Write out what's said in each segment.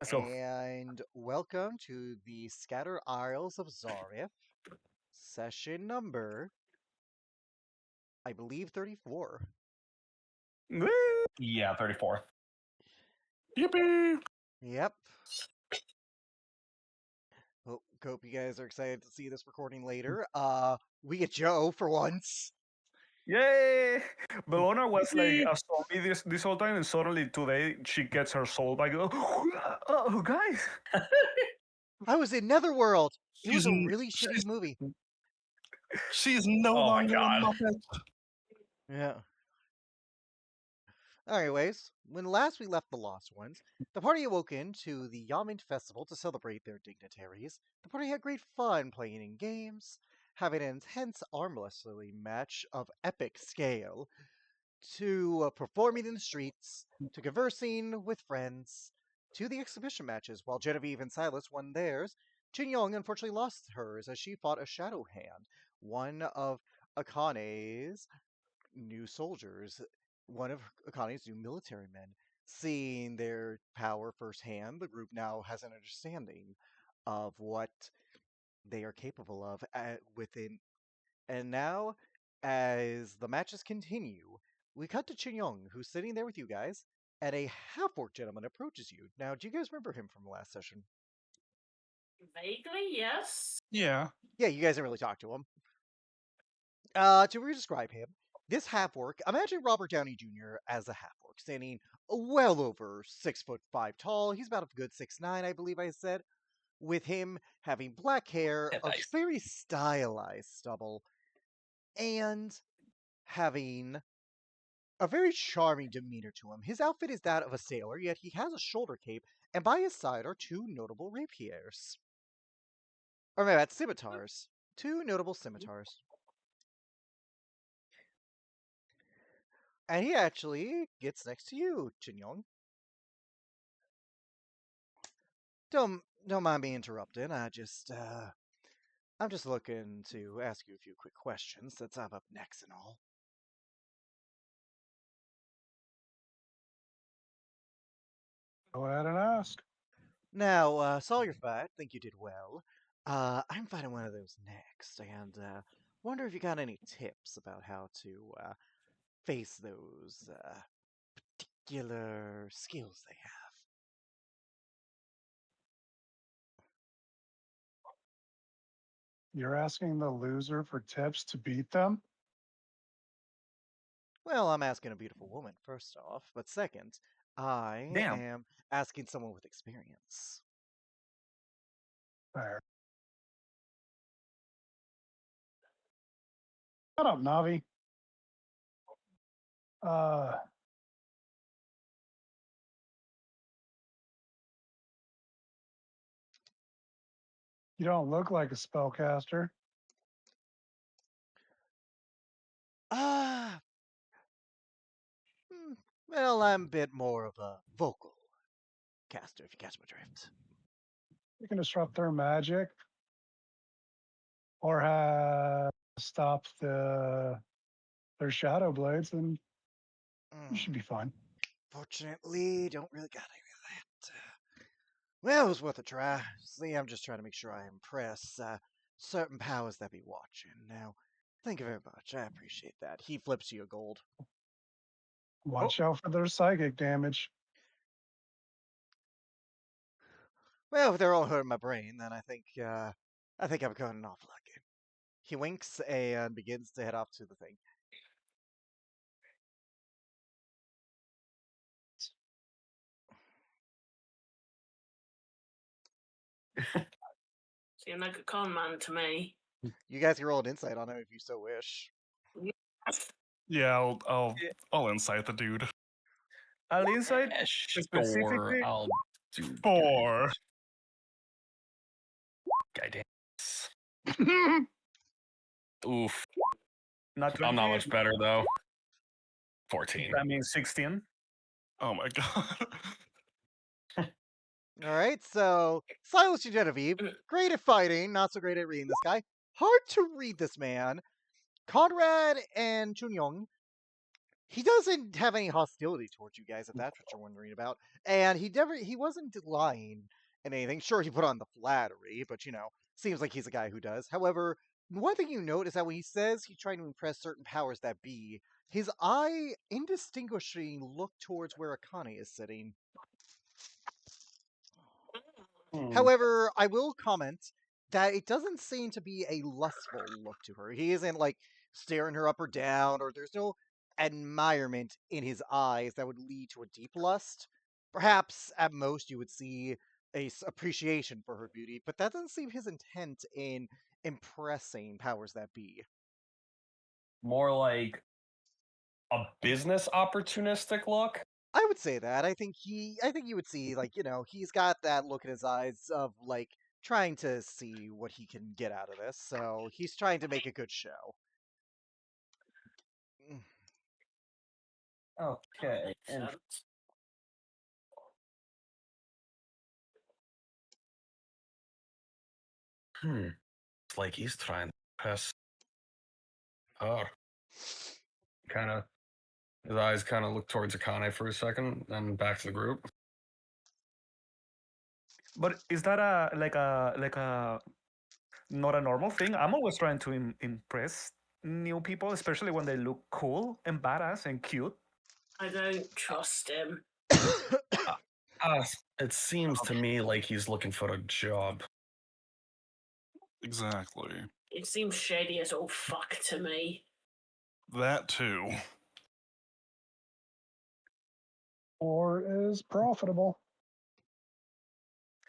So, And welcome to the Scattered Isles of Zarrith, session number, I believe, 34. woo, Yeah, 34. yippee! Yep. Well, hope you guys are excited to see this recording later. We get Joe for once. Yay! Bellona was like a zombie this whole time, and suddenly today she gets her soul back. Oh, guys! I was in Netherworld. It was She's a n- really shitty movie. she's no Oh my longer a god. Muppet. Yeah. Anyways, when last we left the Lost Ones, the party awoke into the Yamint Festival to celebrate their dignitaries. The party had great fun playing in games, having an intense arm wrestling match of epic scale, to performing in the streets, to conversing with friends, to the exhibition matches. While Genevieve and Silas won theirs, Jin Yong unfortunately lost hers as she fought a Shadow Hand, one of Akane's new soldiers, one of Akane's new military men. Seeing their power firsthand, the group now has an understanding of what they are capable of within. And now, as the matches continue, we cut to Chin Yong, who's sitting there with you guys, and a half-orc gentleman approaches you. Now, do you guys remember him from the last session? Vaguely, yes. Yeah. Yeah, you guys didn't really talk to him. To re-describe him, this half-orc, imagine Robert Downey Jr. as a half-orc, standing well over 6'5" tall. He's about a good 6'9", I believe I said, with him having black hair, a Nice. very stylized stubble, and having a very charming demeanor to him. His outfit is that of a sailor, yet he has a shoulder cape, and by his side are two notable rapiers. Or maybe that's scimitars. Two notable scimitars. And he actually gets next to you, Chin Yong. Don't mind me interrupting. I'm just looking to ask you a few quick questions since I'm up next and all. Go ahead and ask. Now, saw your fight. Think you did well. I'm fighting one of those next, and wonder if you got any tips about how to face those particular skills they have. You're asking the loser for tips to beat them? Well, I'm asking a beautiful woman, first off, but second, I Damn. am asking someone with experience. Fair. Shut up, Navi. Uh, you don't look like a spellcaster. Ah, well, I'm a bit more of a vocal caster, if you catch my drift. You can disrupt their magic or stop their shadow blades, and you should be fine. Fortunately, don't really got any of that. Well, it was worth a try. See, I'm just trying to make sure I impress certain powers that be watching. Now, thank you very much. I appreciate that. He flips you a gold. Watch out for their psychic damage. Well, if they're all hurting my brain, then I think I'm going off lucky. He winks and begins to head off to the thing. Seem like a con man to me. You guys can roll an insight on him if you so wish. Yeah, I'll insight the dude. I'll insight specifically I'll do 4. guidance. Oof. Not I'm not 20. much better though. 14. That means 16. Oh my god. All right, so Silas and Genevieve, great at fighting, not so great at reading this guy. Hard to read this man. Conrad and Chunyong, he doesn't have any hostility towards you guys, if that's what you're wondering about. And he wasn't lying in anything. Sure, he put on the flattery, but seems like he's a guy who does. However, one thing you note is that when he says he's trying to impress certain powers that be, his eye indistinguishingly look towards where Akane is sitting. However, I will comment that it doesn't seem to be a lustful look to her. He isn't like staring her up or down, or there's no admirement in his eyes that would lead to a deep lust. Perhaps at most you would see appreciation for her beauty, but that doesn't seem his intent in impressing powers that be. More like a business opportunistic look. I would say that. I think you would see, like, he's got that look in his eyes of like trying to see what he can get out of this. So he's trying to make a good show. Okay. And it's like he's trying to press her. Kind of, his eyes kind of look towards Akane for a second, then back to the group. But is that a not a normal thing? I'm always trying to impress new people, especially when they look cool and badass and cute. I don't trust him. It seems to me like he's looking for a job. Exactly. It seems shady as all fuck to me. That too. Or is profitable.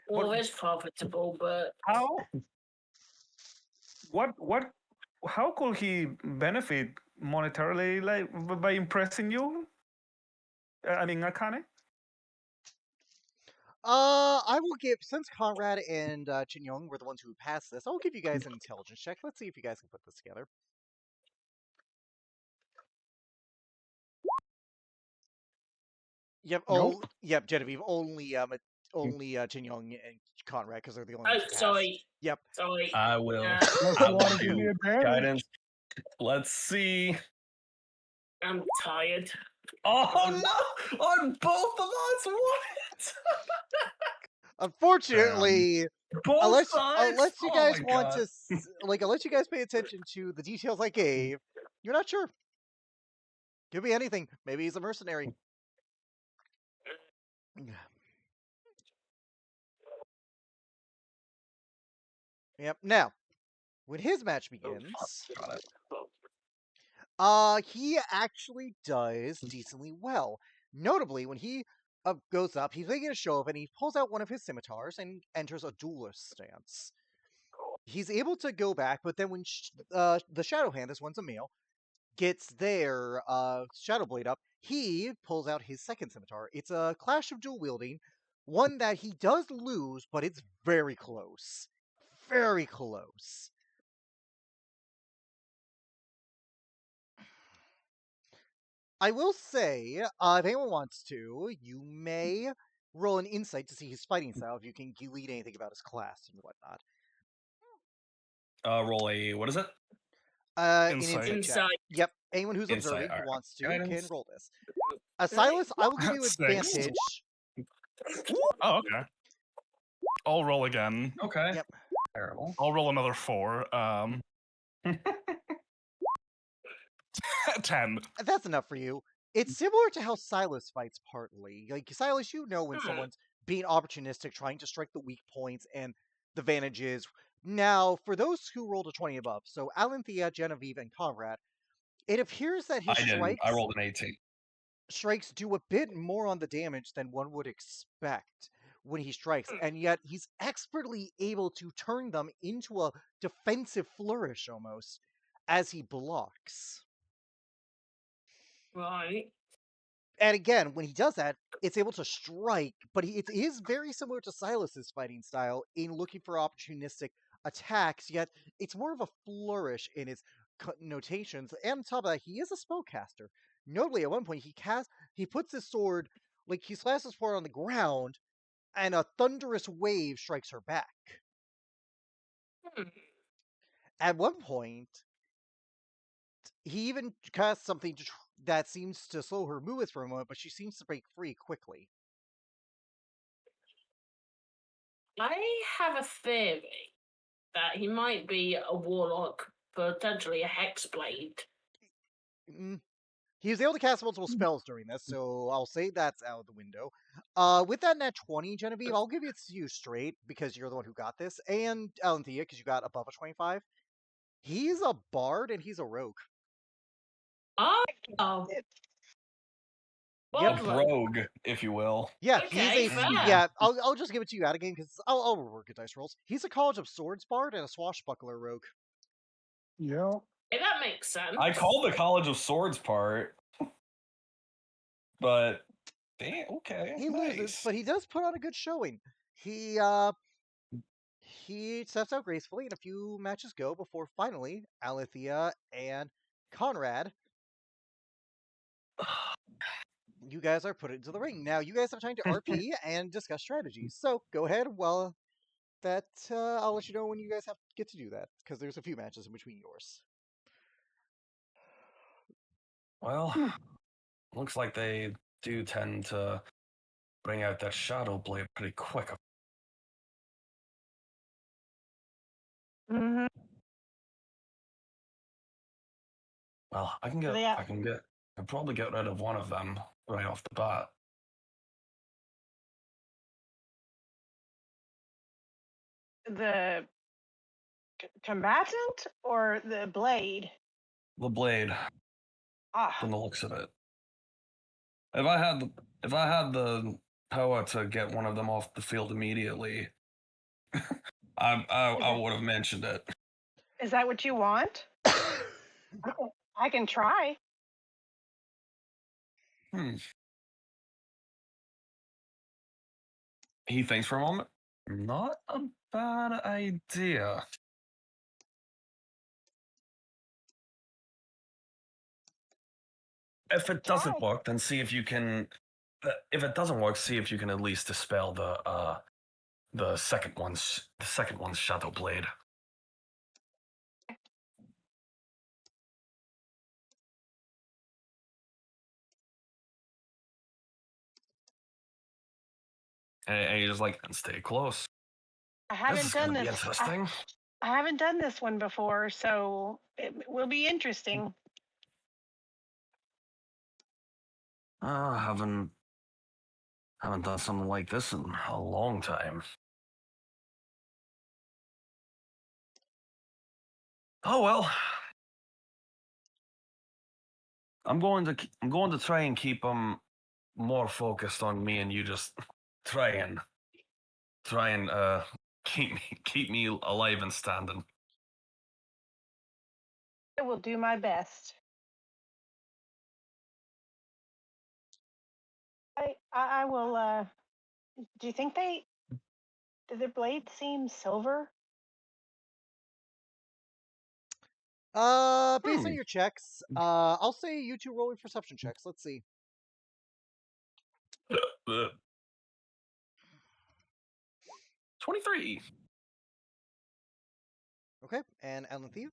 Well, it's profitable, but How? What? How could he benefit monetarily, like by impressing you? I mean, Akane. I will give, since Conrad and Chin Young were the ones who passed this, I'll give you guys an intelligence check. Let's see if you guys can put this together. Yep. Nope. Yep. Genevieve. Only Chin Young and Conrad, because they're the only oh, ones who passed. sorry. Yep. Sorry. I will. Unless I you will want to give do me advantage. guidance. Let's see. I'm tired. Oh no! On both of us, what? Unfortunately, Both unless sides. you Oh guys my want God. to unless you guys pay attention to the details I gave, you're not sure. Could be anything. Maybe he's a mercenary. Yep. Now, when his match begins, he actually does decently well. Notably, when he goes up, he's making a show of it, and he pulls out one of his scimitars and enters a duelist stance. He's able to go back, but then when the Shadow Hand, this one's a male, gets their Shadow Blade up, he pulls out his second scimitar. It's a clash of dual wielding, one that he does lose, but it's very close. Very close. I will say, if anyone wants to, you may roll an insight to see his fighting style, if you can glean anything about his class and whatnot. Roll a, what is it? An Insight. insight check. Inside. Yep, anyone who's Insight, observing who alright. wants to Guidance. can roll this. Silas, I will give you Six. advantage. Oh, okay. I'll roll again. Okay. Yep. Terrible. I'll roll another 4. 10. That's enough for you. It's similar to how Silas fights partly. Like, Silas, when someone's being opportunistic, trying to strike the weak points and the advantages. Now, for those who rolled a 20 above, so Alanthea, Genevieve, and Conrad, it appears that his I didn't. strikes I rolled an 18. strikes do a bit more on the damage than one would expect when he strikes, and yet he's expertly able to turn them into a defensive flourish almost as he blocks. Right. And again, when he does that, it's able to strike, but it is very similar to Silas's fighting style in looking for opportunistic attacks, yet it's more of a flourish in its notations. And on top of that, he is a spellcaster. Notably, at one point, he puts his sword, like he slashes his sword on the ground, and a thunderous wave strikes her back. At one point, he even casts something that seems to slow her movements for a moment, but she seems to break free quickly. I have a theory that he might be a warlock, potentially a hexblade. Mm. He was able to cast multiple spells during this, so I'll say that's out of the window. With that nat 20, Genevieve, I'll give it to you straight because you're the one who got this, and Alanthea because you got above a 25. He's a bard and he's a rogue. Oh, A Yep. Baldwin. rogue, if you will. Yeah, Okay, he's a fair. yeah. I'll just give it to you out again because I'll rework your dice rolls. He's a College of Swords bard and a swashbuckler rogue. Yeah. Okay, that makes sense. I called the College of Swords part, but damn, okay, He loses, nice. but he does put on a good showing. He steps out gracefully, and a few matches go before finally Alethea and Conrad, you guys are put into the ring. Now you guys have time to RP and discuss strategies. So go ahead. Well, that I'll let you know when you guys get to do that because there's a few matches in between yours. Well, looks like they do tend to bring out that Shadow Blade pretty quick. Mm-hmm. Well, I can probably get rid of one of them right off the bat. The combatant or the blade? The blade, Ah, from the looks of it. If I had the power to get one of them off the field immediately, I would have mentioned it. is that what you want? I can try. He thinks for a moment. Not a bad idea. If it doesn't Try. work, then see if you can. If it doesn't work, see if you can at least dispel the second one's Shadow Blade. And you're just like, and stay close. I This haven't is done gonna be this. interesting. I haven't done this one before, so it will be interesting. Haven't done something like this in a long time. Oh well. I'm going to try and keep them more focused on me, and you just try and keep me alive and standing. I will do my best. I will. Do you think do their blades seem silver? Based on your checks, I'll say you two roll your perception checks. Let's see. 23. Okay, and Alanthea?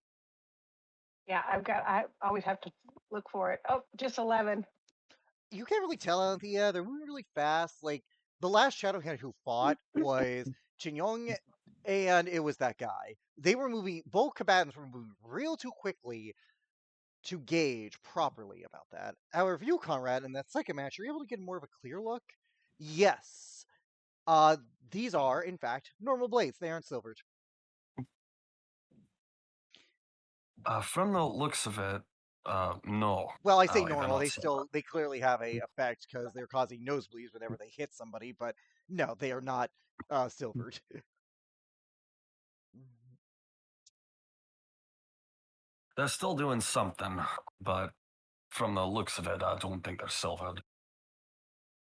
Yeah, I always have to look for it. Oh, just 11. You can't really tell, Alanthea. They're moving really fast. Like, the last Shadowhand who fought was Chinyong, and it was that guy. They were moving, both combatants were moving real too quickly to gauge properly about that. However, you, Conrad, in that second match, you're able to get more of a clear look. Yes. These are, in fact, normal blades. They aren't silvered. From the looks of it, no. Well, I say Allie, they're normal. not silver. They clearly have a effect because they're causing nosebleeds whenever they hit somebody. But no, they are not silvered. They're still doing something, but from the looks of it, I don't think they're silvered.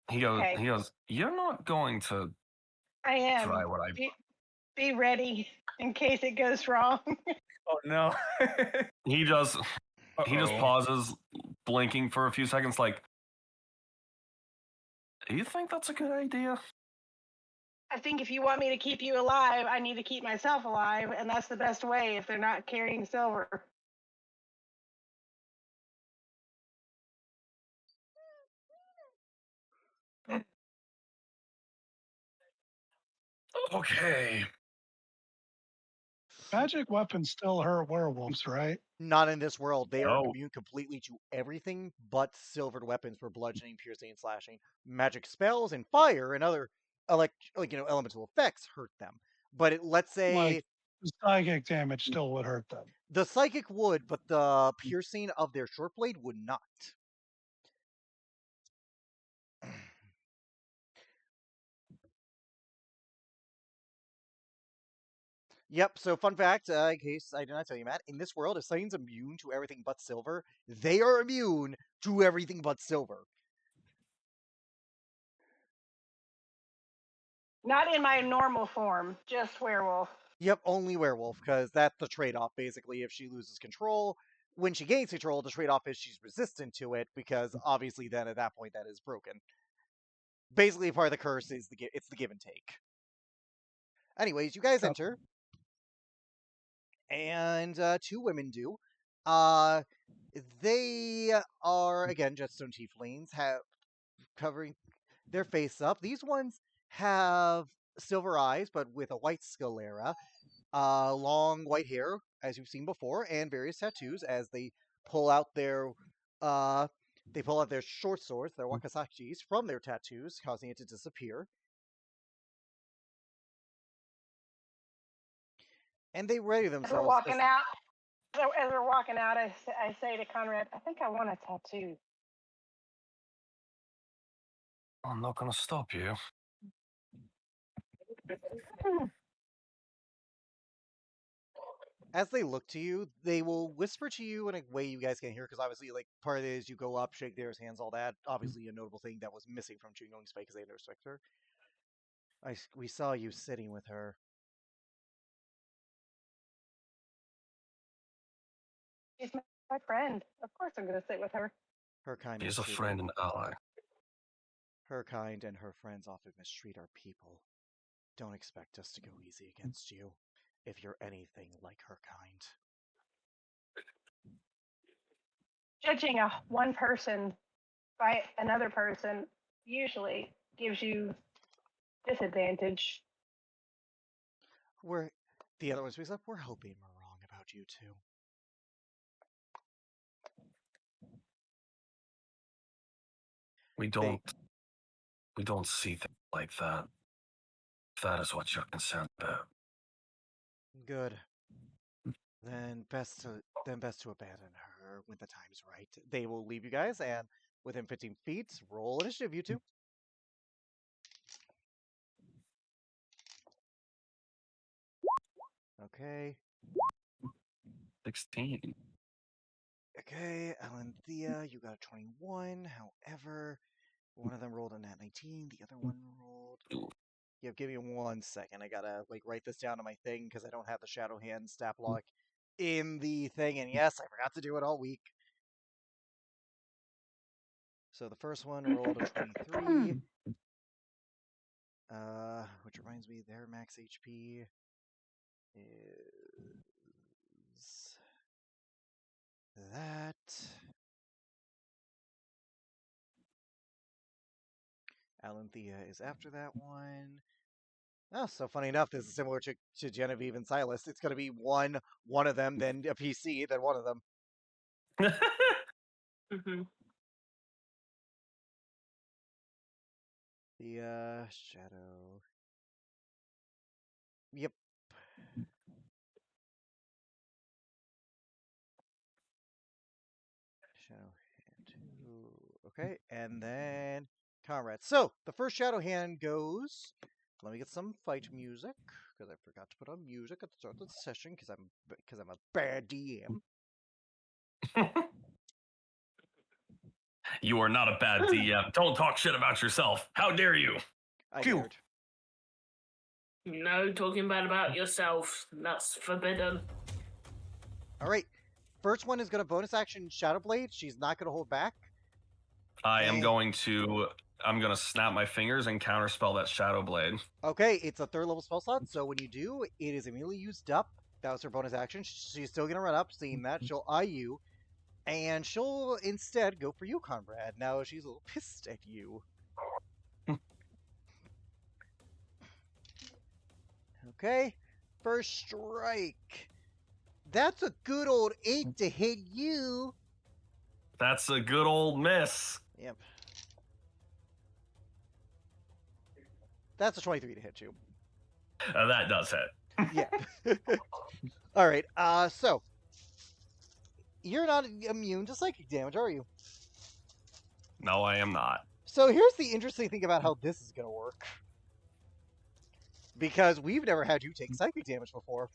He goes. Okay. He goes. You're not going to I am. try what I. Be ready in case it goes wrong. Oh no. He just Uh-oh. pauses, blinking for a few seconds, like. Do you think that's a good idea? I think if you want me to keep you alive, I need to keep myself alive, and that's the best way if they're not carrying silver. Okay. Magic weapons still hurt werewolves, right? Not in this world. They are Oh. immune completely to everything but silvered weapons for bludgeoning, piercing, and slashing. Magic spells and fire and other elemental effects hurt them. But let's say Like the psychic damage still would hurt them. the psychic would, but the piercing of their short blade would not. Yep, so fun fact, in case I did not tell you, Matt, in this world, if something's immune to everything but silver, they are immune to everything but silver. Not in my normal form, just werewolf. Yep, only werewolf, because that's the trade-off, basically. If she loses control, when she gains control, the trade-off is she's resistant to it, because obviously then at that point that is broken. Basically, part of the curse is it's the give and take. Anyways, you guys enter, and two women do. They are, again, Jetstone Tieflings, have covering their face up. These ones have silver eyes, but with a white sclera, long white hair, as you've seen before, and various tattoos as they pull out their short swords, their wakasakis, from their tattoos, causing it to disappear. And they ready As we're themselves. walking out, as we're walking out, I say to Conrad, I think I want a tattoo. I'm not gonna stop you. As they look to you, they will whisper to you in a way you guys can't hear, because obviously, like, part of it is you go up, shake their hands, all that. Obviously, a notable thing that was missing from Chingong's fight because they had no respect her. We saw you sitting with her. She's my friend. Of course I'm going to sit with her. Her kind He's a mistreat friend and ally. Her kind and her friends often mistreat our people. Don't expect us to go easy against you, if you're anything like her kind. Judging one person by another person usually gives you disadvantage. The other one speaks up. We're hoping we're wrong about you too. We don't see things like that. If that is what you're concerned about. Good. Then best to abandon her when the time's right. They will leave you guys, and within 15 feet, roll initiative, you two. Okay. 16. Okay, Alanthea, you got a 21. However, one of them rolled a nat 19. The other one rolled. Ooh. Yeah, give me 1 second. I gotta write this down on my thing because I don't have the Shadow Hand stat block in the thing. And yes, I forgot to do it all week. So the first one rolled a 23. Which reminds me, their max HP is that. Alanthea is after that one. Oh, so funny enough, this is similar to Genevieve and Silas. It's going to be one of them, then a PC, then one of them. Mm-hmm. The Shadow. Yep. Shadow Hand 2. Okay, and then Conrad. So, the first Shadow Hand goes. Let me get some fight music, because I forgot to put on music at the start of the session, because I'm a bad DM. You are not a bad DM. Don't talk shit about yourself. How dare you? I Phew. dared. No talking bad about yourself. That's forbidden. All right. First one is going to bonus action Shadow Blade. She's not going to hold back. I'm going to snap my fingers and counterspell that Shadow Blade. Okay, it's a 3rd level spell slot, so when you do, it is immediately used up. That was her bonus action. She's still going to run up, seeing that. She'll eye you, and she'll instead go for you, Conrad. Now she's a little pissed at you. Okay. First strike. That's a good old 8 to hit you. That's a good old miss. Yep. That's a 23 to hit you. That does hit. Yeah. All right. So you're not immune to psychic damage, are you? No, I am not. So here's the interesting thing about how this is gonna work. Because we've never had you take psychic damage before.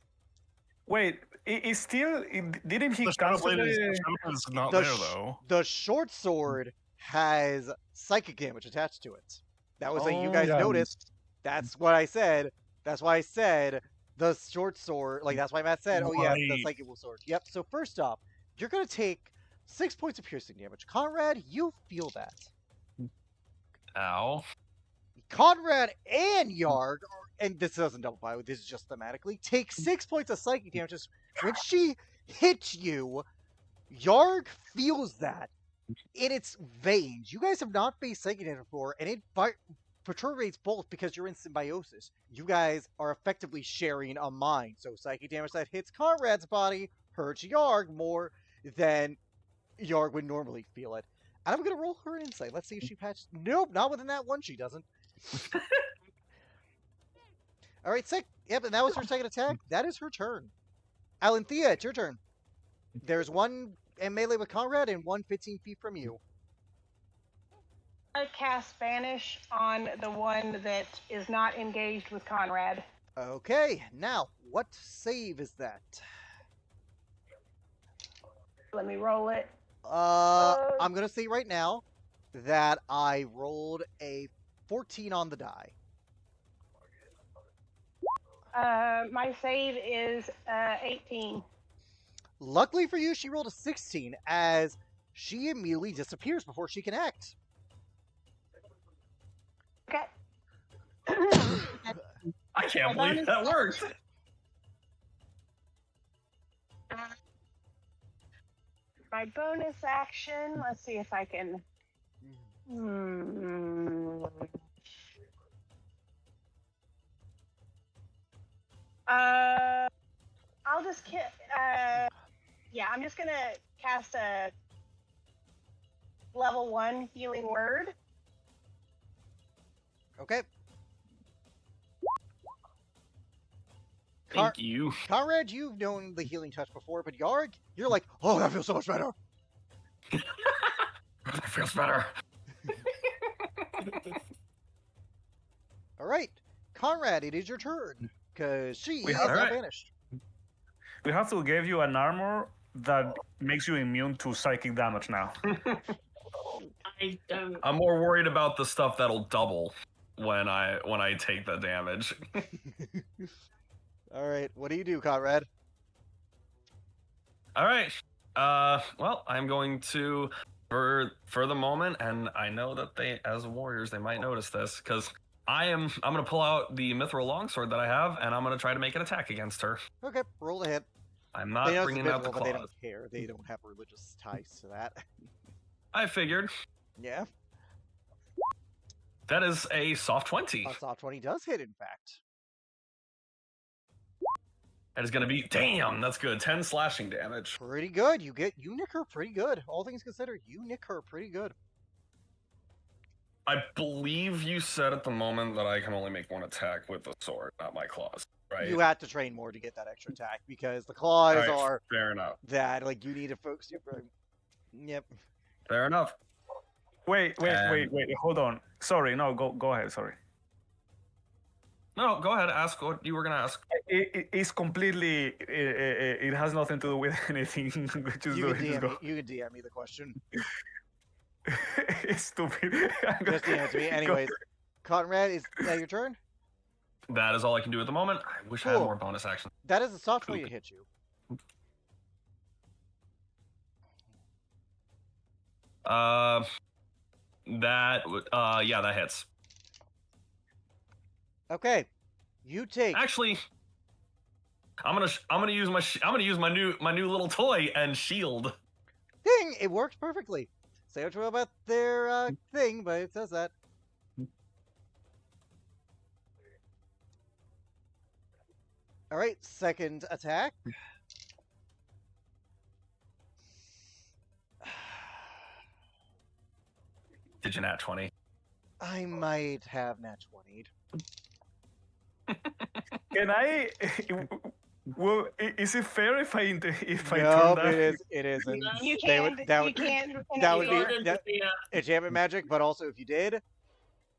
Wait, didn't he The shadow cancel blade is, the? the shadow blade is not The there sh- though. The short sword has psychic damage attached to it. That was like you Oh, guys yeah. noticed. That's what I said. That's why I said the short sword. Like that's why Matt said, "Oh yeah, the Right. psychic sword." Yep. So first off, you're gonna take 6 points of piercing damage. Conrad, you feel that. Ow. Conrad and Yarg, and this doesn't double by, this is just thematically, take 6 points of psychic damage. Just when she hits you, Yarg feels that in its veins. You guys have not faced psychic damage before, and it perturbates both because you're in symbiosis. You guys are effectively sharing a mind, so psychic damage that hits Conrad's body hurts Yarg more than Yarg would normally feel it. And I'm gonna roll her insight. Let's see if she patches. Nope, not within that one. She doesn't. All right, yep, and that was her second attack. That is her turn. Alanthea, it's your turn. There's one in melee with Conrad and one 15 feet from you. I cast Vanish on the one that is not engaged with Conrad. Okay, now what save is that? Let me roll it. I'm gonna say right now that I rolled a 14 on the die. My save is 18. Luckily for you, she rolled a 16 as she immediately disappears before she can act. Okay. I can't My believe bonus that worked. My bonus action. Let's see if I can. I'll just yeah, I'm just gonna cast a level 1 healing word. Okay. Thank you. Conrad, you've known the healing touch before, but Yarg, you're like, oh, that feels so much better. That feels better. All right, Conrad, it is your turn because she is have- now Alright. vanished. We have to give you an armor that makes you immune to psychic damage now. I don't. I'm more worried about the stuff that'll double when I take the damage. All right, what do you do, Conrad? All right. Well, I'm going to for the moment, and I know that they, as warriors, they might notice this because I'm gonna pull out the mithril longsword that I have, and I'm gonna try to make an attack against her. Okay, roll the hit. I'm not They know it's bringing out the invisible, but they claws. don't care. They don't have religious ties to that. I figured Yeah, that is a soft 20. a soft 20 does hit, in fact. That is gonna be damn. That's good. 10 slashing damage. Pretty good. You nick her pretty good. All things considered, you nick her pretty good. I believe you said at the moment that I can only make one attack with the sword, not my claws, right? You had to train more to get that extra attack because the claws Alright, are fair enough. that like you need to focus your. Yep. Fair enough. Wait, hold on. Sorry, no, go ahead. Sorry. No, go ahead. Ask what you were gonna ask. It's completely. It has nothing to do with anything. Which is You can DM me the question. It's stupid. Just DM it to me. Anyways, Conrad, is that your turn? That is all I can do at the moment. I wish I had Cool. more bonus action. That is a soft 20 to hit you. Yeah, that hits. Okay, you take. Actually, I'm gonna use my new little toy and shield. Ding! It works perfectly. Say what you will about their thing, but it says that. All right, second attack. Did you nat 20? I might have nat 20'd. Can I? Well, is it fair if I turn No, that? it isn't. You They would- can't. that You would- can't. that would be Garden that, would be enchantment magic, but also if you did,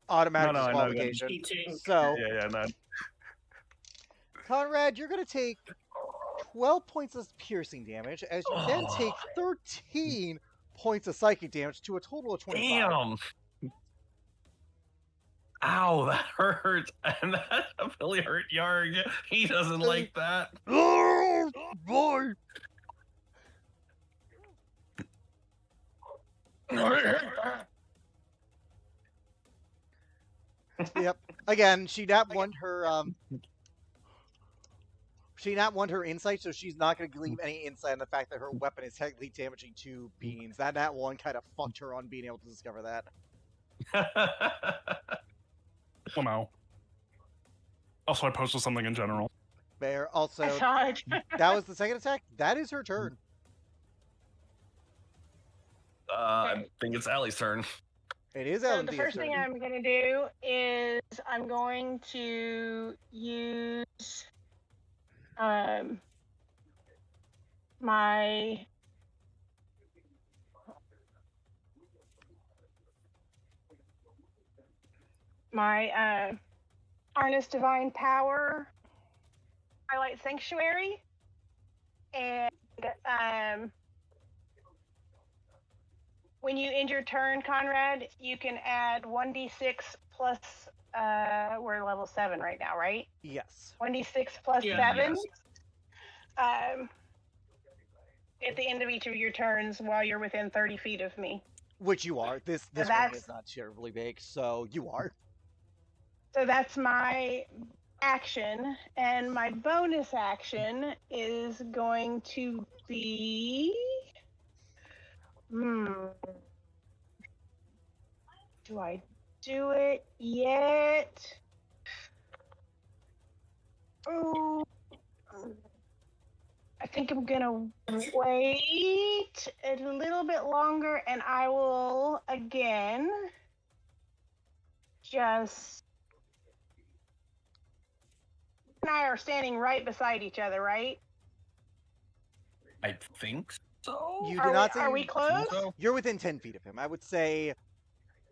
automatic No, no, I know, I know. disqualification. cheating. So, Yeah, no. Conrad, you're going to take 12 points of piercing damage as you then take 13 points of psychic damage to a total of 25. Damn. Ow, that hurt. And that really hurt Yarg. He doesn't like that. Oh, boy! Yep. Again, she not won her insight, so she's not going to leave any insight on the fact that her weapon is technically damaging 2 beings. That one kind of fucked her on being able to discover that. Well, no. Also, I posted something in general. Fair. I Also, saw it. that was the second attack. That is her turn. I think it's Allie's turn. It is So Ellen the Diaz's first thing turn. I'm going to do is I'm going to use my Harness Divine Power Highlight Sanctuary, and when you end your turn, Conrad, you can add 1d6 plus. We're level 7 right now, right? Yes. 1d6 plus Yeah. 7. Yes. At the end of each of your turns while you're within 30 feet of me. Which you are. This ring that's- is not terribly big, so you are. So that's my action, and my bonus action is going to be. Do I do it yet? Oh, I think I'm gonna wait a little bit longer, and I will again just. You and I are standing right beside each other, right? I think so. You Are do we- not say are you- we close? So? You're within 10 feet of him. I would say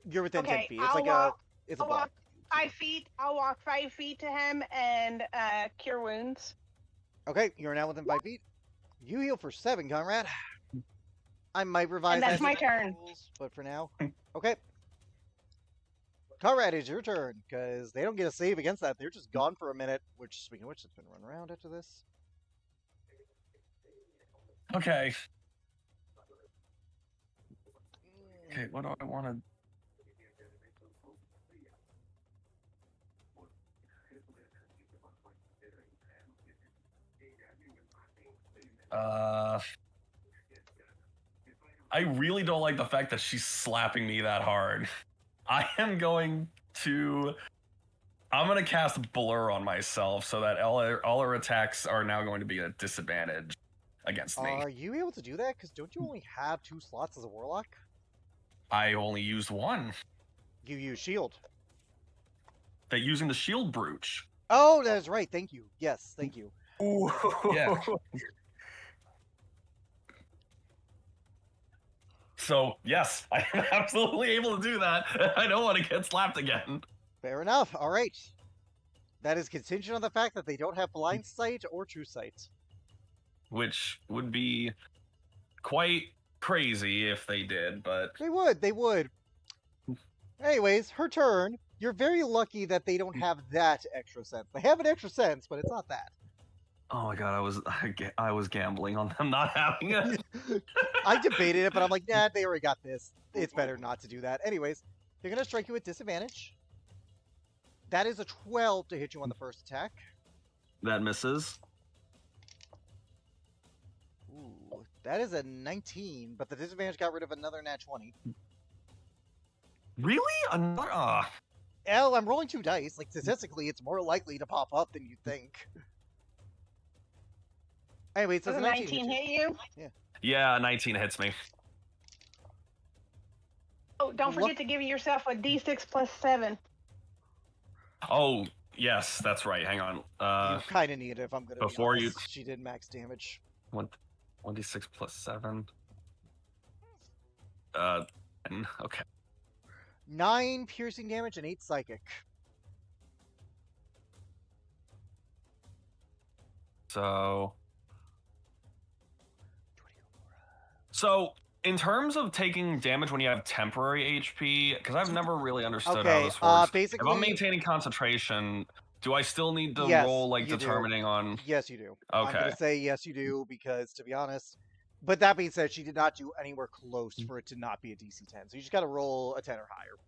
you're within 10 Okay, feet. It's I'll like walk- it's a I'll block. walk 5 feet. I'll walk 5 feet to him and cure wounds. Okay, you're now within 5 feet. You heal for 7, Conrad. I might revise And that's that my in the turn. rules, but for now, okay. Conrad, it's your turn because they don't get a save against that. They're just gone for a minute. Which, speaking of which, it's been run around after this. Okay. Okay, what do I want to... I really don't like the fact that she's slapping me that hard. I am going to... I'm going to cast Blur on myself so that all her attacks are now going to be at a disadvantage against me. Are you able to do that? Because don't you only have 2 slots as a warlock? I only used one. You use shield. That using the shield brooch. Oh, that is right. Thank you. Yes, thank you. Ooh. Yeah. So, yes, I am absolutely able to do that. I don't want to get slapped again. Fair enough. All right. That is contingent on the fact that they don't have blind sight or true sight. Which would be quite crazy if they did, but They would. They would. Anyways, her turn. You're very lucky that they don't have that extra sense. They have an extra sense, but it's not that. oh my god, I was gambling on them not having it. I debated it, but I'm like, nah, they already got this. It's better not to do that. Anyways, they're going to strike you at disadvantage. That is a 12 to hit you on the first attack. That misses. Ooh, that is a 19, but the disadvantage got rid of another nat 20. Really? Another? L, I'm rolling 2 dice. Like, statistically, it's more likely to pop up than you think. Anyway, it says Does a a 19 19 hit you. hit you? Yeah, 19 hits me. Oh, don't Look- forget to give yourself a d6 plus 7. Oh, yes, that's right. Hang on. You kind of need it, if I'm going to be before you- honest. She did max damage. 1d6 plus 7. Okay. 9 piercing damage and 8 psychic. So, in terms of taking damage when you have temporary HP, because I've never really understood how Okay, this works. basically... If I'm maintaining concentration, do I still need to Yes, roll, like, you do. determining on... Yes, you do. Okay. I'm going to say yes, you do, because, to be honest... But that being said, she did not do anywhere close for it to not be a DC 10. So you just got to roll a 10 or higher.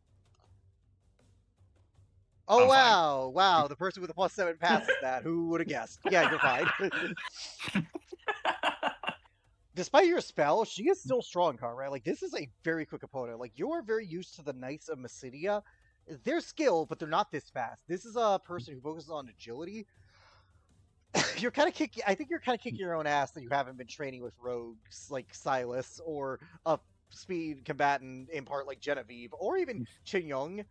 Oh, I'm fine. wow. Wow, the person with a plus 7 passes that. Who would have guessed? Yeah, you're fine. Despite your spell, she is still strong, Conrad. Like, this is a very quick opponent. Like, you are very used to the Knights of Mysidia. They're skilled, but they're not this fast. This is a person who focuses on agility. You're kind of kicking. I think you're kind of kicking your own ass that you haven't been training with rogues like Silas or a speed combatant in part like Genevieve or even Chin Young,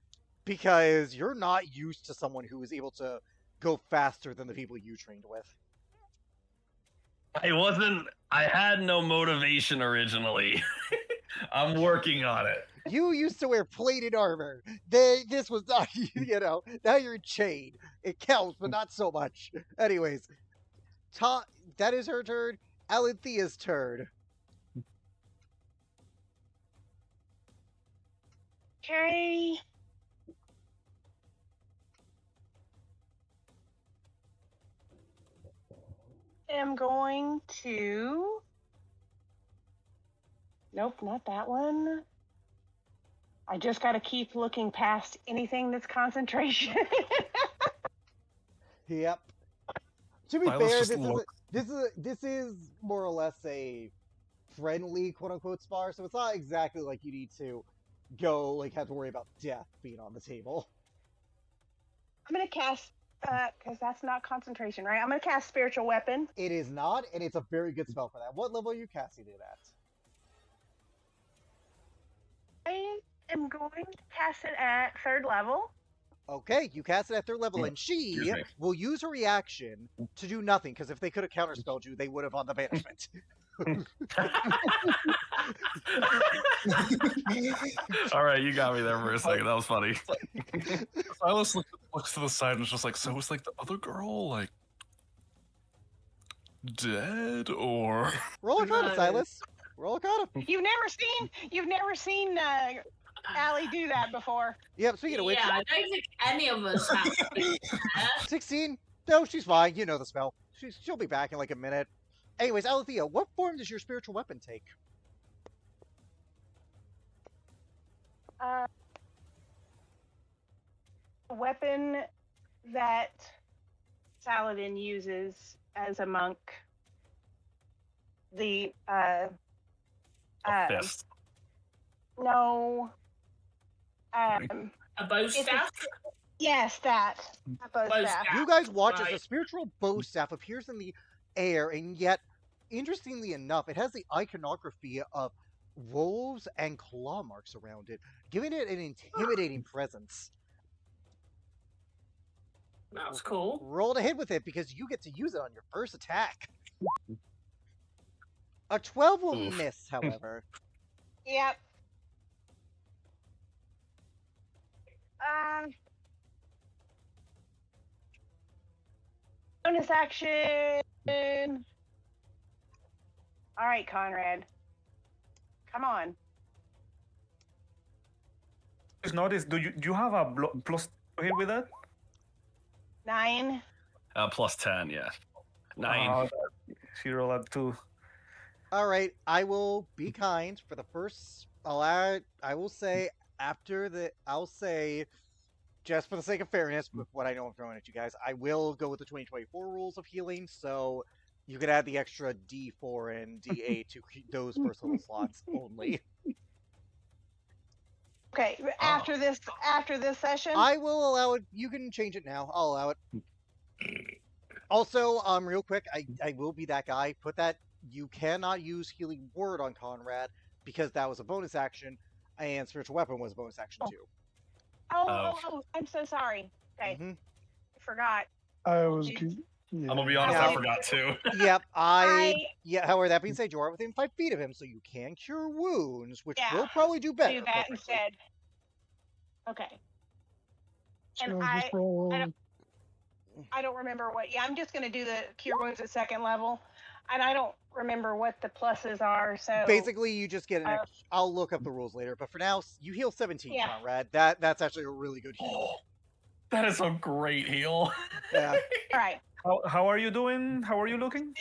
because you're not used to someone who is able to go faster than the people you trained with. I had no motivation originally. I'm working on it. You used to wear plated armor. This was not, now you're chained. It counts, but not so much. Anyways, that is her turn. Alenthea's turn. Okay. I'm going to... Nope, not that one. I just got to keep looking past anything that's concentration. Yep. To be Silas fair, just this is more or less a friendly quote unquote spar, so it's not exactly like you need to go like have to worry about death being on the table. I'm going to cast, because that's not concentration, right? I'm going to cast Spiritual Weapon. It is not, and it's a very good spell for that. What level are you casting it at? I am going to cast it at 3rd level. Okay, you cast it at 3rd level, and she Excuse me. will use her reaction to do nothing, because if they could have counterspelled you, they would have on the banishment. All right, you got me there for a second. That was funny. Silas looks to the side and is just like, so is like the other girl like dead or? Roll Arcana, No. Silas. Roll Arcana. You've never seen Allie do that before. Yep, speaking of which, Yeah, I don't think any of us have. 16? No, she's fine. You know the spell. She'll be back in like a minute. Anyways, Alethea, what form does your spiritual weapon take? A weapon that Saladin uses as a monk. The A fist. no. A bow It's a- staff? Yes, that. A bow Bow staff. staff. You guys watch as Right. a spiritual bow staff appears in the air, and yet, interestingly enough, it has the iconography of wolves and claw marks around it, giving it an intimidating presence. That's cool. Roll to hit with it because you get to use it on your first attack. A 12 will Oof. miss, however. Yep. Bonus action. All right, Conrad. Come on. Just notice, do you have a plus to hit with that? 9. Plus 10, yeah. 9. She rolled at 2. All right, I will be kind for the first. I will say after the. I'll say, just for the sake of fairness, with what I know I'm throwing at you guys, I will go with the 2024 rules of healing. So you could add the extra D4 and D8 to those first level slots only. Okay, after this session. I will allow it. You can change it now. I'll allow it. Also, real quick, I will be that guy. Put that you cannot use healing word on Conrad because that was a bonus action, and spiritual weapon was a bonus action Oh. too. Oh, I'm so sorry. Okay, Mm-hmm. I forgot. I was. Jeez. Yeah. I'm gonna be honest, I Now- forgot too. Yep, however, that being said, you are within 5 feet of him, so you can cure wounds, which Yeah, will probably do better. Do that quite frankly. instead. Okay. And So I just roll. I don't remember what. Yeah, I'm just gonna do the cure wounds at second level, and I don't remember what the pluses are. So Basically, you just get an Uh, extra. I'll look up the rules later, but for now, you heal 17, Yeah. Conrad. That's actually a really good heal. That is a great heal. Yeah. all right. How are you doing? How are you looking?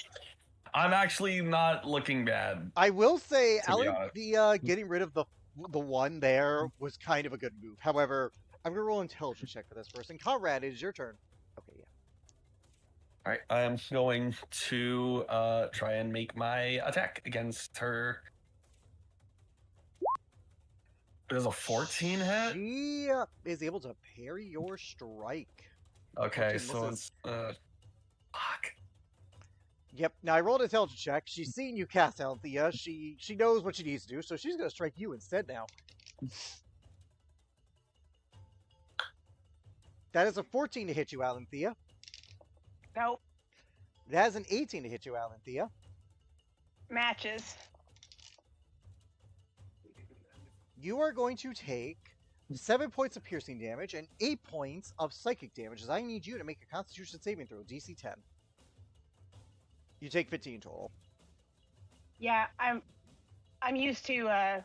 I'm actually not looking bad. I will say, To be Alan, honest. the getting rid of the one there was kind of a good move. However, I'm gonna roll intelligence check for this person. Conrad, it is your turn. Okay, yeah. All right, I am going to try and make my attack against her. There's a 14 hit. She is able to parry your strike. Okay, 14 so misses. it's fuck. Yep. Now I rolled an intelligence check. She's seen you cast Althea. She knows what she needs to do, so she's gonna strike you instead now. That is a 14 to hit you, Althea. Nope. That is an 18 to hit you, Althea. Matches. You are going to take 7 points of piercing damage and 8 points of psychic damage, as I need you to make a Constitution saving throw, DC 10. You take 15 total. Yeah, I'm used to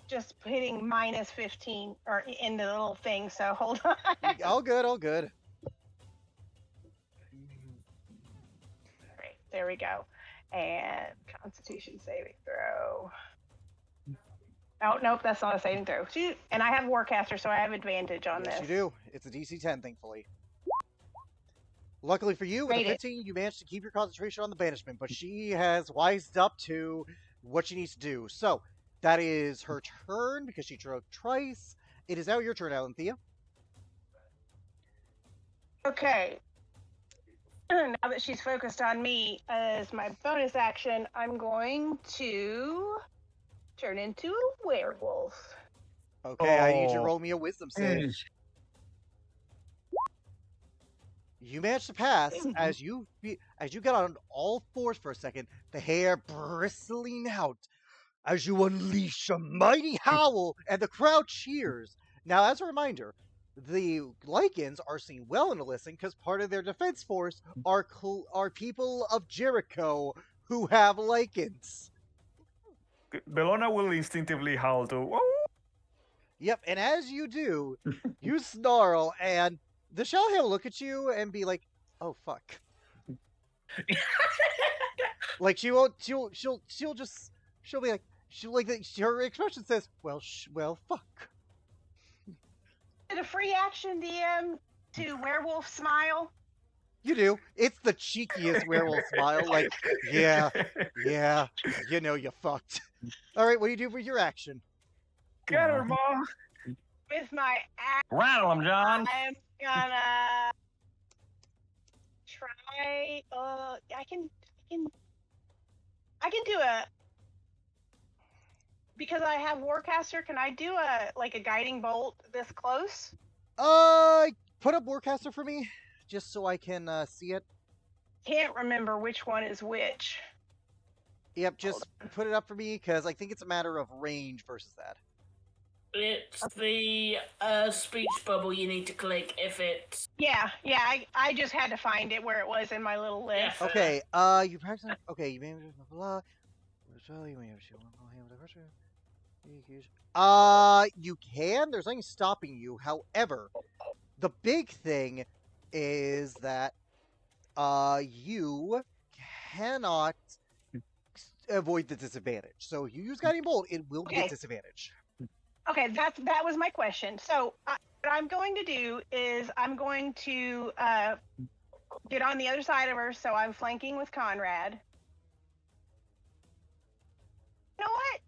just hitting minus 15 or in the little thing. So hold on. All good, all good. Great, there we go. And Constitution saving throw. Oh nope, that's not a saving throw. Shoot. And I have Warcaster, so I have advantage on Yes, this. you do. It's a DC 10, thankfully. Luckily for you, with a Rate it. 15, you managed to keep your concentration on the banishment, but she has wised up to what she needs to do. So, that is her turn, because she drove twice. It is now your turn, Althea. Okay. Now that she's focused on me as my bonus action, I'm going to turn into a werewolf. Okay, I need you to Oh. roll me a wisdom save. You managed to pass as you get on all fours for a second, the hair bristling out as you unleash a mighty howl, and the crowd cheers. Now, as a reminder, the Lycans are seen well in Alyssum because part of their defense force are people of Jericho who have Lycans. Bellona will instinctively howl to. "Oh!" Yep, and as you do, you snarl, and the Shellhail will look at you and be like, "Oh fuck." Like she'll be like her expression says, "Well, fuck." Is it a free action, DM, to werewolf smile? You do. It's the cheekiest werewolf smile. Like, yeah, you know you fucked. All right, what do you do for your action? Get her, ma. With my axe, Rattle him, John. I'm gonna try. I can do a. Because I have Warcaster, can I do a guiding bolt this close? Put up Warcaster for me, just so I can see it. Can't remember which one is which. Yep, just put it up for me because I think it's a matter of range versus that. It's the speech bubble you need to click if it's. Yeah, I just had to find it where it was in my little list. Yeah. Okay, you practice. Okay, you may blah. You can. There's nothing stopping you. However, the big thing is that you cannot avoid the disadvantage. So if you use Guiding Bolt, it will be a Okay. disadvantage. Okay, that was my question. So what I'm going to do is I'm going to get on the other side of her, so I'm flanking with Conrad. You know what?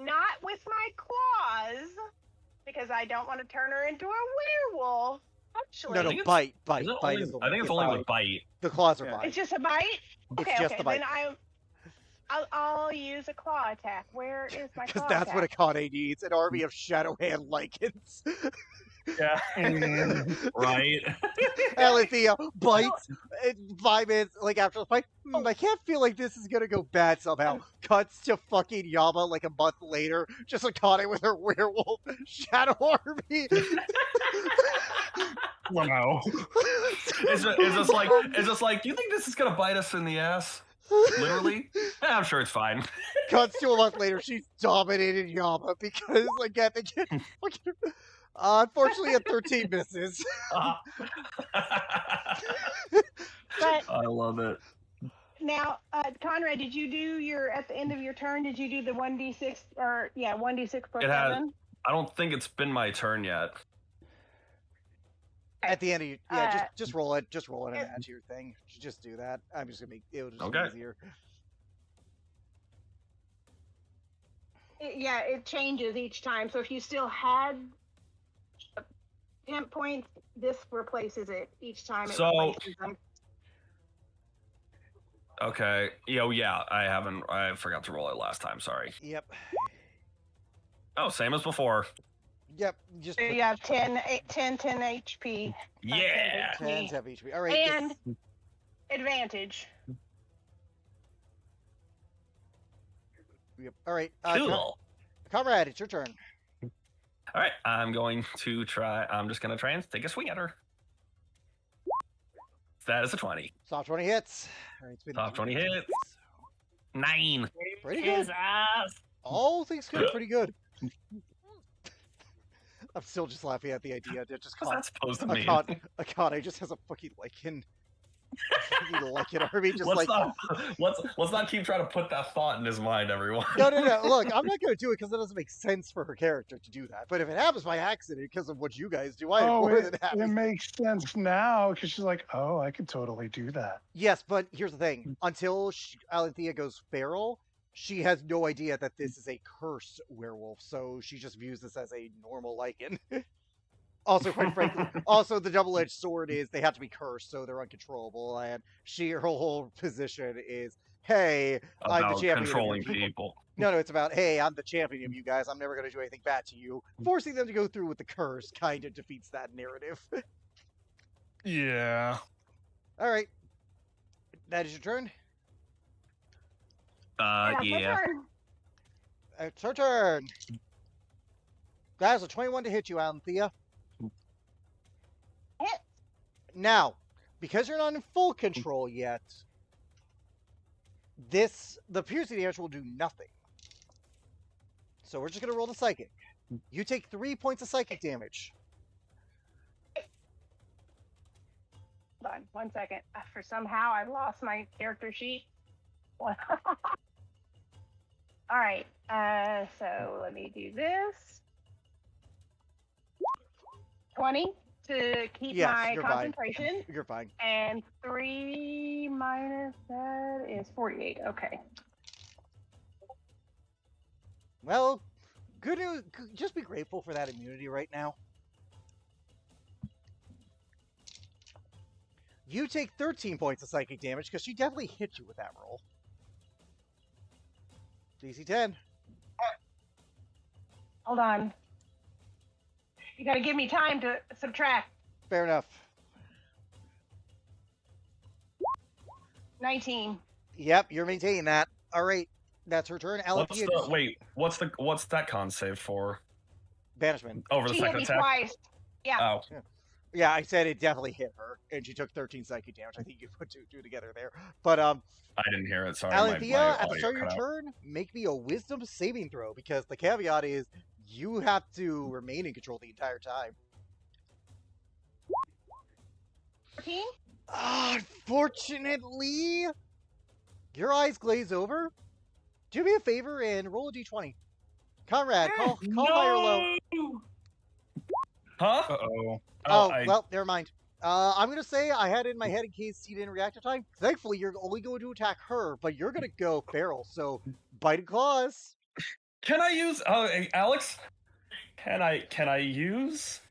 Not with my claws, because I don't want to turn her into a werewolf. Actually, No, no, think it's- bite. Is Bite. it Bite only, is the I think it's only with bite. The claws are Yeah. bite. it's just a bite. It's Okay, just okay. the bite. Then I'll use a claw attack. Where is my Because claw that's what attack? Akane needs, an army of Shadow Hand Lycans. Yeah. Right? Alethea bites 5 minutes like after the fight. I can't feel like this is gonna go bad somehow. Cuts to fucking Yama like a month later, just Akane with her werewolf shadow army. Wow. It's just like, do you think this is gonna bite us in the ass? Literally? I'm sure it's fine. Cuts to a month later, she's dominated Yama because again they get fucking. Unfortunately, a 13 misses. But I love it. now, Conrad, did you do your at the end of your turn? Did you do the 1d6 or 1d6 plus It has- 7? I don't think it's been my turn yet. At the end of your just roll it. Just roll it and it- add to your thing. Just do that. I'm just gonna make it'll just Okay. be easier. It changes each time. So if you still had temp points, this replaces it each time. It So- replaces them. Okay. Yeah, I forgot to roll it last time, sorry. Yep. Oh, same as before. Yep. Just So you have 10 HP. Yeah. 10 have HP. All right. And advantage. Yep. All right. Cool. Comrade, it's your turn. All right, I'm just gonna try and take a swing at her. That is a 20. Top 20 hits. All right, it's been Top 20 hits. 9. Pretty His good. ass. All things good. Pretty good. I'm still just laughing at the idea that just What's that supposed to mean? Akane just has a fucking lichen. Lichen army, just Let's like. let's not keep trying to put that thought in his mind, everyone. No. Look, I'm not going to do it because it doesn't make sense for her character to do that. But if it happens by accident because of what you guys do, I am more than happy. it makes sense now because she's like, oh, I could totally do that. Yes, but here's the thing. Until Alethea goes feral, she has no idea that this is a cursed werewolf, so she just views this as a normal lichen. Also, quite frankly, the double-edged sword is they have to be cursed, so they're uncontrollable, and her whole position is, hey, I'm the About champion. controlling of you. people. No, it's about, hey, I'm the champion of you guys. I'm never going to do anything bad to you. Forcing them to go through with the curse kind of defeats that narrative. Yeah. All right. That is your turn. my Yeah. turn. It's her turn. That is a 21 to hit you, Alethea. Hit. Now, because you're not in full control yet, the piercing damage will do nothing. So we're just going to roll the psychic. You take 3 points of psychic damage. Hold on 1 second. For somehow I lost my character sheet. All right. So let me do this. 20 to keep Yes, my you're fine. concentration. You're fine. And 3 minus that is 48. Okay. Well, good news. Just be grateful for that immunity right now. You take 13 points of psychic damage because she definitely hit you with that roll. DC 10. Hold on. You got to give me time to subtract. Fair enough. 19. Yep, you're maintaining that. All right, that's her turn. Alethea, What's that con save for? banishment. Over the She hit second me attack? twice. Yeah. Oh. Yeah, I said it definitely hit her, and she took 13 psychic damage. I think you put two together there. But I didn't hear it, sorry. my Alethea, at the audio start of your cut out. turn, make me a wisdom saving throw because the caveat is you have to remain in control the entire time. 14? Unfortunately, your eyes glaze over. Do me a favor and roll a d20. Conrad, call high or low. Huh? Uh-oh. Well, never mind. I'm going to say I had it in my head in case you didn't react in time. Thankfully, you're only going to attack her, but you're going to go feral, so bite and claws. Can I use hey, Alex? Can I use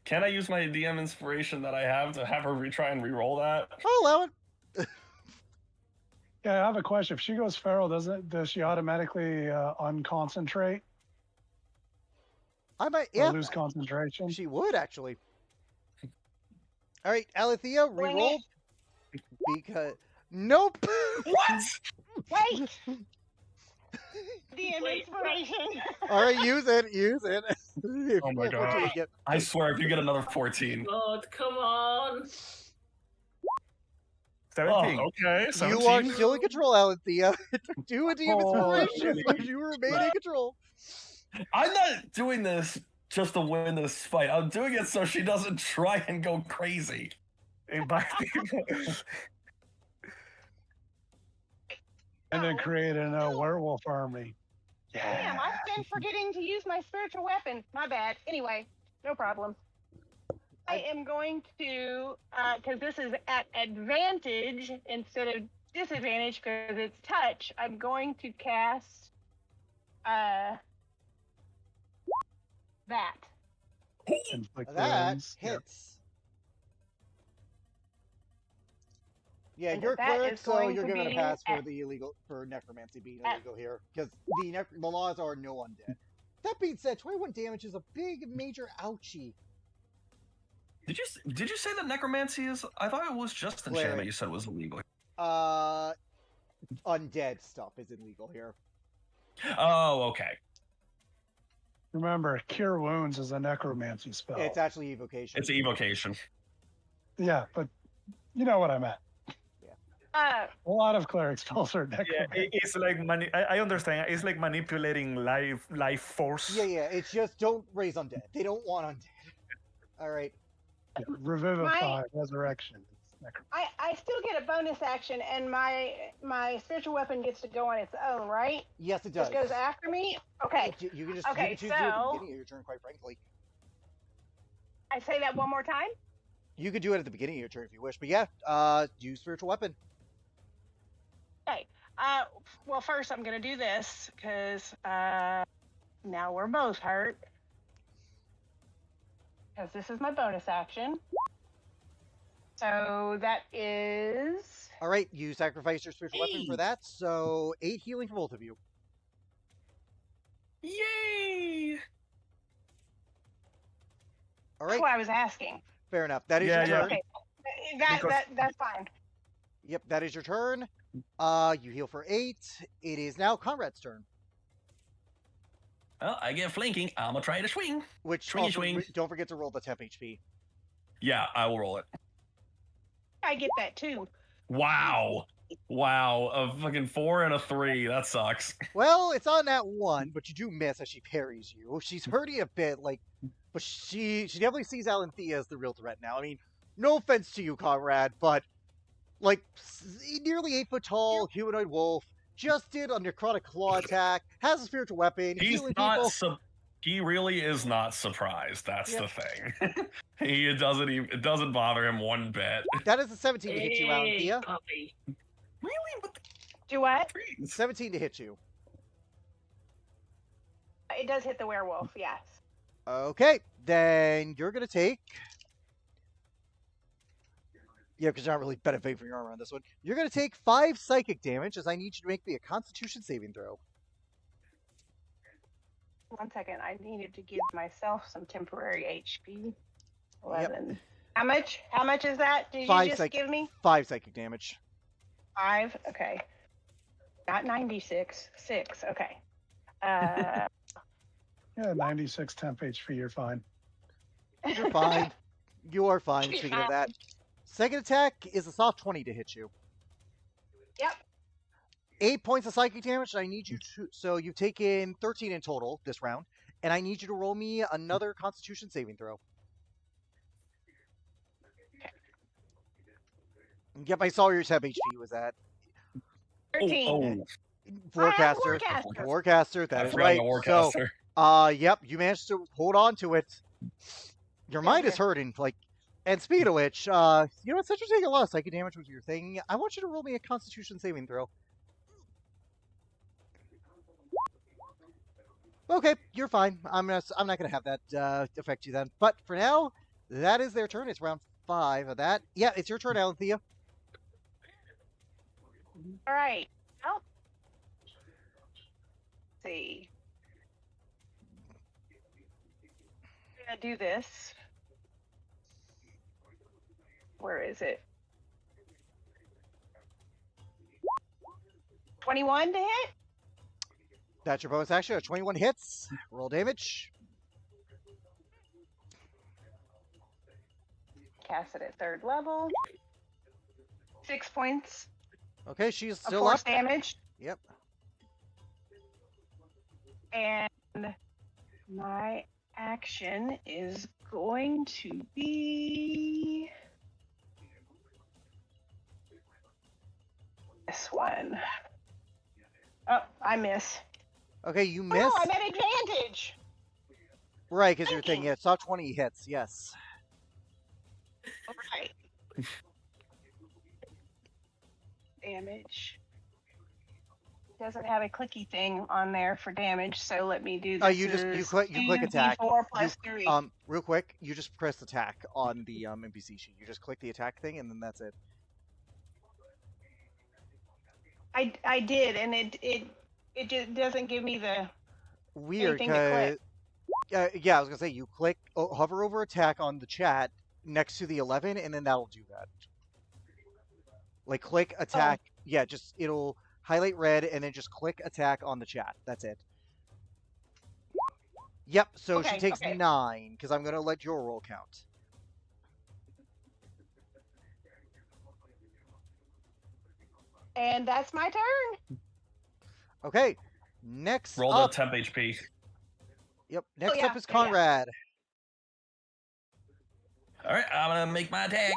Can I use my DM inspiration that I have to have her retry and re-roll that? I'll allow it. Yeah, I have a question. If she goes feral, does she automatically unconcentrate I might, or yeah, lose concentration? she would actually. All right, Alethea, Bring reroll. Because nope. What? Wait! DM Wait. inspiration. All right, use it. Oh my God. I swear, if you get another 14. God, come on. 17. Oh, okay. You are 17. still in control, Alethea. Do a DM Oh, inspiration, so you remain in control. I'm not doing this just to win this fight. I'm doing it so she doesn't try and go crazy. Invite people. And then create a werewolf army. Damn, I've been forgetting to use my spiritual weapon. My bad. Anyway, no problem. I am going to, because this is at advantage instead of disadvantage because it's touch, I'm going to cast that. Inflict That wounds. Yep. hits. Yeah, And you're that cleric, is so going you're to given a be pass for at- the illegal for necromancy being at- illegal here because the laws are no undead. That being said, 21 damage is a big major ouchie. Did you say that necromancy is? I thought it was just enchantment. Cleric. You said it was illegal. Undead stuff is illegal here. Oh, okay. Remember, cure wounds is a necromancy spell. It's actually evocation. It's evocation. Yeah, but you know what I meant. A lot of cleric spells are Yeah, necromancy. it's like I understand. It's like manipulating life force. Yeah, it's just don't raise undead. They don't want undead. All right. Yeah, revivify, resurrection. It's necromancy. I still get a bonus action, and my spiritual weapon gets to go on its own, right? Yes, it does. Just goes after me. Okay, You can just Okay, you can choose to do it at the so- beginning of your turn, quite frankly. I say that one more time. You could do it at the beginning of your turn if you wish, but yeah, use spiritual weapon. Okay. Well, first I'm gonna do this because now we're both hurt. Because this is my bonus action. So that is All right, you sacrifice your spiritual weapon for that, so 8 healing for both of you. Yay! All that's right, what I was asking. fair enough. That is Yeah, your yeah. turn. Okay, Because- that's fine. Yep, that is your turn. You heal for 8. It is now Conrad's turn. Well, I get flanking. I'm gonna try to swing. Which Swingy also, swing. don't forget to roll the temp HP. Yeah, I will roll it. I get that too. Wow. Wow. A fucking 4 and a 3. That sucks. Well, it's on that 1, but you do miss as she parries you. She's hurting a bit, but she definitely sees Alethea as the real threat now. I mean, no offense to you, Conrad, but nearly 8 foot tall humanoid wolf just did a necrotic claw attack, has a spiritual weapon, He's healing not. people. He really is not surprised. That's Yep. the thing. It doesn't bother him one bit. That is a 17 to hit you, Hey, Alethea. puppy. Really? What the Do what? freeze? 17 to hit you. It does hit the werewolf. Yes. Okay, then you're gonna take. Yeah, because you're not really benefiting from your armor on this one. You're gonna take 5 psychic damage, as I need you to make me a Constitution saving throw. 1 second. I needed to give myself some temporary HP. 11. How much? How much is that? Did 5 you just give me? 5 psychic damage. 5. Okay. Not 96. 6. Okay. Uh, Yeah, 96 temp HP, you're fine. You're fine. You are fine. You're Speaking of that, second attack is a soft 20 to hit you. Yep. 8 points of psychic damage. I need you to. So you've taken 13 in total this round, and I need you to roll me another Constitution saving throw. Yep, I saw your temp HP was at 13. Oh, Warcaster. Warcaster. Warcaster. That I is forgot right. about So, Warcaster. yep, you managed to hold on to it. Your mind is Okay. hurting. And speaking of which, you know what? Since you're taking a lot of psychic damage with your thing, I want you to roll me a Constitution saving throw. Okay, you're fine. I'm not gonna have that affect you then. But for now, That is their turn. It's round 5 of that. Yeah, it's your turn, Alethea. All right. Well, let's see. I'm gonna do this. Where is it? 21 to hit. That's your bonus action. 21 hits. Roll damage. Cast it at 3rd level. 6 points Okay, she's of still force up. damage. Yep. And my action is going to be this one. Oh, I miss. Okay, you miss. Oh, I'm at advantage. Right, because you're Thank thinking it's top 20 hits. Yes. All right. Damage. Doesn't have a clicky thing on there for damage, so let me do this. Oh, you click attack. 4 plus 3. Real quick, you just press attack on the NPC sheet. You just click the attack thing, and then that's it. I did, and it just doesn't give me the Weird, anything to click. yeah, I was gonna say you click, hover over attack on the chat next to the 11, and then that'll do that. Like click attack. Yeah, just it'll highlight red, and then just click attack on the chat. That's it. Yep. So she Okay, takes okay. 9 because I'm gonna let your roll count. And that's my turn. Okay. Next Roll up. the temp HP. Yep. Next yeah, up is yeah. Conrad. All right, I'm gonna make my attack.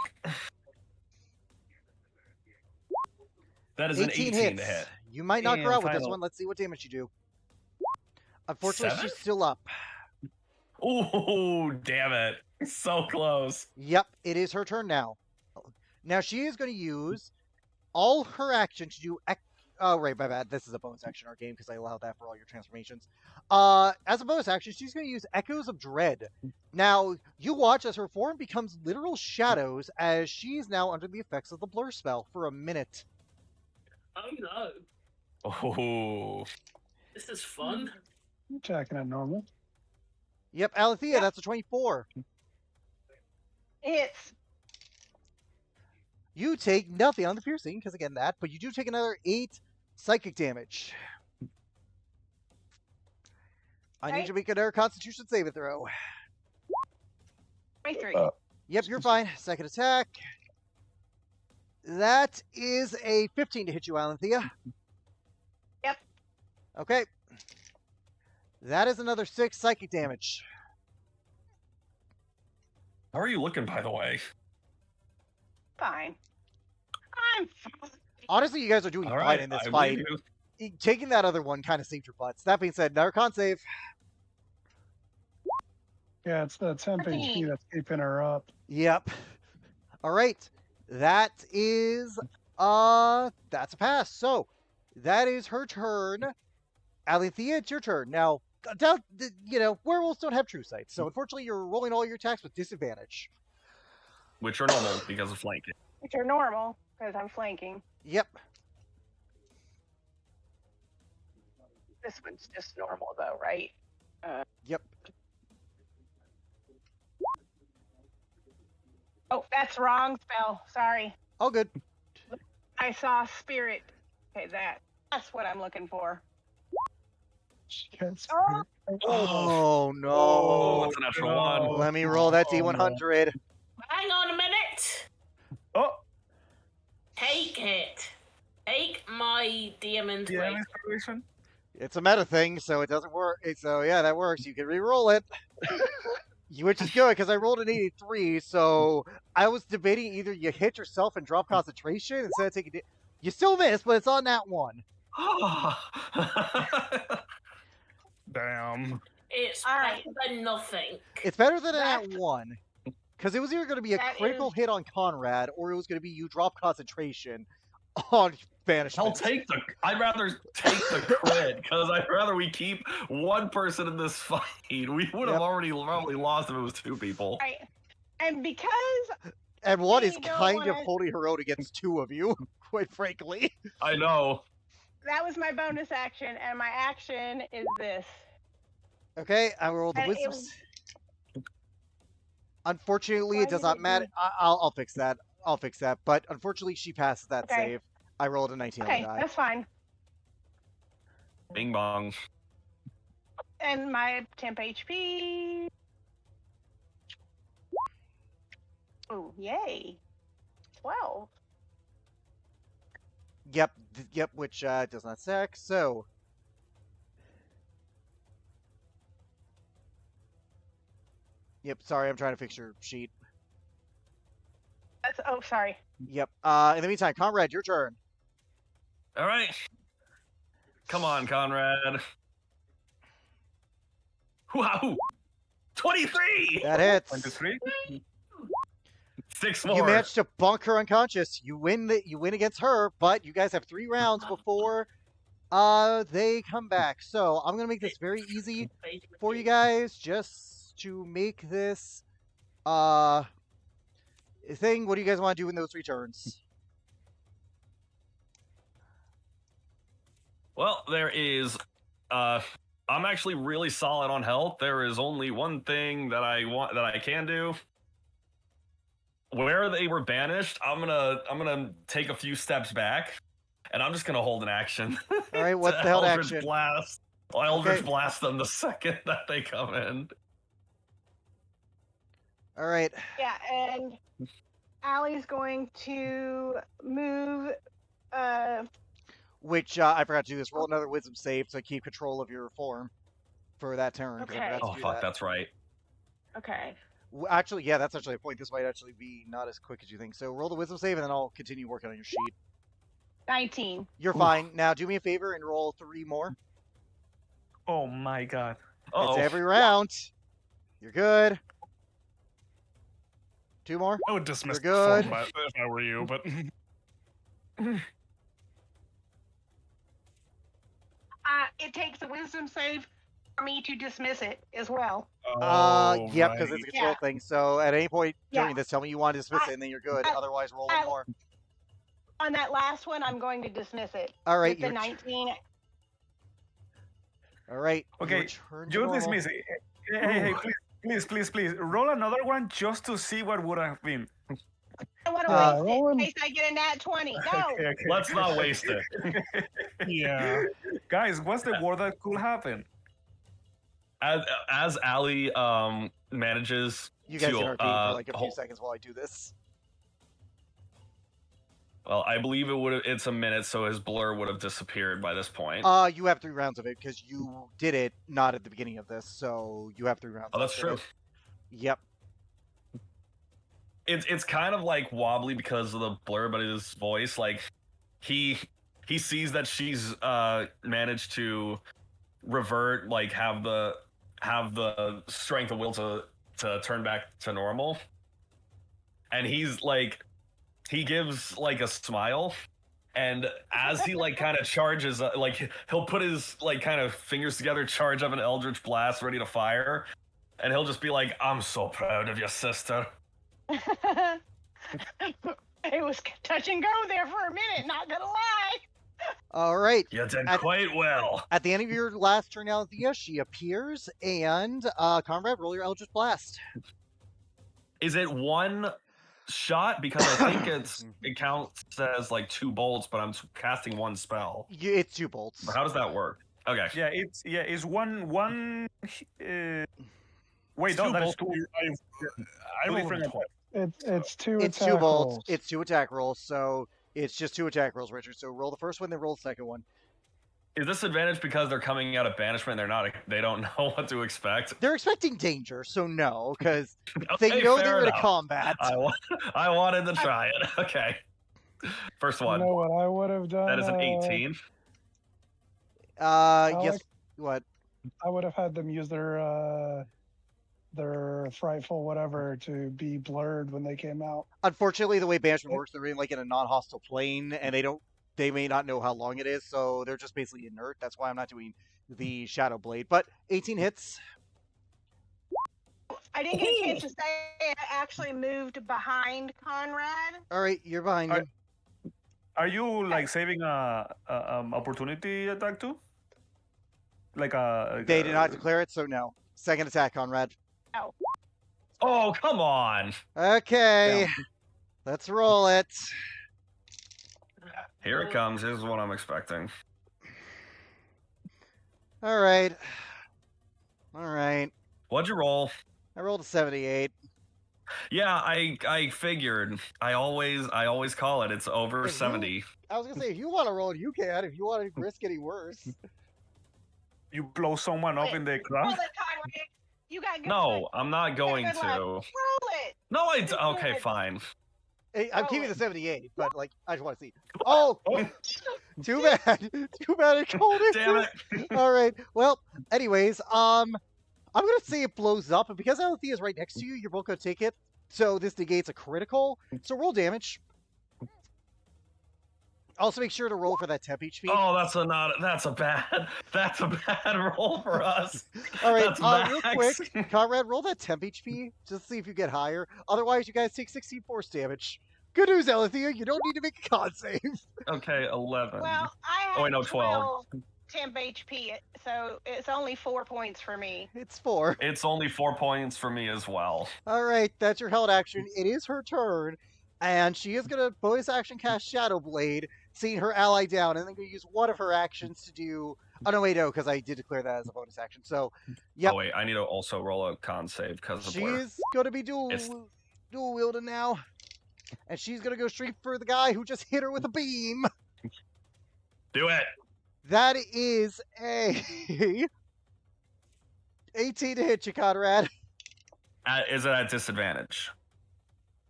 That is an 18 hits. to hit. You might knock her And out with this final. one. Let's see what damage you do. Unfortunately, 7? she's still up. Oh, damn it! So close. Yep, it is her turn now. Now she is going to use all her action to do. Oh, right, my bad. This is a bonus action in our game because I allow that for all your transformations. As a bonus action, she's going to use Echoes of Dread. Now, you watch as her form becomes literal shadows as she is now under the effects of the blur spell for a minute. Oh no, Oh, this is fun. Attacking at normal. Yep, Alethea, Yep. that's a 24. It's You take nothing on the piercing, because again, that, but you do take another 8 psychic damage. I need Right. you to make another Constitution saving throw. 23. Yep, you're fine. Second attack. That is a 15 to hit you, Alethea. Yep. Okay. That is another 6 psychic damage. how are you looking, by the way? Fine. I'm fine. Honestly, you guys are doing All fine right, in this I fight. believe you. Taking that other one kind of saved your butts. That being said, another con save. Yeah, it's the temp 13. HP that's keeping her up. Yep. All right. That is that's a pass. So that is her turn. Alethea, it's your turn. Now, werewolves don't have true sight, so unfortunately you're rolling all your attacks with disadvantage. Which are normal because of flanking. Which are normal because I'm flanking. Yep. This one's just normal though, right? Yep. Oh, that's wrong spell. Sorry. All good. I saw spirit. Okay, that's what I'm looking for. She gets Oh. Oh no. Oh, that's a natural no. one. Let me roll that Oh, no. D100. Hang on a minute. Oh, Take it. Take my diamond DM ring. inspiration. It's a meta thing, so it doesn't work. So yeah, that works. You can re-roll it. Which is good because I rolled an 83, so I was debating either you hit yourself and drop concentration instead of taking it. You still miss, but it's on that one. Damn. It's All right. better than nothing. It's better than That's- that one. Because it was either going to be a That critical is- hit on Conrad, or it was going to be you drop concentration on banishment. I'll take the. I'd rather take the crit because I'd rather we keep one person in this fight. We would have Yep. already probably lost if it was 2 people. Right. And because And one is I don't kind of wanna- holding her own against two of you, quite frankly. I know. that was my bonus action, and my action is this. Okay, I rolled the And it wisdom. was- Unfortunately, Why it does did not it matter. do- I'll fix that. I'll fix that. But unfortunately, she passes that Okay. save. I rolled a 19 on Okay, the die. that's fine. Bing bong. And my temp HP. Oh, yay. 12. Yep, yep, which does not stack. So, yep. Sorry, I'm trying to fix your sheet. Oh, sorry. Yep. In the meantime, Conrad, your turn. All right. Come on, Conrad. Wow. 23. That hits. 23. 6 more. You managed to bunk her unconscious. You win against her, but you guys have 3 rounds before they come back. So I'm gonna make this very easy for you guys, just to make this thing. What do you guys want to do in those 3 turns? Well, there is. I'm actually really solid on health. There is only one thing that I can do. Where they were banished, I'm gonna take a few steps back, and I'm just gonna hold an action. All right, what's to the held Eldritch action? Blast. I'll Eldritch Okay. Blast them the second that they come in. All right. Yeah, and Allie's going to move. Which I forgot to do this. Roll another wisdom save to keep control of your form for that turn. 'cause I Okay. forgot to Oh do fuck, that. that's right. Okay. Actually, yeah, that's actually a point. This might actually be not as quick as you think. So roll the wisdom save, and then I'll continue working on your sheet. 19. You're fine. Now do me a favor and roll 3 more. Oh my god. Uh-oh. It's every round. You're good. 2 more. I would dismiss You're the good. form if I were you, but It takes a wisdom save for me to dismiss it as well. Yep, right. because it's a control Yeah. thing. So at any point during Yeah. this, tell me you want to dismiss it, and then you're good. Otherwise, roll 1 more. On that last one, I'm going to dismiss it. All right, With the your 19. all right. Okay, return to you normal. dismiss it. Hey, please. Roll another one just to see what would have been. I want to Yeah, waste it roll in in. case I get a nat 20. No. Okay. Let's not waste it. Yeah. Guys, what's the word that could happen? As Allie manages You guys to can arcade for like a few hold- seconds while I do this. Well, I believe it's a minute, so his blur would have disappeared by this point. You have 3 rounds of it because you did it not at the beginning of this, so you have 3 rounds. Oh, that's left of true. it. Yep. It's kind of like wobbly because of the blur, but his voice, like he sees that she's managed to revert, like have the strength of will to turn back to normal, and he's like he gives like a smile, and as he like kind of charges, like he'll put his like kind of fingers together, charge up an Eldritch Blast ready to fire, and he'll just be like, "I'm so proud of your sister." It was touch and go there for a minute, not gonna lie. All right. You did At- quite well. At the end of your last turn, Althea, she appears, and Conrad, roll your Eldritch Blast. Is it one shot? Because I think it counts as like 2 bolts, but I'm casting 1 spell. It's 2 bolts. Or how does that work? Okay. Yeah, it's one. Wait, It's no, two that is bolts. two. I two rolled different a 20. It's 2 It's attack 2 bolts. rolls. It's 2 attack rolls, so it's just 2 attack rolls, Richard. So roll the first one, then roll the second one. Is this advantage because they're coming out of banishment? They don't know what to expect. They're expecting danger, so no, because Okay, they know fair they're in a enough. combat. I wanted to try it. Okay. First You one. know what I would have done? That is an 18. Yes. Alex? What? I would have had them use their frightful whatever to be blurred when they came out. Unfortunately, the way banishment works, they're in like in a non-hostile plane, and they may not know how long it is, so they're just basically inert. That's why I'm not doing the Shadow Blade. But 18 hits. I didn't get a chance to say it actually moved behind Conrad. All right, you're behind him. Are you like saving a opportunity attack too? Like a. They did not declare it, so no. Second attack, Conrad. Oh, come on. Okay, let's roll it. Here it comes. Here's what I'm expecting. All right. All right. What'd you roll? I rolled a 78. Yeah, I figured. I always call it. It's over If you- 70. I was gonna say, if you want to roll it, you can. If you want to risk getting worse. You blow someone up in the Roll crowd? it, Conrad. You got good No, luck. I'm not going good luck. to. Roll it. No, Good. okay, fine. Hey, I'm Roll keeping it. the 78, but like, I just want to see. Oh, too bad. Too bad I called it. Damn it. All right. Well, anyways, I'm gonna say it blows up, and because Alethea's right next to you, you're both gonna take it. So this negates a critical. So roll damage. Also, make sure to roll for that temp HP. Oh, that's a bad roll for us. All right, That's real max. quick, Conrad, roll that temp HP just to see if you get higher. Otherwise, you guys take 16 force damage. Good news, Alethea, you don't need to make a con save. Okay, 11. Well, I have Oh, wait, no, 12. temp HP, so it's only 4 points for me. It's 4. It's only 4 points for me as well. All right, that's your held action. It is her turn, and she is going to bonus action cast Shadow Blade, seeing her ally down, and then going to use one of her actions to do. Oh no, wait, no, because I did declare that as a bonus action. So, yep, Oh wait, I need to also roll a con save because of Blur. she's going to be dual It's- wielding now, and she's going to go straight for the guy who just hit her with a beam. Do it. That is a 18 to hit you, Conrad. Is it at disadvantage?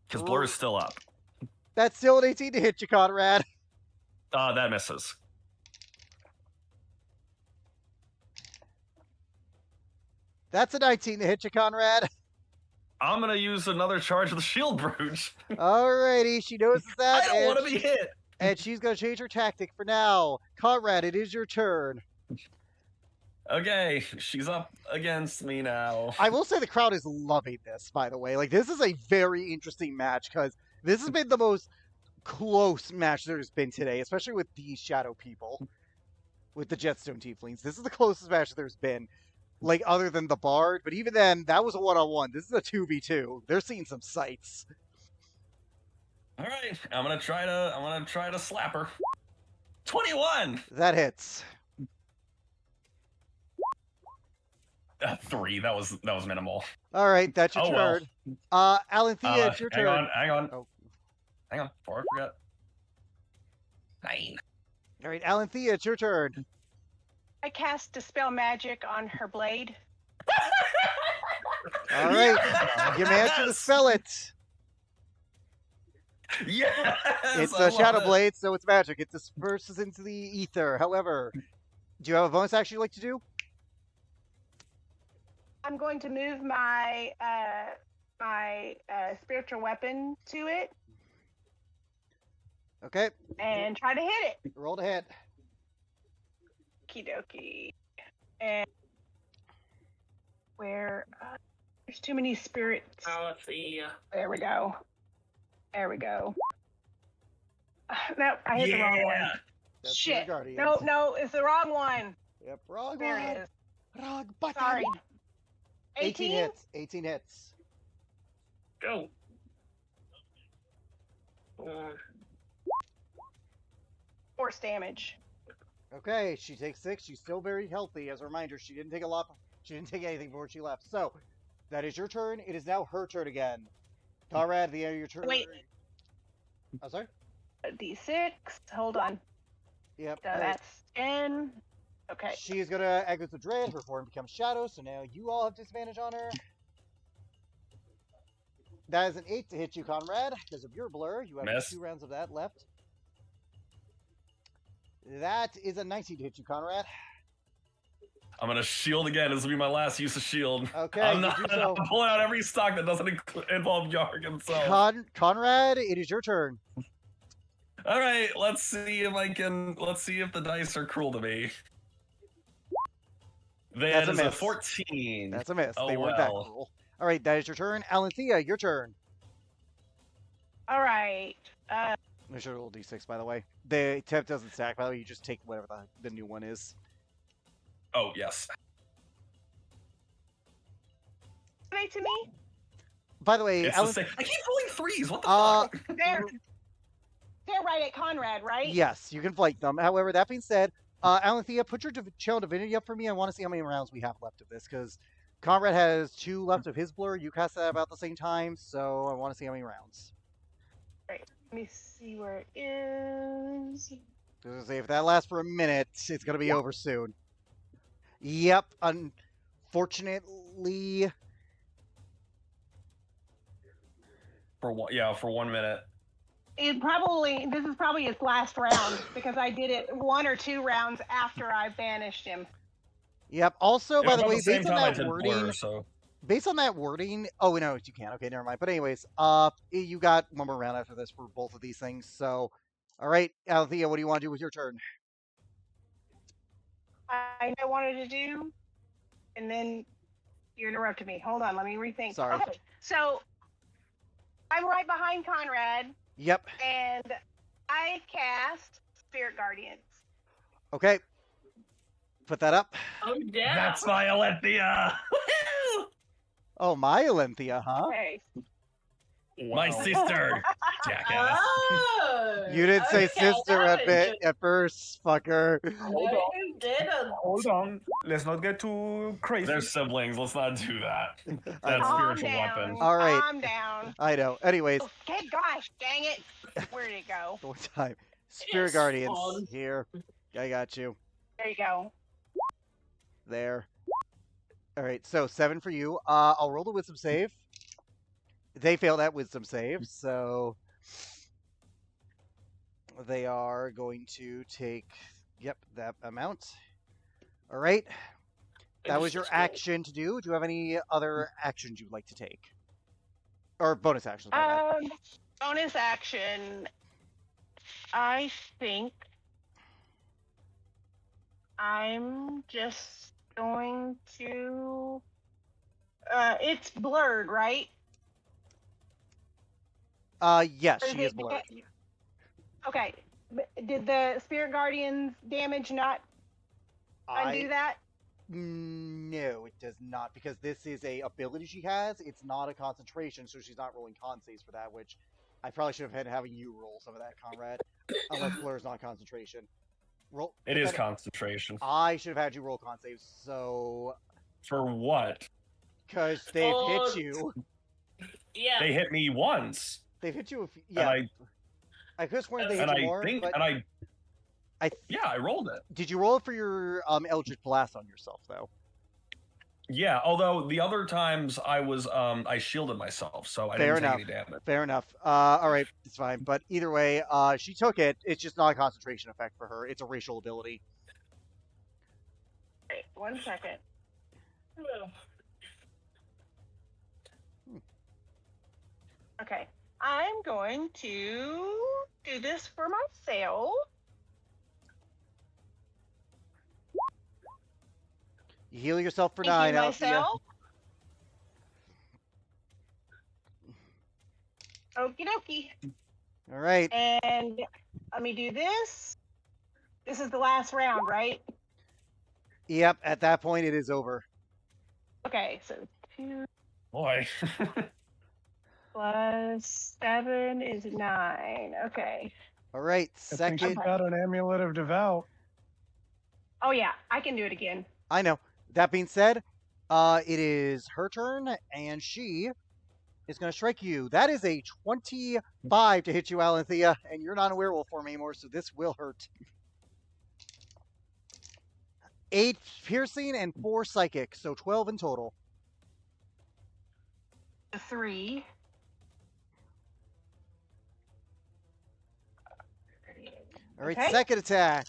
Because Blur is still up. That's still an 18 to hit you, Conrad. That misses. That's a 19 to hit you, Conrad. I'm gonna use another charge of the shield brooch. Alrighty, she notices that. I don't want to be hit. And she's going to change her tactic for now. Conrad, it is your turn. Okay, she's up against me now. I will say the crowd is loving this, by the way. Like, this is a very interesting match because this has been the most close match there's been today, especially with these shadow people, with the Jetstone Tieflings. This is the closest match there's been, like, other than the Bard. But even then, that was a one-on-one. This is a 2v2. They're seeing some sights. All right, I'm gonna try to slap her. 21. That hits. 3. That was minimal. All right, that's your Oh, well. turn. Alanthea, it's your turn. Hang on. Oh. Hang on. Before I forget. 9. All right, Alanthea, it's your turn. I cast Dispel Magic on her blade. All right, you managed to Yes! dispel it. Yes. It's I a Shadow love it. Blade, so it's magic. It disperses into the ether. However, do you have a bonus action you'd like to do? I'm going to move my spiritual weapon to it Okay, and try to hit it. roll to hit. Okie dokie. And where there's too many spirits. Alethea. There we go. There we go. No, I hit the wrong one. That's Shit. your guardian. No, it's the wrong one. Yep, wrong There one. it is. Wrong button. Sorry. 18 hits. 18 hits. Go. Force damage. Okay, she takes 6. She's still very healthy. As a reminder, she didn't take a lot. She didn't take anything before she left. So, that is your turn. It is now her turn again. Conrad, the end of your turn. Wait. Oh, sorry? A D6. Hold on. Yep. So that's 10. Okay. She is going to Agnes the Dread. Her form becomes Shadow, so now you all have disadvantage on her. That is an 8 to hit you, Conrad, because of your blur. You have Miss. 2 rounds of that left. That is a 19 to hit you, Conrad. I'm gonna shield again. This will be my last use of shield. Okay, I'm you not. do so. I'm pulling out every stock that doesn't involve Yarg himself. Conrad, it is your turn. All right, let's see if I can. Let's see if the dice are cruel to me. That That's a is a miss. 14. That's a miss. Oh, They weren't that well. cruel. All right, that is your turn. Alanthea, your turn. All right. Make sure to roll d6, by the way. The temp doesn't stack, by the way. You just take whatever the new one is. Oh, yes. Are they to me? By the way, It's the same. I keep rolling threes. What the Uh, fuck? They're right at Conrad, right? yes, you can flank them. However, that being said, Alanthea, put your Channel Divinity up for me. I want to see how many rounds we have left of this, because Conrad has 2 left of his blur. You cast that about the same time, so I want to see how many rounds. Right. Let me see where it is. I was gonna say, if that lasts for a minute, it's gonna be over soon. Yep, unfortunately. For 1 minute. This is probably his last round because I did it 1 or 2 rounds after I banished him. Yep. Also, It by was the about way, same based on time I that did wording, blur, so oh no, you can. Okay, never mind. But anyways, you got 1 more round after this for both of these things. So, all right, Althea, what do you want to do with your turn? I wanted to do, and then you interrupted me. Hold on, let me rethink. Sorry. Okay, so I'm right behind Conrad, Yep. and I cast Spirit Guardians. Okay. Put that up. Oh, yeah. that's my Alethea. Oh, my Alenthea, huh? Okay. My sister. Jackass. Oh, You did say okay, sister that at first, fucker. No, you didn't. Hold on. Let's not get too crazy. They're siblings. Let's not do that. I That's know. spiritual down. weapon. All right. Calm down. I know. Anyways, Okay, gosh, dang it. Where'd it go? one time. Spirit It's Guardians. fun. Here. I got you. There you go. There. All right, so 7 for you. I'll roll the wisdom save. They fail that wisdom save, so they are going to take, that amount. All right. That was your action to do. Do you have any other actions you'd like to take? Or bonus actions, my bad. Bonus action. I think I'm just going to. It's blurred, right? Yes, Or she is blurred. Okay. Did the Spirit Guardians damage not undo that? No, it does not, because this is a ability she has. It's not a concentration, so she's not rolling con saves for that, which I probably should have had having you roll some of that, Conrad. Unless blur is not concentration. It is concentration. I should have had you roll con saves, so For what? because they've hit you. Yeah. They hit me once. They've hit you. And I could have sworn they and hit you I more. think, but and I rolled it. did you roll it for your Eldritch Blast on yourself though? Yeah, although the other times I was I shielded myself, so I Fair didn't enough. take any damage. Fair enough. All right, it's fine. But either way, she took it. It's just not a concentration effect for her. It's a racial ability. Wait, 1 second. Okay. I'm going to do this for myself. You heal yourself for Thank 9, you, Althea. myself. Okie dokie. All right. And let me do this. This is the last round, right? Yep. At that point, it is over. Okay, so 2 Boy. plus 7 is 9. Okay. All right. I think she's Second. got an amulet of devout. Oh yeah, I can do it again. I know. That being said, it is her turn, and she is going to strike you. That is a 25 to hit you, Alanthea, and you're not a werewolf form anymore, so this will hurt. 8 piercing and 4 psychic, so 12 in total. 3. All right, Okay. second attack.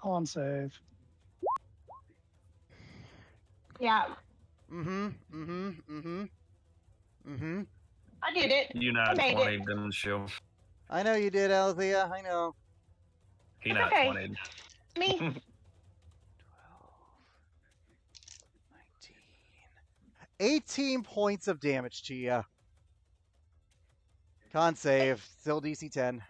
Con save. Yeah, Mm-hmm. I did it. You not made 20, it. didn't you? I know you did, Althea. I know. He It's not okay. 20. Me. 12, 19. 18 points of damage to you. Con save. Still DC 10.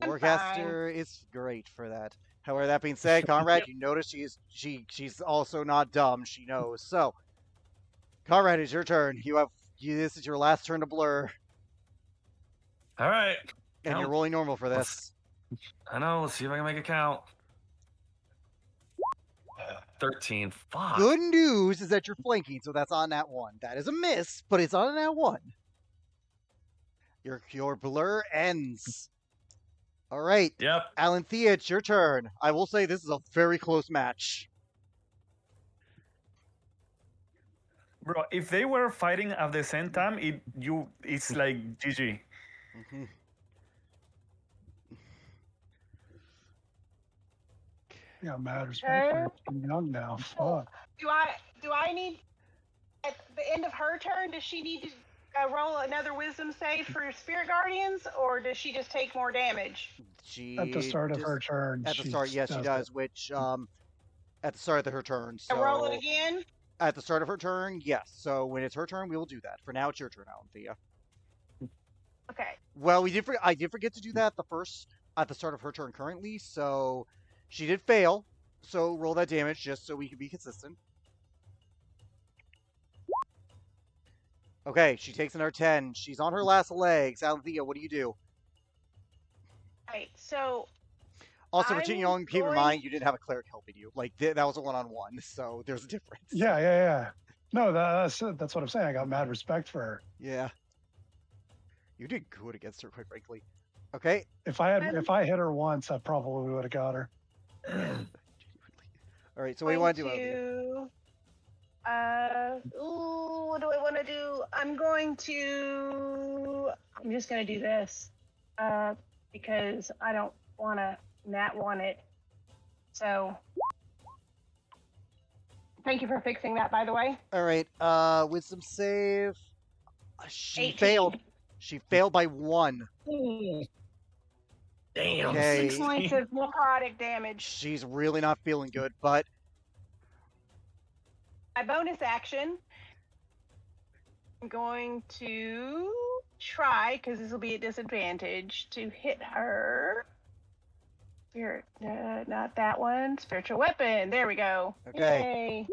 I'm Warcaster is great for that. However, that being said, Conrad, you notice she's also not dumb. She knows. So, Conrad, it's your turn. This is your last turn to blur, All right. and you're Count. rolling normal for this. I know. Let's see if I can make it count. 13. Fuck. Good news is that you're flanking, so that's on that one. That is a miss, but it's on that one. Your blur ends. All right, Yep. Alanthea, it's your turn. I will say this is a very close match. Bro, if they were fighting at the same time, it's like GG. Mhm. Yeah, mad respect for being young now. Fuck. Do I need at the end of her turn? Does she need to roll another wisdom save for spirit guardians, or does she just take more damage? At the start of her turn. At the start, yes, she does. Which at the start of her turn. I roll So it again. at the start of her turn, yes. So when it's her turn, we will do that. For now, it's your turn, Alanthea. Okay. Well, I did forget to do that at the start of her turn currently. So she did fail. So roll that damage just so we can be consistent. Okay, she takes another 10. She's on her last legs. Alanthea, what do you do? Right. So Also, I'm Virginia, keep in going- mind you didn't have a cleric helping you. Like that was a one-on-one, so there's a difference. Yeah. No, that's what I'm saying. I got mad respect for her. Yeah. You did good against her, quite frankly. Okay. If I hit her once, I probably would have got her. All right. So what do you want to do, Alanthea? What do I want to do? I'm just going to do this. Because I don't want to nat one it. So, thank you for fixing that, by the way. All right. Wisdom save. She 18. failed. She failed by 1. Damn. Okay. 6 points of necrotic damage. She's really not feeling good, but My bonus action, I'm going to try, because this will be a disadvantage, to hit her. Spirit, not that one. Spiritual weapon. There we go. Okay.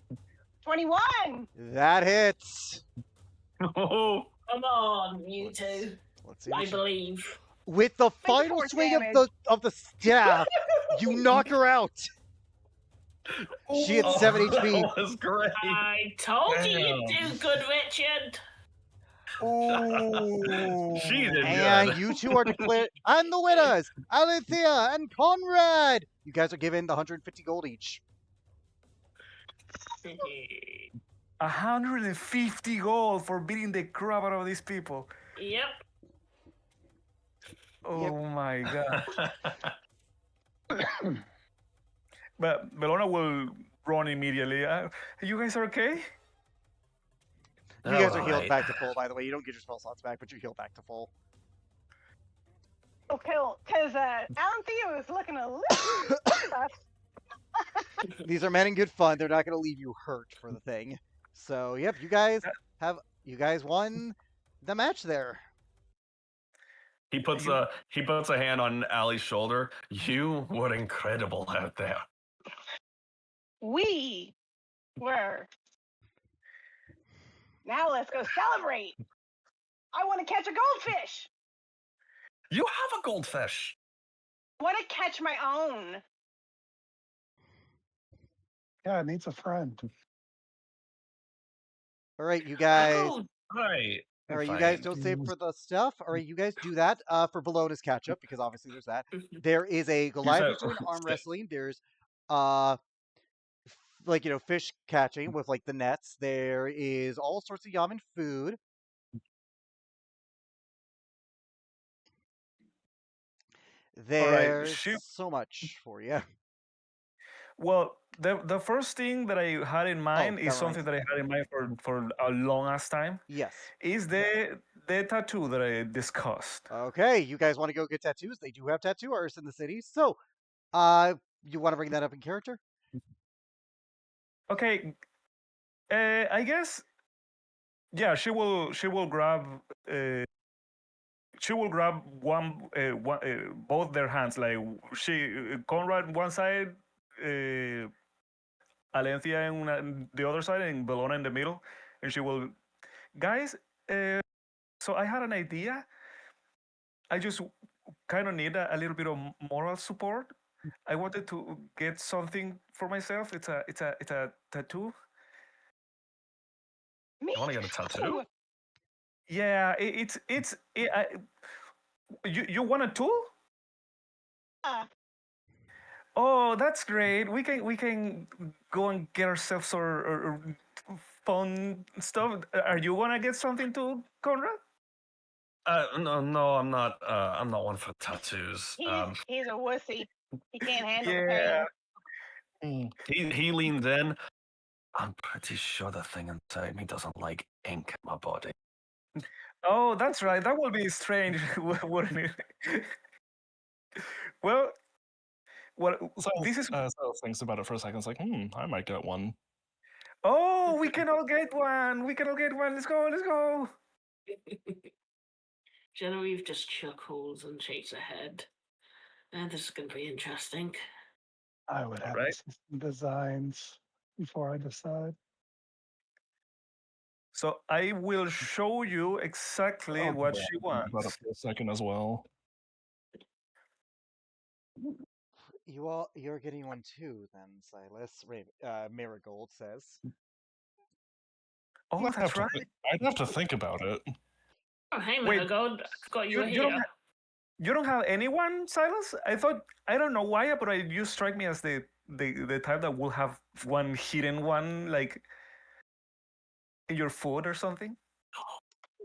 Yay. 21. that hits. Oh. Come on, you two. Let's see. I what she- believe. With the final force swing damage. of the staff, you knock her out. She hits 7 HP. That was great. I told you you'd Damn. do good, Richard. Ooh. She did And good. you two are declared. And the winners, Alanthea and Conrad. You guys are given the 150 gold each. 150 gold for beating the crap out of these people. Yep. Oh my god. But Belona will run immediately. You guys are okay? You guys are All healed right. back to full, by the way. You don't get your spell slots back, but you're healed back to full. Okay, because Alanthea was looking a little rough. These are men in good fun. They're not going to leave you hurt for the thing. So, yep, you guys won the match there. He puts a hand on Allie's shoulder. You were incredible out there. We were. Now let's go celebrate. I want to catch a goldfish. You have a goldfish. I want to catch my own. Yeah, it needs a friend. All right, you guys. Oh, right. All right, you Fine. guys don't save for the stuff. All right, you guys do that for Bellona's catch up because obviously there's that. There is a Goliath doing arm wrestling. There's fish catching with like the nets. There is all sorts of yamen food. There's so much for you. Well, the first thing that I had in mind that is something that I had in mind for a long ass time. Yes. Is the tattoo that I discussed. Okay, you guys want to go get tattoos? They do have tattoo artists in the city. So, You want to bring that up in character? Okay, I guess yeah. She will grab. She will grab both their hands. Like Conrad one side, Alencia in the other side, and Belona in the middle, and she will. Guys, so I had an idea. I just kind of need a little bit of moral support. I wanted to get something for myself. It's a tattoo. Me You want to get a tattoo? too. Yeah, you want a tool? Uh, Oh, that's great. We can go and get ourselves or fun stuff. Are you gonna get something too, Conrad? No, I'm not. I'm not one for tattoos. he's a wussy. He can't handle the Yeah. pain. He leaned in. I'm pretty sure the thing inside me doesn't like ink in my body. Oh, that's right. That will be strange, wouldn't it? Well, So this is. Silas thinks about it for a second. It's like, I might get one. Oh, we can all get one. We can all get one. Let's go. Let's go. Genevieve just chuckles and shakes her head. And this is going to be interesting. I would have Right. to see some designs before I decide. So I will show you exactly Oh, what yeah, she think about it wants. for a second as well. You're getting one too, then, Silas. Marigold says. Oh, that's right. I'd have to think about it. Oh, hey, Wait, Marigold. I forgot you were You don't here. you don't have anyone, Silas? I don't know why, but you strike me as the type that will have one hidden one, like in your foot or something.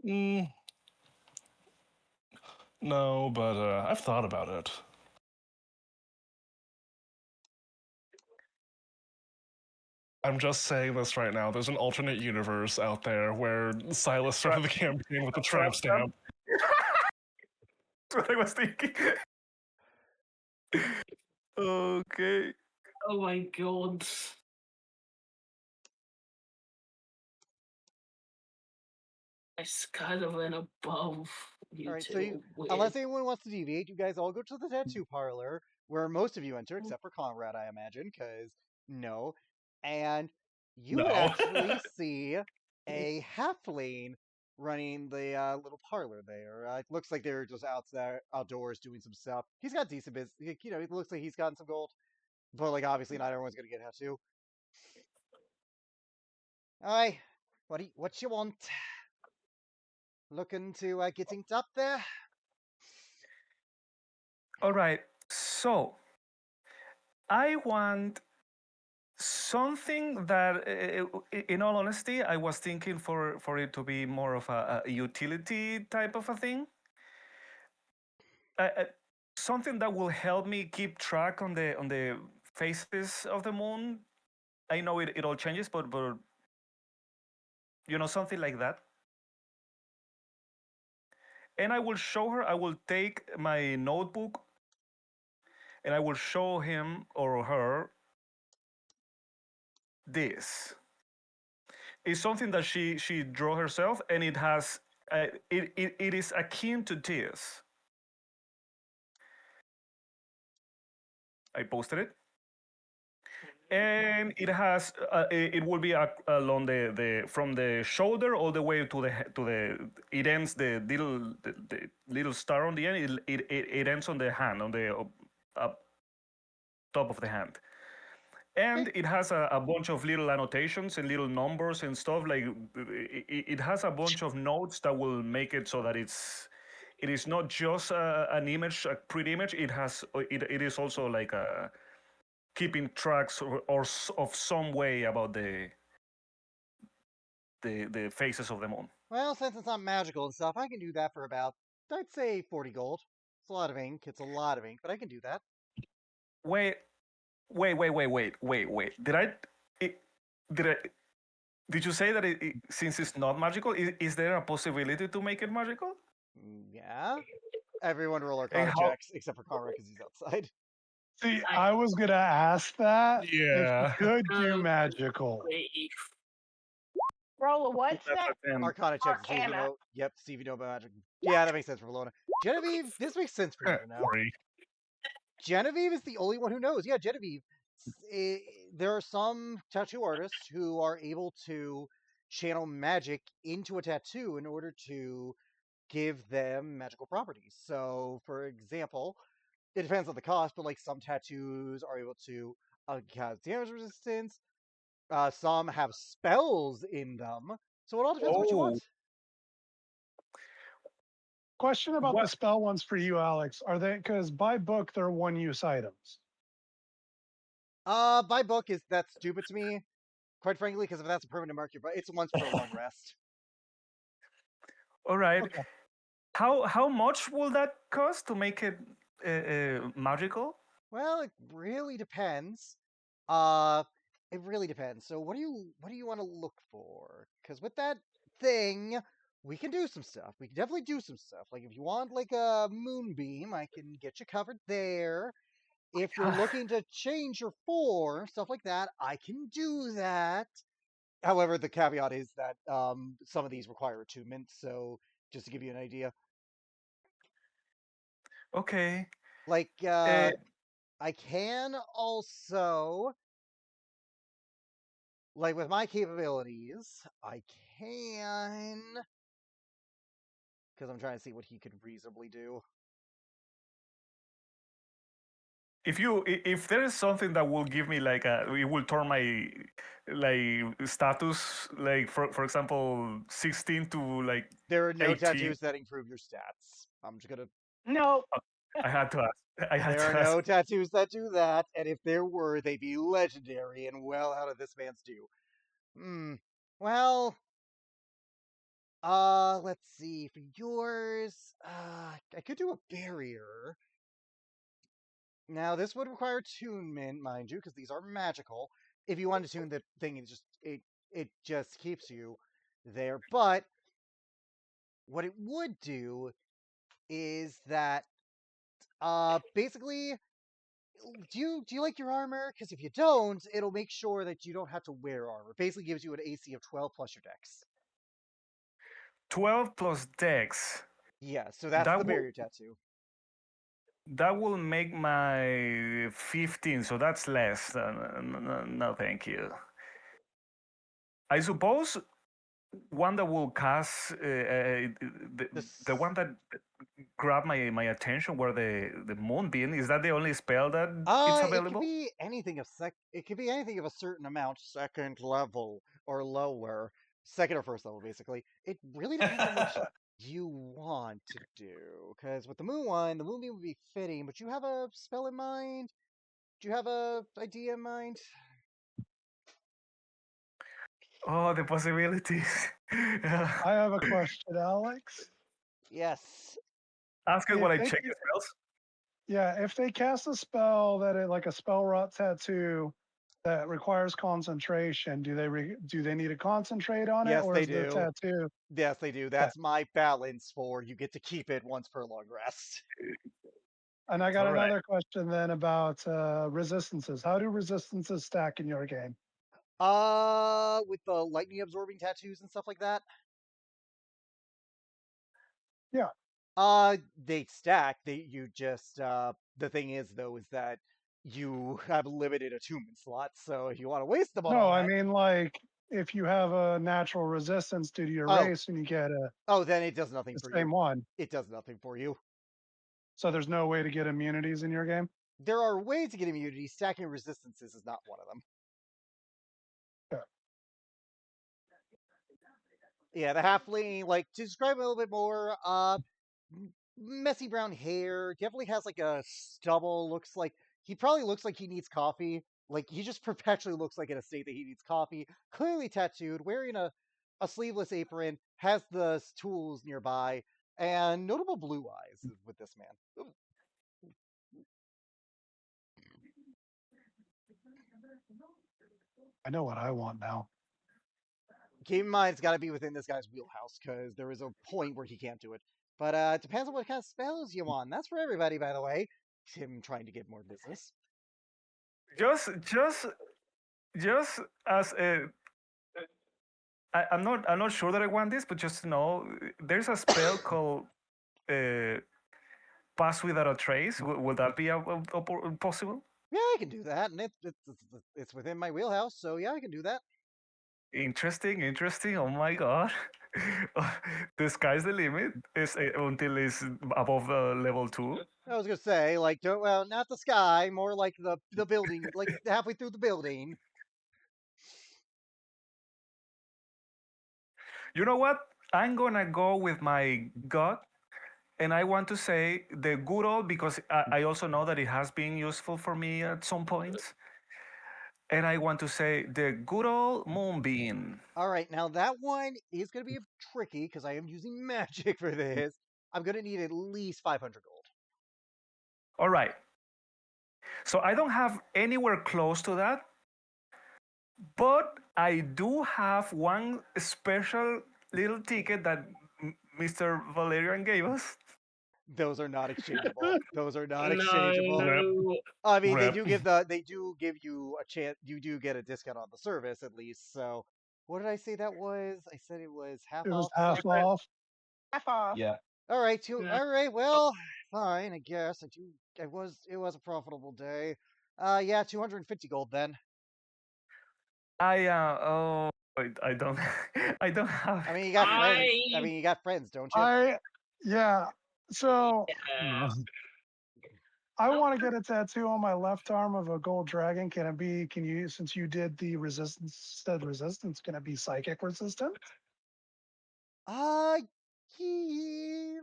Mm, no, but I've thought about it. I'm just saying this right now. There's an alternate universe out there where Silas started the campaign with the tramp stamp. That's what I was thinking. Okay. Oh my god. It's kind of an above you All right, two. so unless anyone wants to deviate, you guys all go to the tattoo parlor where most of you enter, except for Conrad, I imagine, because no. And you would No. actually see a halfling running the little parlor there. It looks like they're just outdoors doing some stuff. He's got decent business. It looks like he's gotten some gold, but like obviously not everyone's gonna get a tattoo. Aye, what you want? Looking to get inked up there? All right. So I want something that, in all honesty, I was thinking for it to be more of a utility type of a thing. Something that will help me keep track on the phases of the moon. I know it all changes, but something like that. And I will show her. I will take my notebook, and I will show him or her this. It's something that she drew herself, and it has it is akin to this. I posted it, and it has it will be along the from the shoulder all the way to the it ends the little star on the end. It ends on the hand, on the top of the hand. And it has a bunch of little annotations and little numbers and stuff. Like it has a bunch of notes that will make it so that it is not just an image, a pretty image. It is also like keeping tracks of some way about the phases of the moon. Well, since it's not magical and stuff, I can do that for about, I'd say 40 gold. It's a lot of ink. It's a lot of ink, but I can do that. Wait. Did I? It, did I? Did you say that since it's not magical, is there a possibility to make it magical? Yeah. Everyone roll And Arcana how- checks except for Conrad because he's outside. See, I was gonna ask that if you Yeah. could do Um, magical. Roll a what That's stat? a 10. Arcana check to see if you Arcana. know. Yep, see if you know about magic. Yeah, that makes sense for Valona. Genevieve, this makes sense for you to know. 3. Genevieve is the only one who knows. Yeah, Genevieve. There are some tattoo artists who are able to channel magic into a tattoo in order to give them magical properties. So, for example, it depends on the cost, but like some tattoos are able to cause damage resistance. Some have spells in them. So it all depends on what you Oh, want. Question about the what? spell ones for you, Alex. Are they because by book they're one-use items? By book is that's stupid to me, quite frankly, because if that's a permanent marker, but it's once per a long rest. All right. Okay. How much will that cost to make it magical? Well, it really depends. Uh, it really depends. So what do you want to look for? Because with that thing, we can do some stuff. We can definitely do some stuff. Like if you want like a moonbeam, I can get you covered there. If you're looking to change your form, stuff like that, I can do that. However, the caveat is that some of these require attunement. So just to give you an idea, Okay. like Uh, I can also like with my capabilities, I can because I'm trying to see what he could reasonably do. if there is something that will give me like it will turn my like status like for example 16 to like There are no 18. tattoos that improve your stats. I'm just gonna. No. I had to ask. I had There are to ask. no tattoos that do that, and if there were, they'd be legendary and well out of this man's due. Hmm. Well, let's see. For yours, I could do a barrier. Now, this would require attunement, mind you, because these are magical. If you want to tune the thing, it just keeps you there. But what it would do is that basically, do you like your armor? Because if you don't, it'll make sure that you don't have to wear armor. Basically, gives you an AC of 12 plus your dex. 12 plus dex. Yeah, so that's That the will barrier tattoo. make my 15. So that's less. No, thank you. I suppose one that will cast the This one that grabbed my attention were the moonbeam. Is that the only spell that it's It could available? be anything of it could be anything of a certain amount, second level or lower, second or first level, basically. It really depends on what you want to do. Because with the moon one, the moonbeam would be fitting. But you have a spell in mind? Do you have a idea in mind? Oh, the possibilities. I have a question, Alex. Yes. Ask it If while I they check ca- the spells. yeah, if they cast a spell that is like a spell rot tattoo that requires concentration, do they need to concentrate on it, Yes, or they is the do. tattoo? Yes, they do. Okay. That's my balance for you get to keep it once per long rest. And I got All right. another question then about resistances. How do resistances stack in your game? With the lightning absorbing tattoos and stuff like that. Yeah. They stack. You just the thing is though is that you have limited attunement slots, so if you want to waste them on No, all I that, mean like if you have a natural resistance due to your oh, race and you get then it does nothing the for same you. one, It does nothing for you. so there's no way to get immunities in your game. There are ways to get immunity. Stacking resistances is not one of them. Yeah. Yeah, the halfling, like to describe it a little bit more, messy brown hair, definitely has like a stubble, he probably looks like he needs coffee. Like he just perpetually looks like in a state that he needs coffee. Clearly tattooed, wearing a sleeveless apron, has the tools nearby, and notable blue eyes with this man. Ooh. I know what I want now. Keep in mind, it's got to be within this guy's wheelhouse because there is a point where he can't do it. But it depends on what kind of spells you want. That's for everybody, by the way. Him trying to get more business. just just as a I'm not sure that I want this, but just to know, there's a spell called uh, Pass Without a Trace. Would that be possible? Yeah, I can do that, and it's within my wheelhouse, so yeah, I can do that. Interesting, interesting. Oh my god. The sky's the limit is until it's above level 2. I was gonna say, like, well, not the sky, more like the building, like halfway through the building. You know what? I'm gonna go with my gut, and I want to say the good old because I also know that it has been useful for me at some points. And I want to say the good old moonbeam. All right, now that one is gonna be tricky because I am using magic for this. I'm gonna need at least 500 gold. All right. So I don't have anywhere close to that, but I do have one special little ticket that Mr. Valerian gave us. Those are not exchangeable. Those are not No. exchangeable. I mean, Rip. they do give you a chance. You do get a discount on the service at least. So, what did I say that was? I said it was half It was off. half off. Half off. Yeah. All right, Yeah. all right. Well, fine. I guess I do. It was a profitable day. Yeah, 250 gold then. I don't I don't have. I mean, you got friends. I mean, you got friends, don't you? Yeah. So Yeah. I want to get a tattoo on my left arm of a gold dragon. Can it be? Can you? Since you did the resistance, can it be psychic resistant? Uh, he,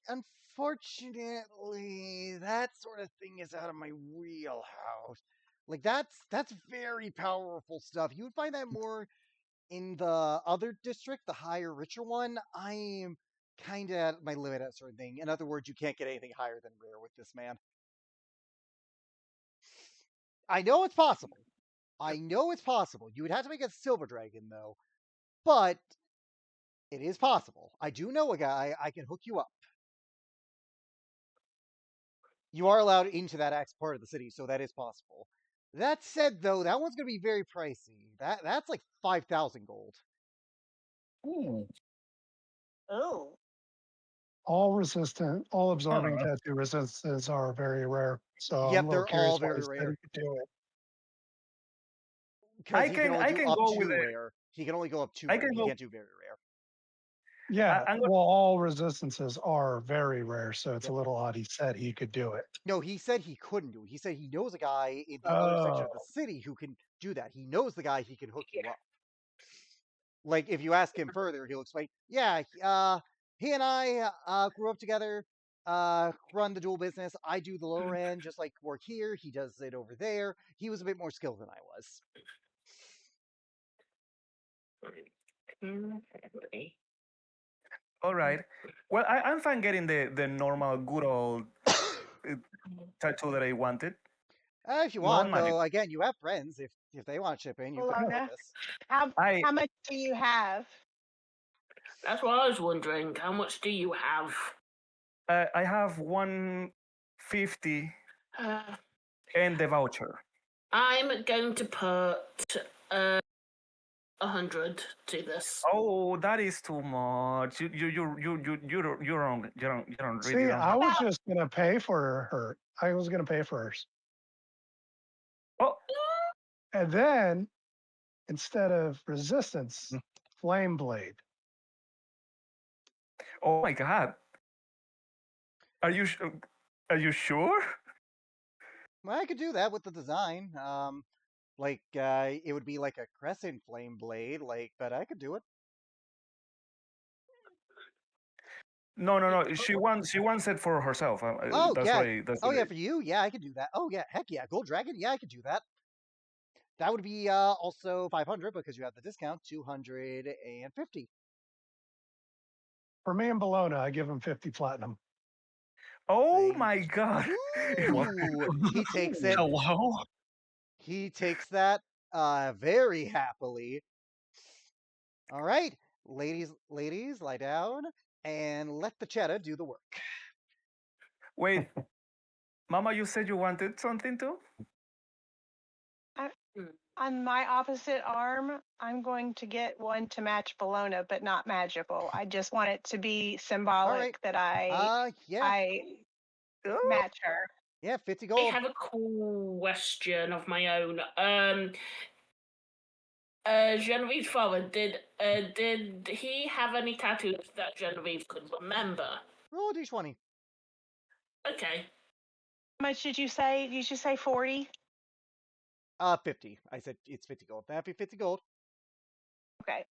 unfortunately, that sort of thing is out of my wheelhouse. Like that's very powerful stuff. You would find that more in the other district, the higher, richer one. I am kind of at my limit at certain thing. In other words, you can't get anything higher than rare with this man. I know it's possible. I know it's possible. You would have to make a silver dragon though, but it is possible. I do know a guy. I can hook you up. You are allowed into that X part of the city, so that is possible. That said, though, that one's going to be very pricey. That's like 5,000 gold. Ooh. Oh. All absorbing tattoo resistances are very rare. So I'm Yep, a little they're curious all why very he said rare. he could do it. Because he can only I do can up go with to it. rare. He can only go up to I rare. can He go. can't do very rare. Yeah. I'm gonna, Well, all resistances are very rare, so it's Yep. a little odd. He said he could do it. No, he said he couldn't do it. He said he knows a guy in the other section of the Oh, city who can do that. He knows the guy he can hook you up. Like if you ask him further, he'll explain. Yeah, he and I grew up together. Run the dual business. I do the lower end, just like work here. He does it over there. He was a bit more skilled than I was. all right. Well, I'm fine getting the normal good old tattoo that I wanted. If you want, Non-magic. though, again, you have friends. If they want to chip in, you can do Lorna, this. how much do you have? That's what I was wondering. How much do you have? I have 150 Uh, and the voucher. I'm going to put 100 to this. Oh, that is too much. You're wrong. You don't really see, don't. I was just gonna pay for her. I was gonna pay for hers, Oh, and then instead of resistance, flame blade. oh my God. Are you are you sure? Well, I could do that with the design. Like it would be like a crescent flame blade. Like, but I could do it. No. She wants it for herself. Oh That's yeah. why. That's Oh yeah, the. for you, yeah, I could do that. Oh yeah, heck yeah, Gold Dragon, yeah, I could do that. That would be also 500 because you have the discount, 250. For me and Bologna, I give him 50 platinum. Oh Thank my you. God. Ooh, he takes it. Hello? He takes that very happily. All right, ladies, lie down and let the cheddar do the work. Wait, Mama, you said you wanted something too? On my opposite arm, I'm going to get one to match Bologna, but not magical. I just want it to be symbolic that Yeah, I Oh, match her. yeah, 50 I gold. have a question of my own. Genevieve's father, did he have any tattoos that Genevieve could remember? Roll a d20. Okay. How much did you say? Did you say 40? 50. I said it's 50 gold. That'd be 50 gold. Okay.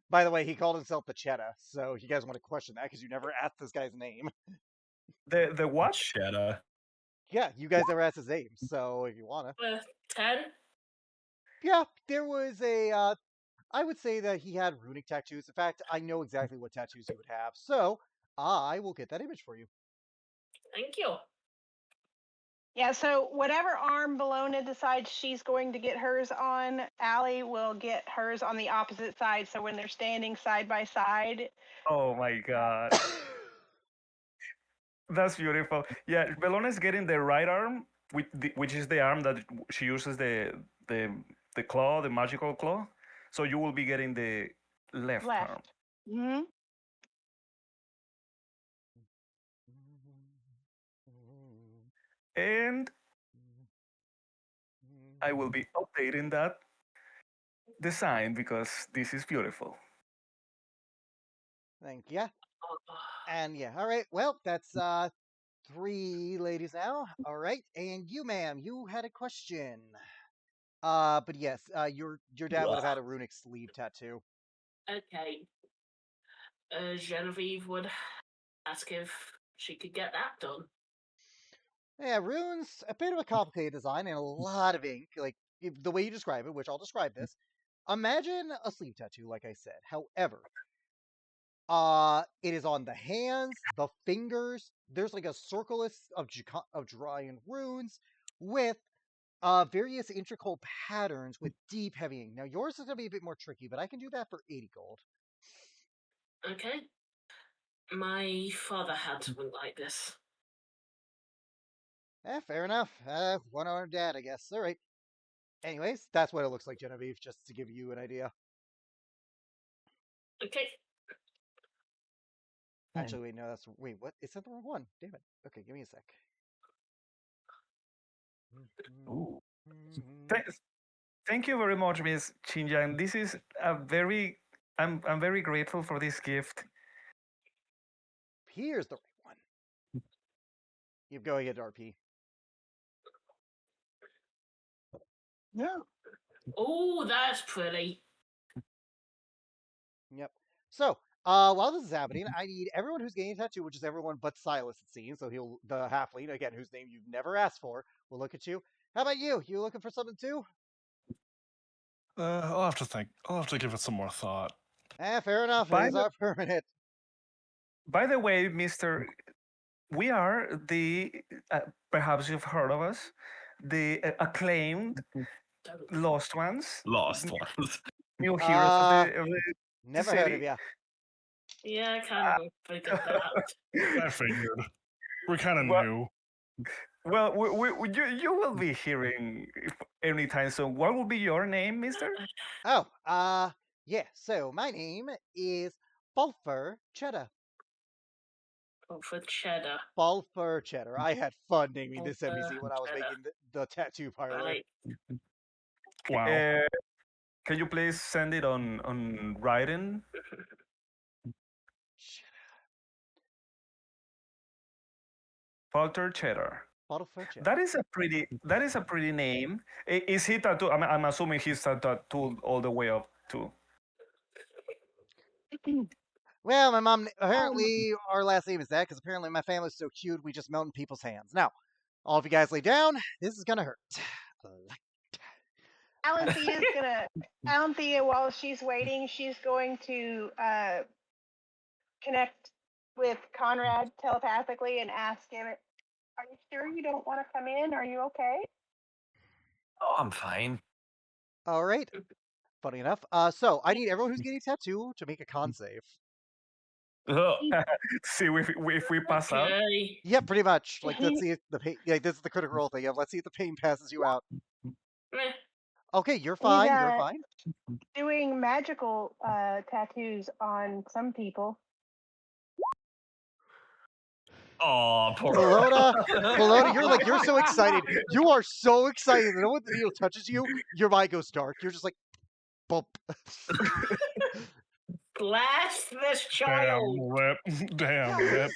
By the way, he called himself the Cheddar, so you guys want to question that because you never asked this guy's name. the what? Shadow. Yeah, you guys never asked his name, so if you wanna. 10? Yeah, there was a I would say that he had runic tattoos. In fact, I know exactly what tattoos he would have, so I will get that image for you. Thank you. Yeah, so whatever arm Bologna decides she's going to get hers on, Allie will get hers on the opposite side. So when they're standing side by side, Oh my god. That's beautiful. Yeah, Belona is getting the right arm, which is the arm that she uses the the claw, the magical claw. So you will be getting the left arm. left. Hmm. And I will be updating that design because this is beautiful. Thank you. And yeah, all right. Well, that's 3 ladies now. All right, and you, ma'am, you had a question. But yes, your dad would have had a runic sleeve tattoo. Okay. Genevieve would ask if she could get that done. Yeah, runes a bit of a complicated design and a lot of ink. Like the way you describe it, which I'll describe this. Imagine a sleeve tattoo, like I said. However, it is on the hands, the fingers. There's like a circle of drawing runes with various integral patterns with deep heavy ink. Now yours is gonna be a bit more tricky, but I can do that for 80 gold. Okay. My father had something like this. Fair enough. One armed dad, I guess. All right. Anyways, that's what it looks like, Genevieve, just to give you an idea. Okay. Actually, wait, no, that's wait, what? Is that the wrong one? Damn it. Okay, give me a sec. Ooh. Th- Thank you very much, Miss Chinjan. This is a very I'm very grateful for this gift. Here's the right one. You go ahead, RP. Yeah. Oh, that's pretty. Yep. So, while this is happening, I need everyone who's getting a tattoo, which is everyone but Silas, it seems. So the halfling, again, whose name you've never asked for, will look at you. How about you? You looking for something too? I'll have to think. I'll have to give it some more thought. Fair enough. By These the, are permanent. by the way, Mister, we are the perhaps you've heard of us, the acclaimed lost ones, Lost ones. new heroes of the Never city. heard of you. Yeah, I kind of figured that. I figured. We're kind of Well, new. well, you will be hearing anytime soon. What will be your name, Mister? Oh, yeah. So my name is Bulfer Cheddar. Oh, for cheddar. Bulfer Cheddar. I had fun naming this Bulfer NPC when I was Cheddar. making the tattoo parlor. Right. Wow. Can you please send it on writing? Falter Cheddar. Bulfer Cheddar. That is a pretty name. Is he tattooed? I'm assuming he's tattooed all the way up too. Well, my mom apparently our last name is that because apparently my family's so cute we just melt in people's hands. Now, all of you guys lay down. This is gonna hurt. Alethea, while she's waiting, she's going to connect with Conrad telepathically and ask him, "Are you sure you don't want to come in? Are you okay?" Oh, I'm fine. All right. Funny enough. So I need everyone who's getting a tattoo to make a con save. See if we pass out. Okay. Yeah, pretty much. Like, let's He- see if the pain. Like, this is the critical role thing. Let's see if the pain passes you out. Meh. Okay, you're He's, fine. You're fine. doing magical tattoos on some people. Oh, poor. Pelota, you're so excited. You are so excited. The moment the needle touches you, your mind goes dark. You're just like, bump. Bless this Damn child. rip. Damn rip.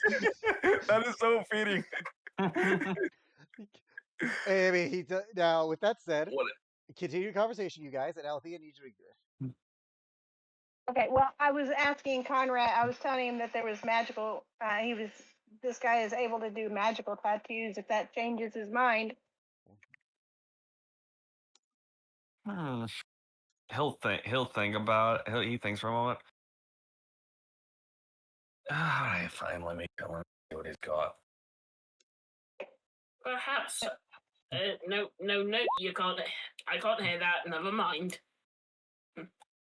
That is so fitting. I mean, now with that said, What- continue your conversation, you guys, and Althea needs you to do it. Okay, well, I was asking Conrad. I was telling him that there was magical. This guy is able to do magical tattoos. If that changes his mind, He'll think about it. He thinks for a moment. All right, fine. Let me see what he's got. Perhaps. No, you can't. I can't hear that. Never mind.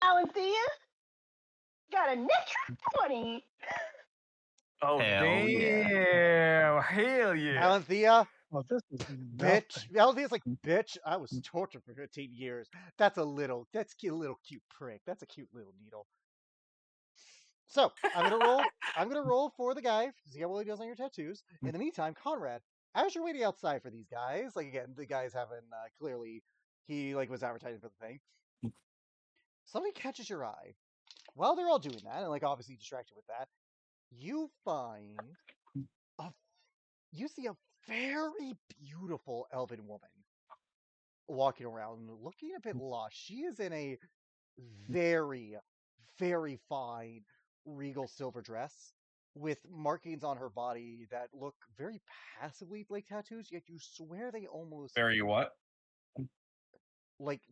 Alethea got a natural 20. Oh Hell damn! Hell yeah! Althea, Well, this is bitch. Althea's like, bitch, I was tortured for 15 years. That's a little cute prick. That's a cute little needle. So I'm gonna roll for the guy to see how well he does on your tattoos. In the meantime, Conrad, as you're waiting outside for these guys, like again, the guys haven't clearly he like was advertising for the thing. Something catches your eye. While they're all doing that, and like obviously distracted with that, you see a very beautiful elven woman walking around, looking a bit lost. She is in a very, very fine regal silver dress with markings on her body that look very passively like tattoos, yet you swear they almost Very what? like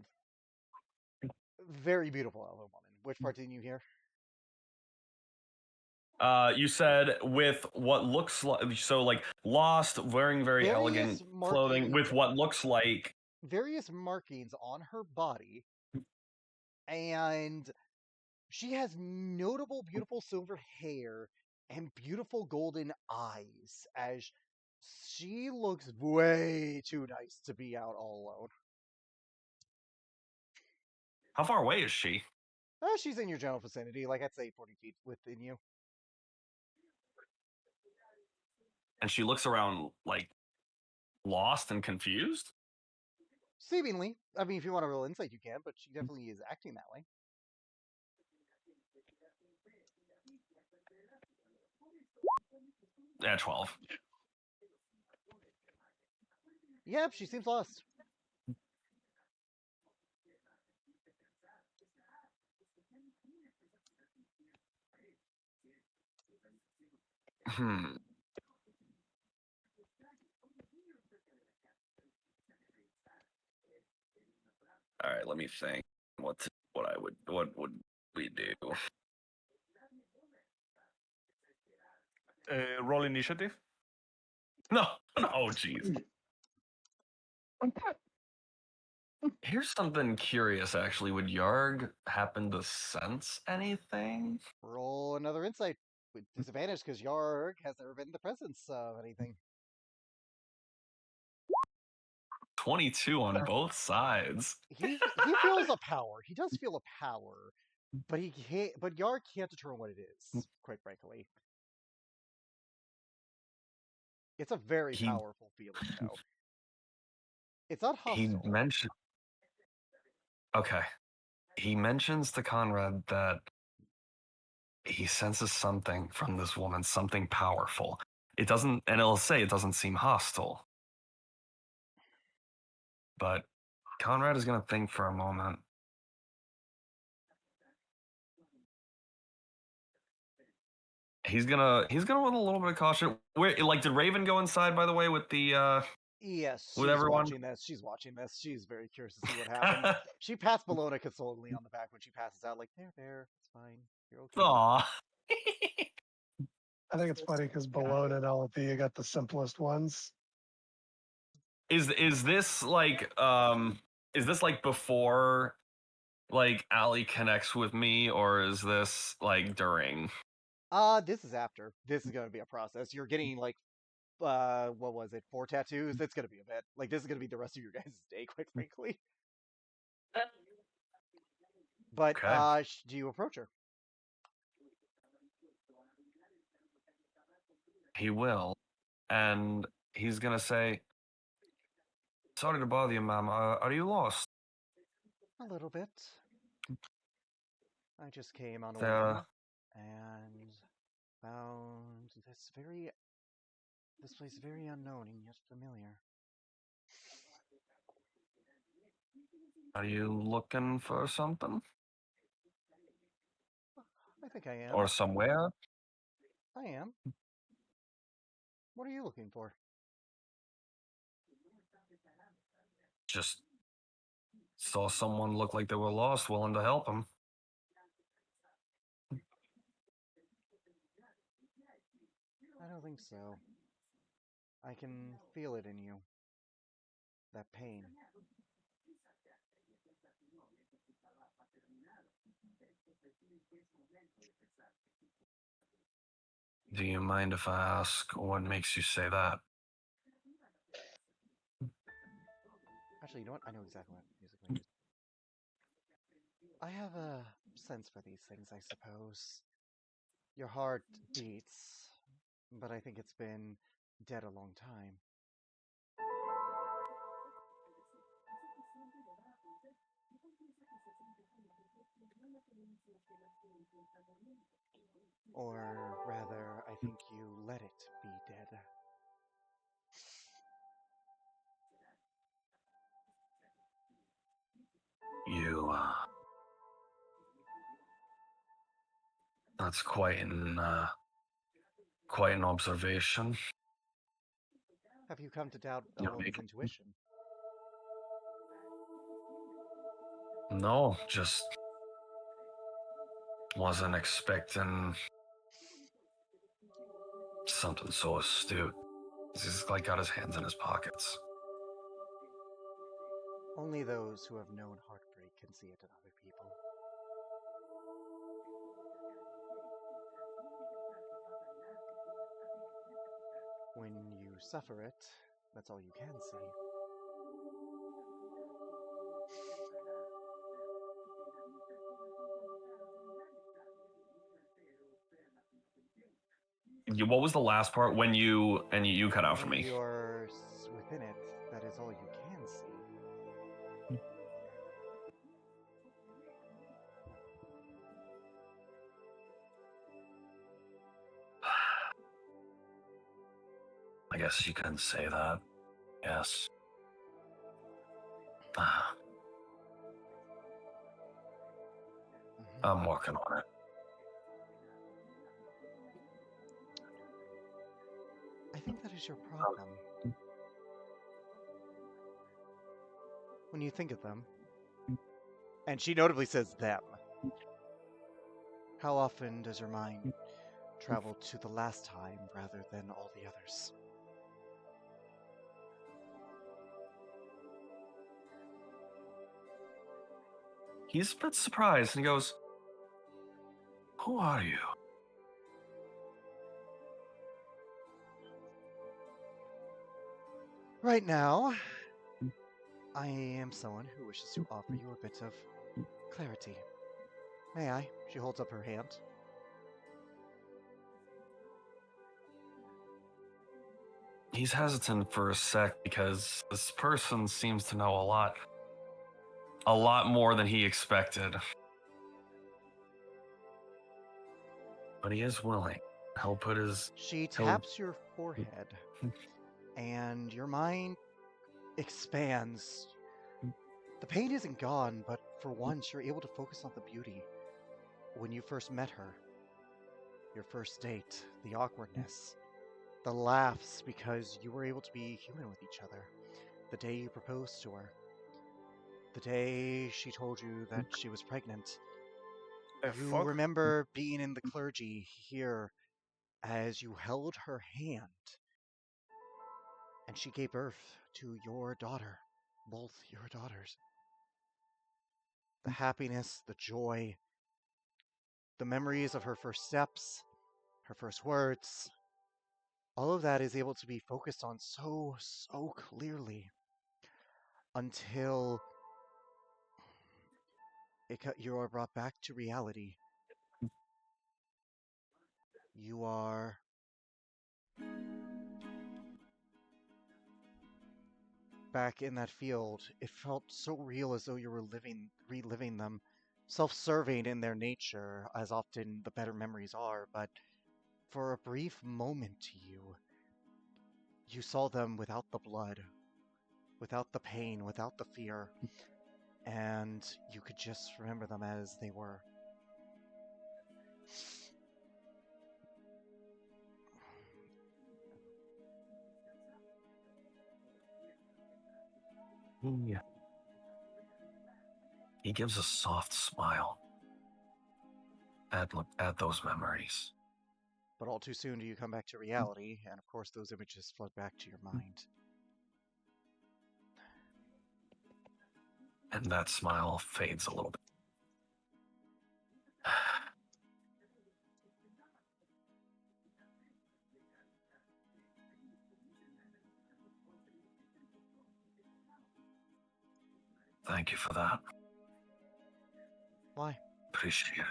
very beautiful elven woman. Which part didn't you hear? You said with what looks like like lost, wearing very elegant Various clothing with what looks like various markings on her body, and she has notable, beautiful silver hair and beautiful golden eyes. As she looks way too nice to be out all alone. How far away is she? She's in your general vicinity, like I'd say 40 feet within you. And she looks around like lost and confused. Seemingly. I mean, if you want to roll insight, you can, but she definitely is acting that way. Yeah, 12. Yep, she seems lost. Hmm. All right, let me think. What would we do? Roll initiative. No. Oh, jeez. Here's something curious, actually. Would Yarg happen to sense anything? Roll another insight with disadvantage because Yarg has never been in the presence of anything. 22 on both sides. He feels a power. He does feel a power, but he can't. But Yarg can't determine what it is. Quite frankly, it's a very powerful feeling, though. It's not hostile. He mentioned. Okay. He mentions to Conrad that he senses something from this woman, something powerful. It doesn't, and it'll say it doesn't seem hostile. But Conrad is going to think for a moment. He's gonna with a little bit of caution. Where, like, did Raven go inside, by the way, with the Yes, with she's everyone? watching this. She's watching this. She's very curious to see what happens. She pats Bologna consolingly on the back when she passes out, like, there, it's fine. You're okay. Aw. I think it's funny because Bologna and Althea got the simplest ones. Is this like before like Allie connects with me, or is this like during? This is after. This is gonna be a process. You're getting like, what was it? 4 tattoos. It's gonna be a bit. Like this is gonna be the rest of your guys' day, quite frankly. Uh, But Okay. do you approach her? He will, and he's gonna say, "Sorry to bother you, ma'am. Are you lost?" A little bit. I just came on a There, whim and found this place very unknown and yet familiar. are you looking for something I think I am. or somewhere? I am. What are you looking for? Just saw someone look like they were lost, willing to help him. I don't think so. I can feel it in you. That pain. Do you mind if I ask what makes you say that? Actually, you know what? I know exactly what music I use. I have a sense for these things, I suppose. Your heart beats, but I think it's been dead a long time. Or rather, I think you let it be dead. You, that's quite an observation. Have you come to doubt a You woman's make intuition? no, just wasn't expecting something so astute. He's like got his hands in his pockets. Only those who have known heartbreak can see it in other people. When you suffer it, that's all you can see. What was the last part when you cut out for When me? you're within it, that is all you can see. I guess you can say that. Yes. I'm working on it. I think that is your problem. When you think of them, and she notably says them, how often does your mind travel to the last time rather than all the others? He's a bit surprised and he goes, "Who are you?" Right now, I am someone who wishes to offer you a bit of clarity. May I? She holds up her hand. He's hesitant for a sec because this person seems to know a lot more than he expected. But he is willing. He'll put his. She taps your forehead, and your mind expands. The pain isn't gone, but for once you're able to focus on the beauty. When you first met her, your first date, the awkwardness, the laughs because you were able to be human with each other, the day you proposed to her, the day she told you that she was pregnant. The You fuck? remember being in the clergy here as you held her hand and she gave birth to your daughter, both your daughters. The happiness, the joy, the memories of her first steps, her first words, all of that is able to be focused on so clearly until you are brought back to reality. You are back in that field. It felt so real, as though you were reliving them, self-serving in their nature, as often the better memories are, but for a brief moment you saw them without the blood, without the pain, without the fear, and you could just remember them as they were. He gives a soft smile at those memories. But all too soon do you come back to reality, and of course those images flood back to your mind. And that smile fades a little bit. Thank you for that. Why? Appreciate it.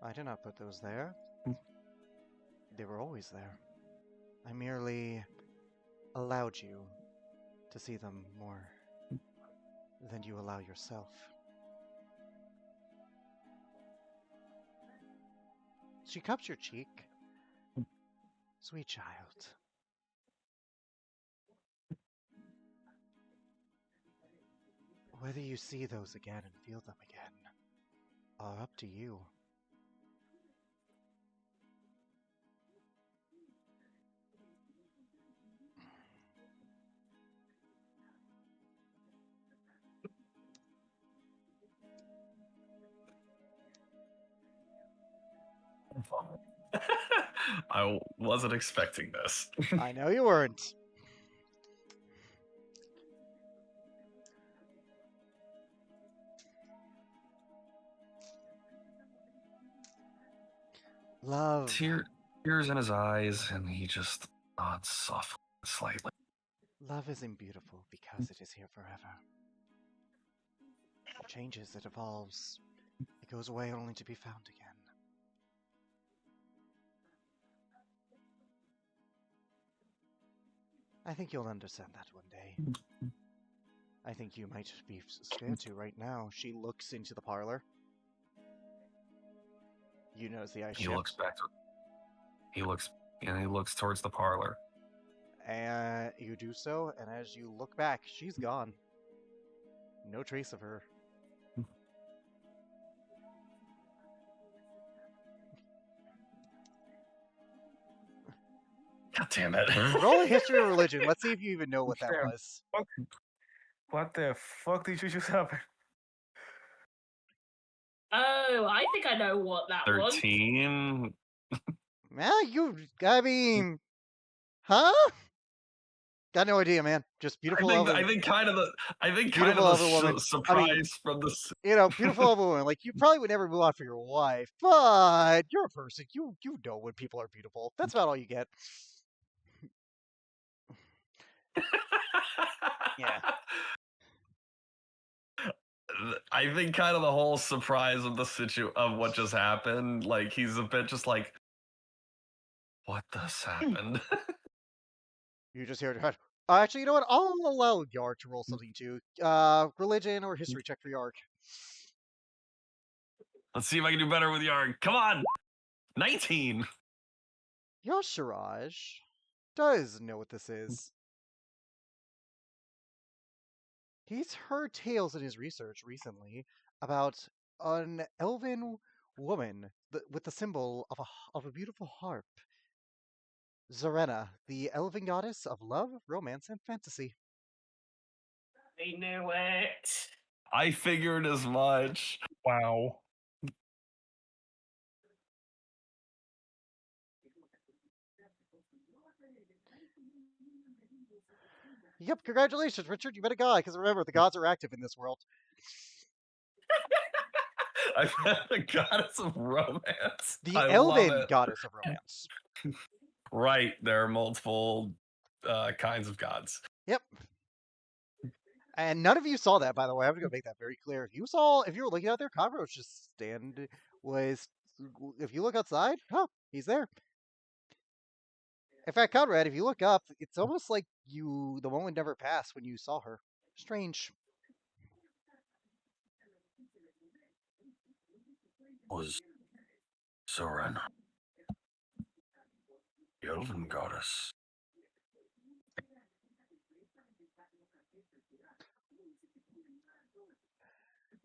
I did not put those there. They were always there. I merely allowed you to see them more than you allow yourself. She cups your cheek. Sweet child. Whether you see those again and feel them again are up to you. I wasn't expecting this. I know you weren't. Love. Tears in his eyes, and he just nods softly, slightly. Love isn't beautiful because it is here forever. It changes, it evolves. It goes away only to be found again. I think you'll understand that one day. I think you might be scared to right now. She looks into the parlor. You notice the ice He ship. looks back. He looks towards the parlor. And you do so, and as you look back, she's gone. No trace of her. God damn it. Roll a history of religion. Let's see if you even know what that Damn. was. What the fuck did you just happen? Oh, I think I know what that was. 13. I mean, huh? Got no idea, man. Just beautiful. I think kind of Beautiful the elder woman. surprise from this. Beautiful elder woman. Like, you probably would never move on for your wife, but you're a person. You know when people are beautiful. That's about all you get. Yeah. I think kind of the whole surprise of of what just happened. Like, he's a bit just like, what this happened? You just hear it. Actually, you know what? I'll allow Yark to roll something too. Religion or history check for Yark. Let's see if I can do better with Yarg. Come on! 19! Yashiraj does know what this is. He's heard tales in his research recently about an elven woman with the symbol of a beautiful harp. Zarrith, the elven goddess of love, romance, and fantasy. I knew it. I figured as much. Wow. Yep, congratulations, Richard. You met a guy, because remember, the gods are active in this world. I've had a goddess of romance. The I love elven it. goddess of romance. Right, there are multiple kinds of gods. Yep. And none of you saw that, by the way. I'm going to make that very clear. If you were looking out there, Cockroach just if you look outside, oh, he's there. In fact, Conrad, if you look up, it's almost like the moment never passed when you saw her. Strange. Was Soren the elven goddess?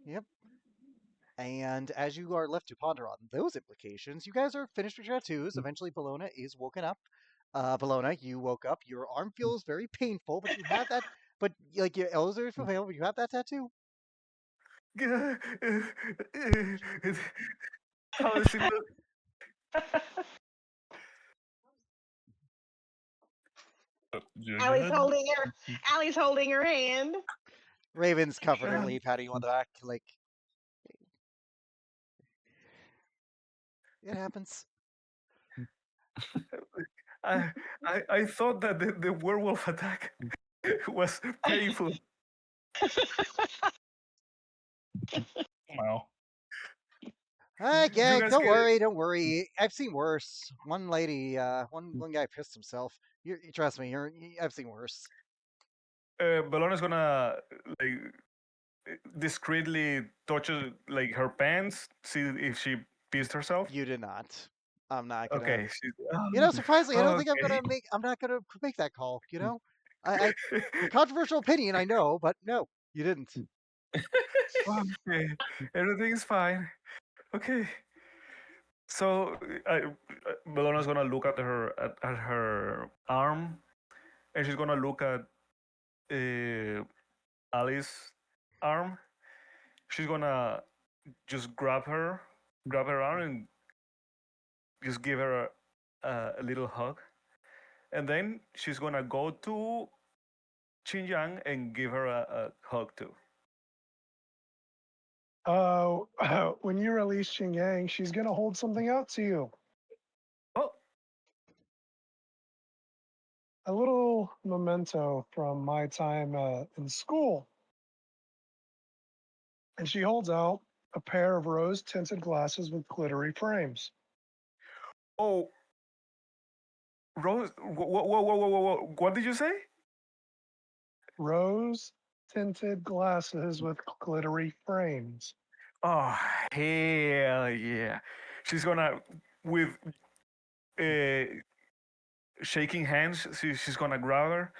Yep. And as you are left to ponder on those implications, you guys are finished with your tattoos. Eventually, Bologna is woken up. Bologna, you woke up. Your arm feels very painful, but you have that. But like your elbows are painful, but you have that tattoo. How does it look? You're Allie's good? holding her hand. Raven's comfortably patting you on the back, like it happens. I thought that the werewolf attack was painful. Wow. Hey, gang, guys don't get it? worry, don't worry. I've seen worse. One lady, one guy pissed himself. You trust me, I've seen worse. Bellona's gonna like discreetly touch like her pants, see if she pissed herself. You did not. I'm not gonna. Okay. Surprisingly, I don't think okay. I'm not gonna make that call. I controversial opinion, I know, but no, you didn't. Okay, everything's fine. Okay. So Bellona's gonna look at her arm, and she's gonna look at Alice's arm. She's gonna just grab her arm and just give her a little hug, and then she's gonna go to Xinjiang and give her a hug too. When you release Xing Yang, she's gonna hold something out to you. Oh, A little memento from my time in school. And she holds out a pair of rose tinted glasses with glittery frames. oh, Rose, whoa. What did you say? Rose tinted glasses with glittery frames. Oh, hell yeah. She's gonna, with shaking hands, she's gonna grab her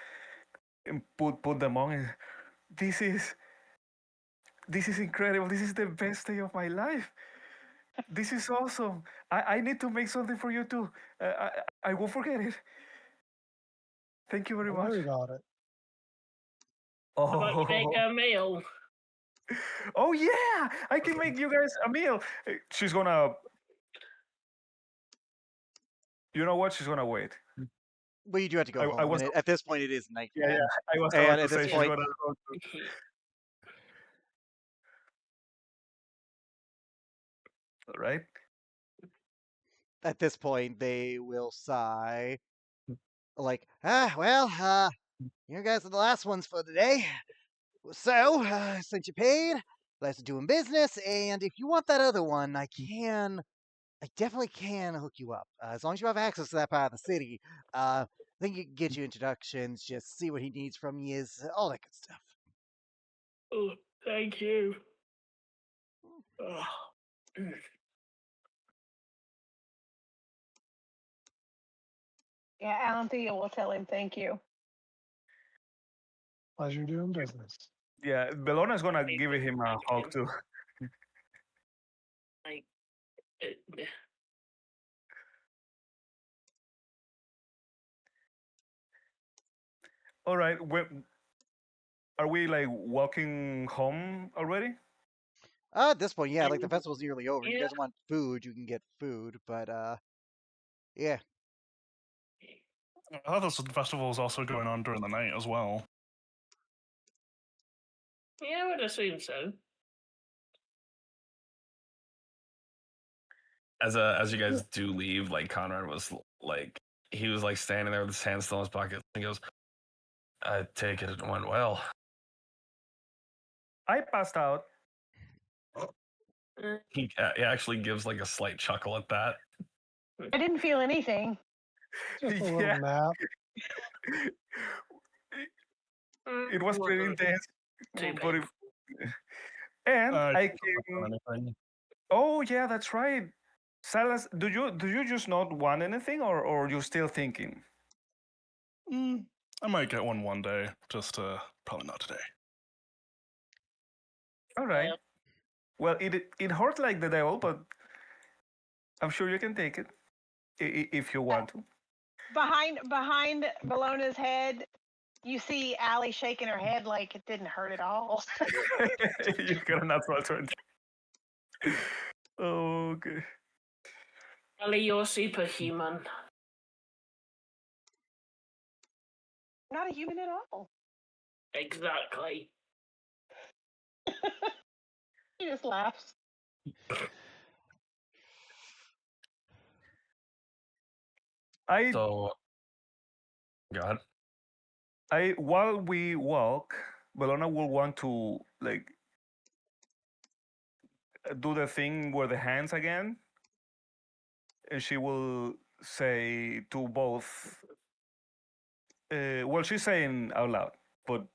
and put them on. And this is incredible. This is the best day of my life. This is awesome. I need to make something for you too. I won't forget it. Thank you very much. Larry got it. How about you make Oh, a meal? oh yeah! I can make you guys a meal. She's gonna. You know what? She's gonna wait. But you do have to go I home. was. And at this point, it is night. Yeah. I was And about to at this say she's point- gonna. Right? At this point, they will sigh, like, you guys are the last ones for the day. So, since you paid, let's do business. And if you want that other one, I definitely can hook you up. As long as you have access to that part of the city, I think you can get you introductions, just see what he needs from you, all that good stuff. Oh, thank you. Oh. Yeah, Althea will tell him thank you. Pleasure doing business. Yeah, Bellona's gonna give him a hug too. Like, All right. Are we like walking home already? At this point, yeah, like the festival's nearly over. If you Yeah. guys want food, you can get food, but yeah. I thought this festival was also going on during the night as well. yeah, I would assume so. As you guys do leave, like Conrad was like he was like standing there with his hands still in his pocket. He goes, "I take it went well." I passed out. He actually gives like a slight chuckle at that. I didn't feel anything. Just a little Yeah. nap. It was pretty intense. Too But painful. and I don't came. know anything. Oh yeah, that's right. Silas, do you just not want anything, or you still thinking? I might get one day, just probably not today. All right. Yeah. Well, it hurts like the devil, but I'm sure you can take it if you want to. Behind Bologna's head, you see Allie shaking her head like it didn't hurt at all. You got a natural 20. Okay. Ellie, you're superhuman. Not a human at all. Exactly. He just laughs. I So, God, while we walk, Belona will want to like do the thing where the hands again, and she will say to both. Well, she's saying out loud, but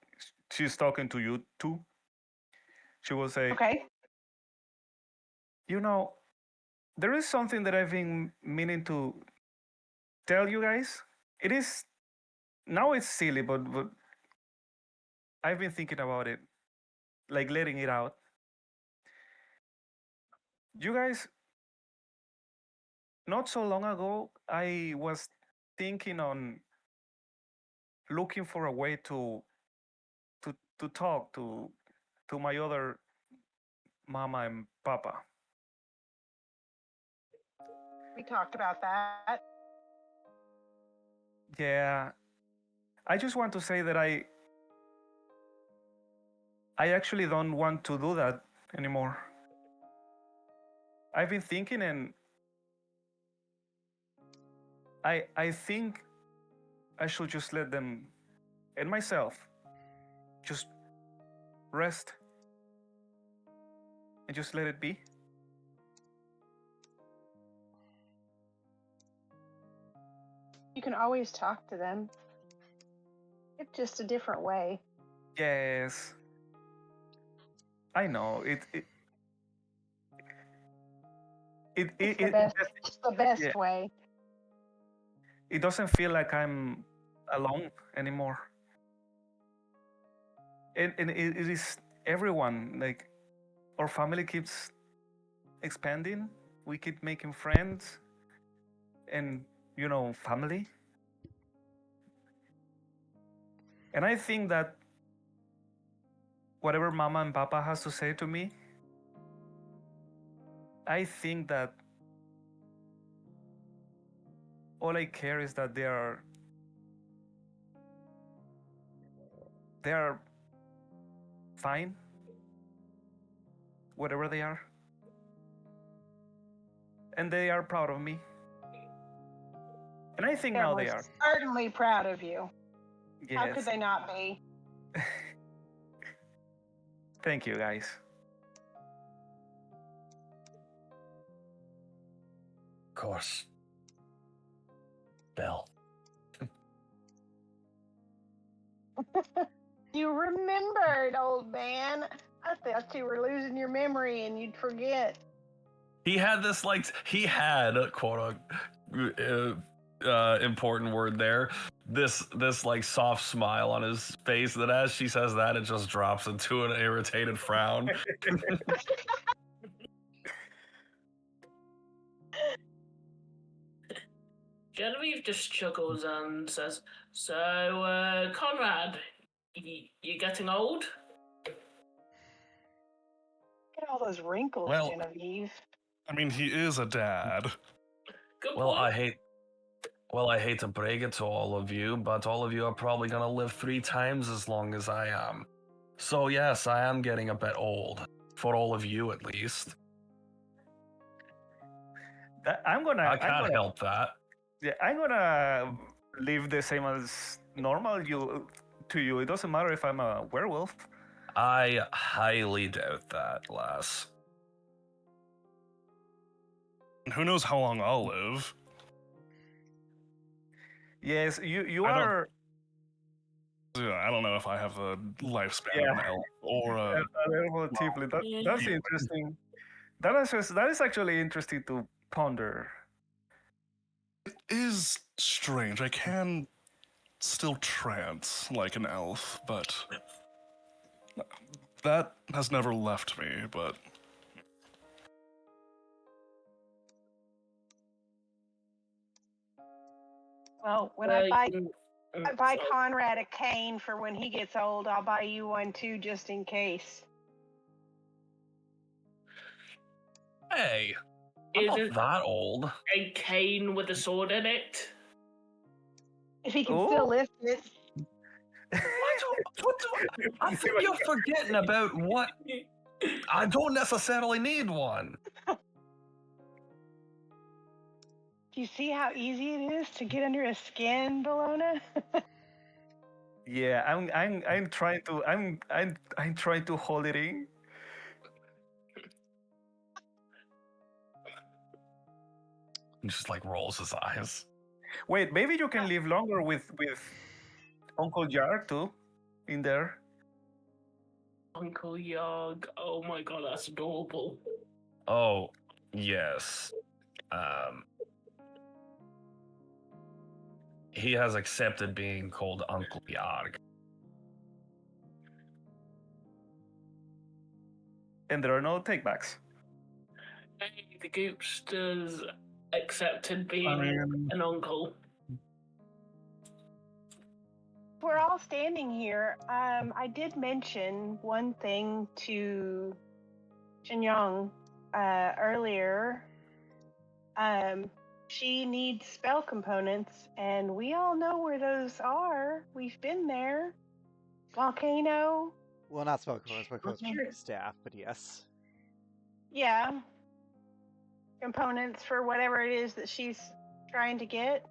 she's talking to you too. She will say, Okay. "You know, there is something that I've been meaning to tell you guys. It is now it's silly, but I've been thinking about it, like letting it out. You guys, not so long ago, I was thinking on looking for a way to talk to my other mama and papa. We talked about that. Yeah, I just want to say that I actually don't want to do that anymore. I've been thinking, and I think I should just let them and myself just rest and just let it be. You can always talk to them. It's just a different way. Yes, I know It's the best yeah, way. it doesn't feel like I'm alone anymore. And it is everyone, like our family keeps expanding, we keep making friends, and family. And I think that whatever mama and papa has to say to me, I think that all I care is that they are fine, whatever they are, and they are proud of me. And I think They're now they most are. certainly proud of you. How could Yes. they not be? Thank you, guys. of course, Belle. You remembered, old man. I thought you were losing your memory and you'd forget. He had this like he had quote important word there. This like soft smile on his face that as she says that it just drops into an irritated frown. Genevieve just chuckles and says, "So, Conrad, you're getting old?" Get all those wrinkles, Well- Genevieve. I mean, he is a dad. Good Well, point. I hate to break it to all of you, but all of you are probably gonna live 3 times as long as I am. So yes, I am getting a bit old. For all of you, at least. I'm gonna. I I'm can't gonna. help that. Yeah, I'm gonna live the same as normal. To you, it doesn't matter if I'm a werewolf. I highly doubt that, lass. Who knows how long I'll live? Yes, you I don't- are. Yeah, I don't know if I have the lifespan Yeah. of an elf or a. Relatively. That's interesting. That is actually interesting to ponder. Is strange. I can still trance like an elf, but that has never left me. But Well, when I buy Conrad a cane for when he gets old, I'll buy you one too, just in case. Hey, I'm Is not it that old. a cane with a sword in it? If he can Oh. still lift it. I think you're forgetting about what. I don't necessarily need one. Do you see how easy it is to get under his skin, Bologna? Yeah, I'm trying to I'm trying to hold it in. He just like rolls his eyes. Wait, maybe you can live longer with Uncle Jar too, in there. Uncle Yog. Oh my god, that's adorable. Oh, yes. He has accepted being called Uncle Yarg. And there are no takebacks. Hey, the Goopsters accepted being an uncle. We're all standing here. I did mention one thing to Shinyong earlier. She needs spell components, and we all know where those are. We've been there. Volcano. Well, not spell components, but Sure. staff, but yes. Yeah. Components for whatever it is that she's trying to get.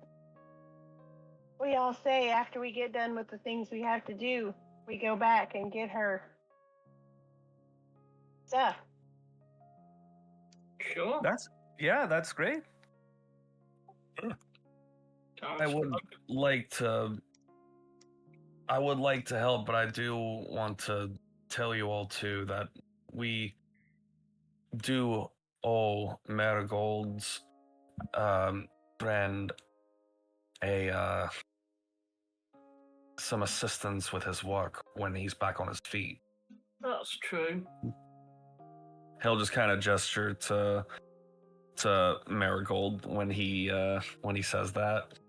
We all say after we get done with the things we have to do, we go back and get her stuff. Sure. That's great. I would like to help, but I do want to tell you all too that we do owe Marigold's friend a some assistance with his work when he's back on his feet. That's true. He'll just kind of gesture to Marigold when he says that.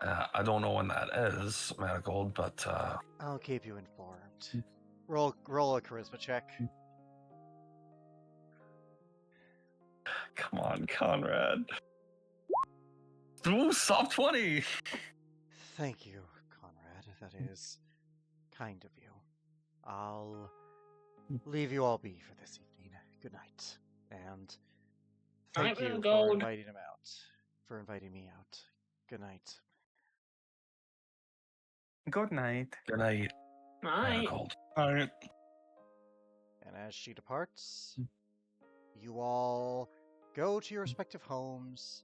I don't know when that is, Marigold, but I'll keep you informed. Roll a charisma check. come on, Conrad. Ooh, soft 20. Thank you, Conrad. That is kind of you. I'll leave you all be for this evening. Good night. And thank Night, you for Gold. inviting him out. For inviting me out. Good night. Good night. Good night, Night. Marigold. Alright. And as she departs, you all go to your respective homes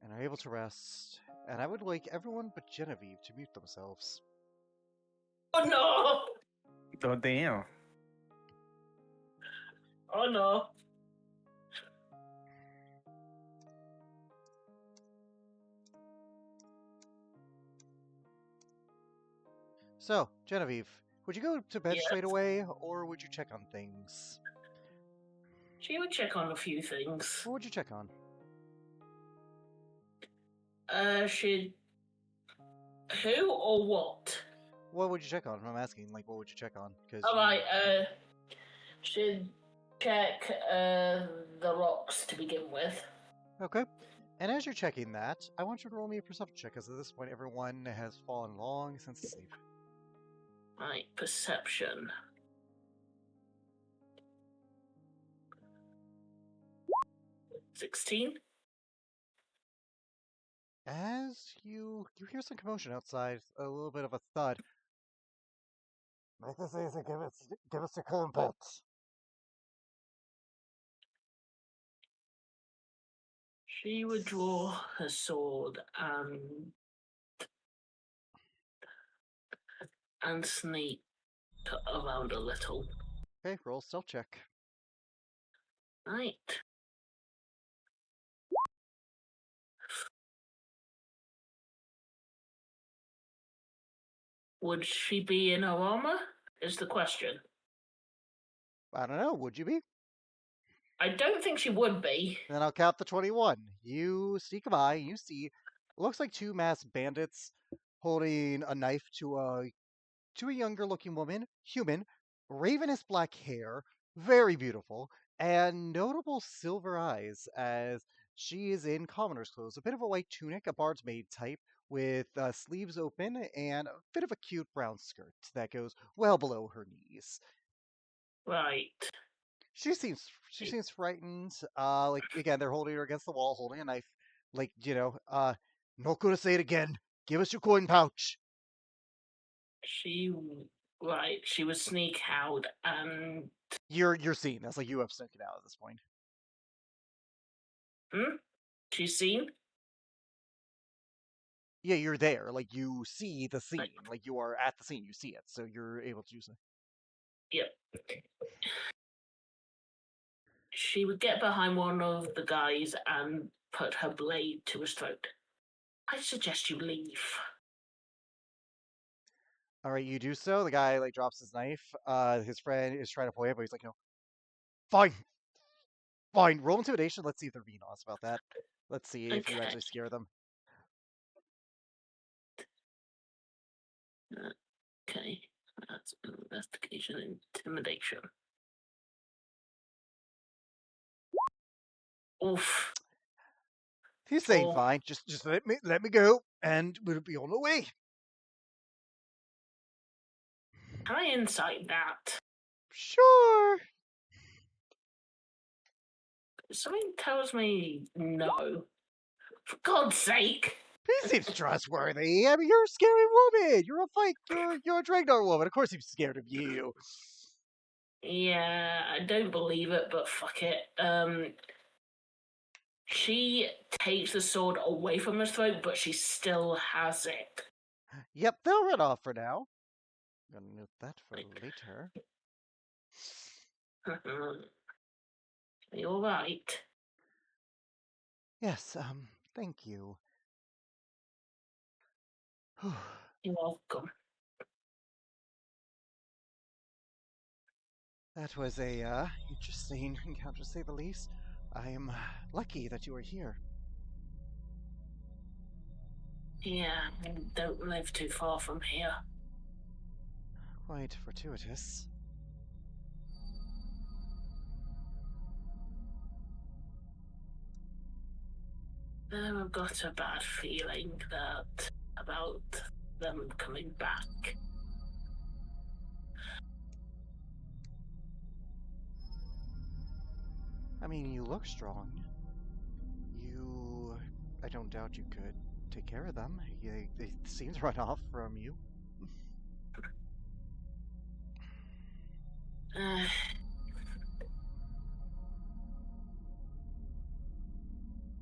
and are able to rest. And I would like everyone but Genevieve to mute themselves. Oh no! Oh damn. Oh no! So, Genevieve, would you go to bed Yes. straight away, or would you check on things? She would check on a few things. What would you check on? She'd. Who or what? What would you check on? I'm asking, like, what would you check on? Because Alright, she'd check the rocks to begin with. Okay. And as you're checking that, I want you to roll me a perception check, because at this point everyone has fallen long since asleep. Right, perception. 16. As you hear some commotion outside, a little bit of a thud. Make this easy. Give us your combat. She would draw her sword and sneak around a little. Okay, roll stealth check. Right. Would she be in her armor? Is the question. I don't know. Would you be? I don't think she would be. Then I'll count the 21. You sneak by. You see, looks like two masked bandits holding a knife to a younger-looking woman, human, ravenous black hair, very beautiful, and notable silver eyes as she is in commoner's clothes, a bit of a white tunic, a bard's maid type, with sleeves open and a bit of a cute brown skirt that goes well below her knees. Right. She seems frightened. Like again, they're holding her against the wall, holding a knife. Like not gonna say it again. Give us your coin pouch. She would sneak out and You're seen. That's like you have snuck it out at this point. she's seen. Yeah, you're there. Like you see the scene. Like you are at the scene. You see it, so you're able to use it. Yep. She would get behind one of the guys and put her blade to his throat. I suggest you leave. All right, you do so. The guy like drops his knife. His friend is trying to pull it, but he's like, no. Fine. Roll intimidation. Let's see if they're being honest about that. Let's see if you actually scare them. Okay, that's investigation, intimidation. Oof. He's saying fine. Just let me go, and we'll be on the way. Can I insight that? Sure. Something tells me no. For God's sake. He seems trustworthy. I mean, you're a scary woman. You're a Dragnor woman. Of course he's scared of you. Yeah, I don't believe it, but fuck it. She takes the sword away from his throat, but she still has it. Yep, they'll run off for now. I'm gonna note that for later. Are you alright? Yes, thank you. You're welcome. That was a interesting encounter, to say the least. I am lucky that you are here. Yeah, I don't live too far from here. Quite fortuitous. I've got a bad feeling about them coming back. I mean, you look strong. I don't doubt you could take care of them. They seem to run off from you.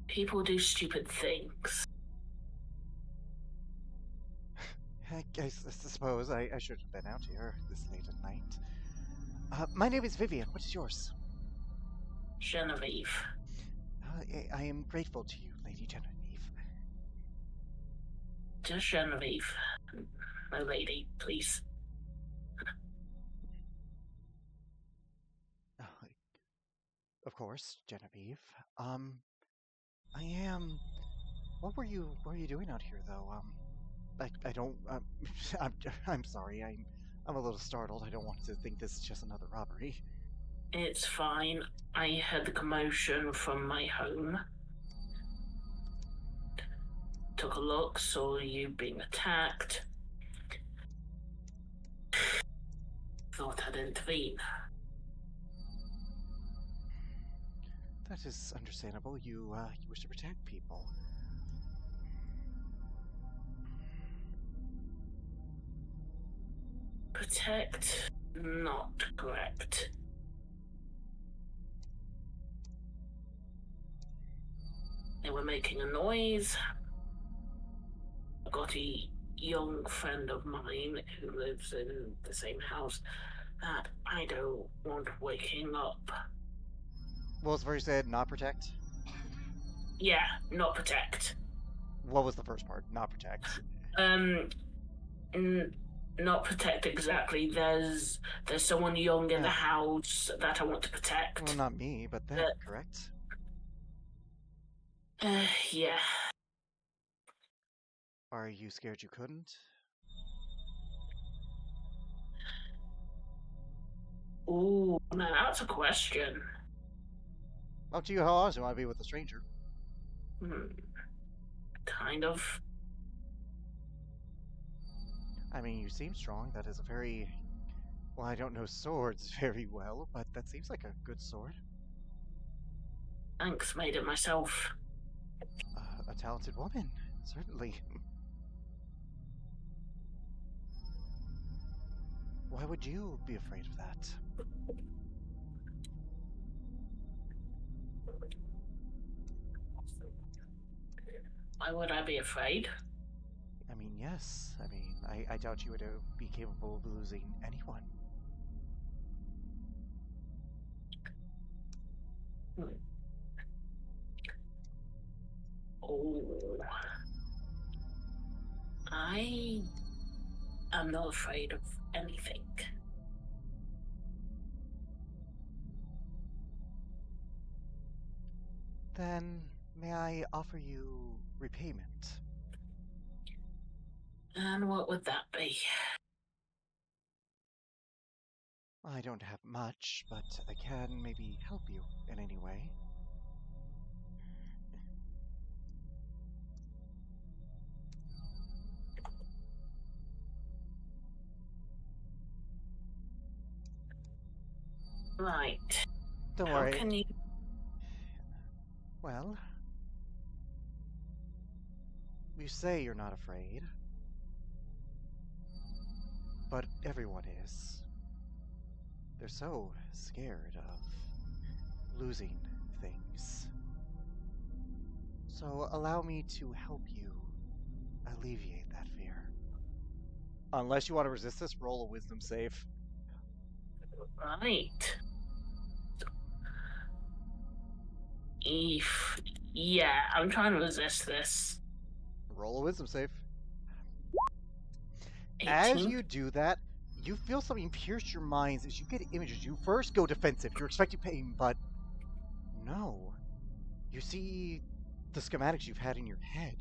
People do stupid things. I suppose I should have been out here this late at night. My name is Vivian. What is yours? Genevieve. I am grateful to you, Lady Genevieve. Just Genevieve. No lady, please. Of course, Genevieve. I am. What were you doing out here, though? I don't. I'm sorry. I'm a little startled. I don't want to think this is just another robbery. It's fine. I heard the commotion from my home. Took a look, saw you being attacked. Thought I'd intervene. That is understandable. You wish to protect people. Protect, not correct. They were making a noise. I got a young friend of mine who lives in the same house that I don't want waking up. What was the first you said? Not protect? Yeah, not protect. What was the first part? Not protect. Not protect exactly. There's someone young in the house that I want to protect. Well, not me, but them, correct? Yeah. Are you scared you couldn't? Ooh, now that's a question. Up to you how honest you want to be with a stranger. Kind of. I mean, you seem strong. That is a very... Well, I don't know swords very well, but that seems like a good sword. Thanks, made it myself. A talented woman, certainly. Why would you be afraid of that? Why would I be afraid? I mean, yes. I mean, I doubt you would be capable of losing anyone. Oh. I am not afraid of anything. Then, may I offer you repayment? And what would that be? I don't have much, but I can maybe help you in any way. Right. Don't How worry. can you... Well, you say you're not afraid, but everyone is. They're so scared of losing things. So allow me to help you alleviate that fear. Unless you want to resist this, roll a wisdom save. Right. Yeah, I'm trying to resist this. Roll a wisdom save. 18? As you do that, you feel something pierce your minds as you get images. You first go defensive. You're expecting pain, but no. You see the schematics you've had in your head.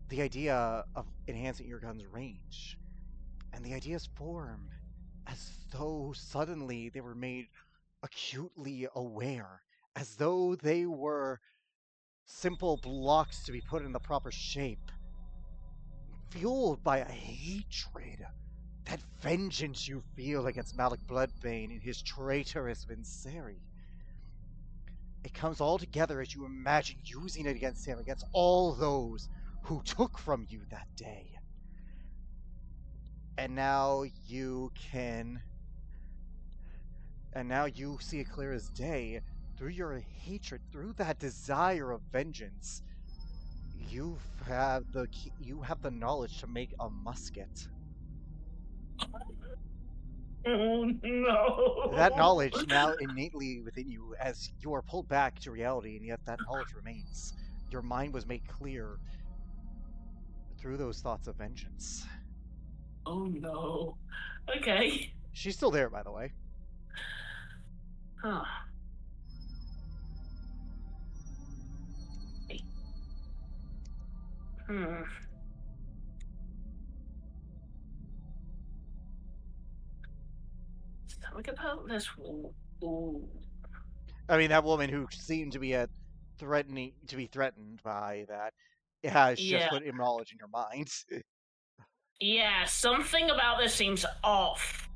The idea of enhancing your gun's range. And the ideas form as though suddenly they were made acutely aware, as though they were simple blocks to be put in the proper shape. Fueled by a hatred, that vengeance you feel against Malik Bloodbane and his traitorous Vincere. It comes all together as you imagine using it against him, against all those who took from you that day. And now you see it clear as day. Through your hatred, through that desire of vengeance, you have the knowledge to make a musket. Oh no! That knowledge now innately within you, as you are pulled back to reality, and yet that knowledge remains. Your mind was made clear through those thoughts of vengeance. Oh no. Okay. She's still there, by the way. Huh. Something about this. Ooh. I mean, that woman who seemed to be threatened by that has just put knowledge in your mind. Yeah, something about this seems off.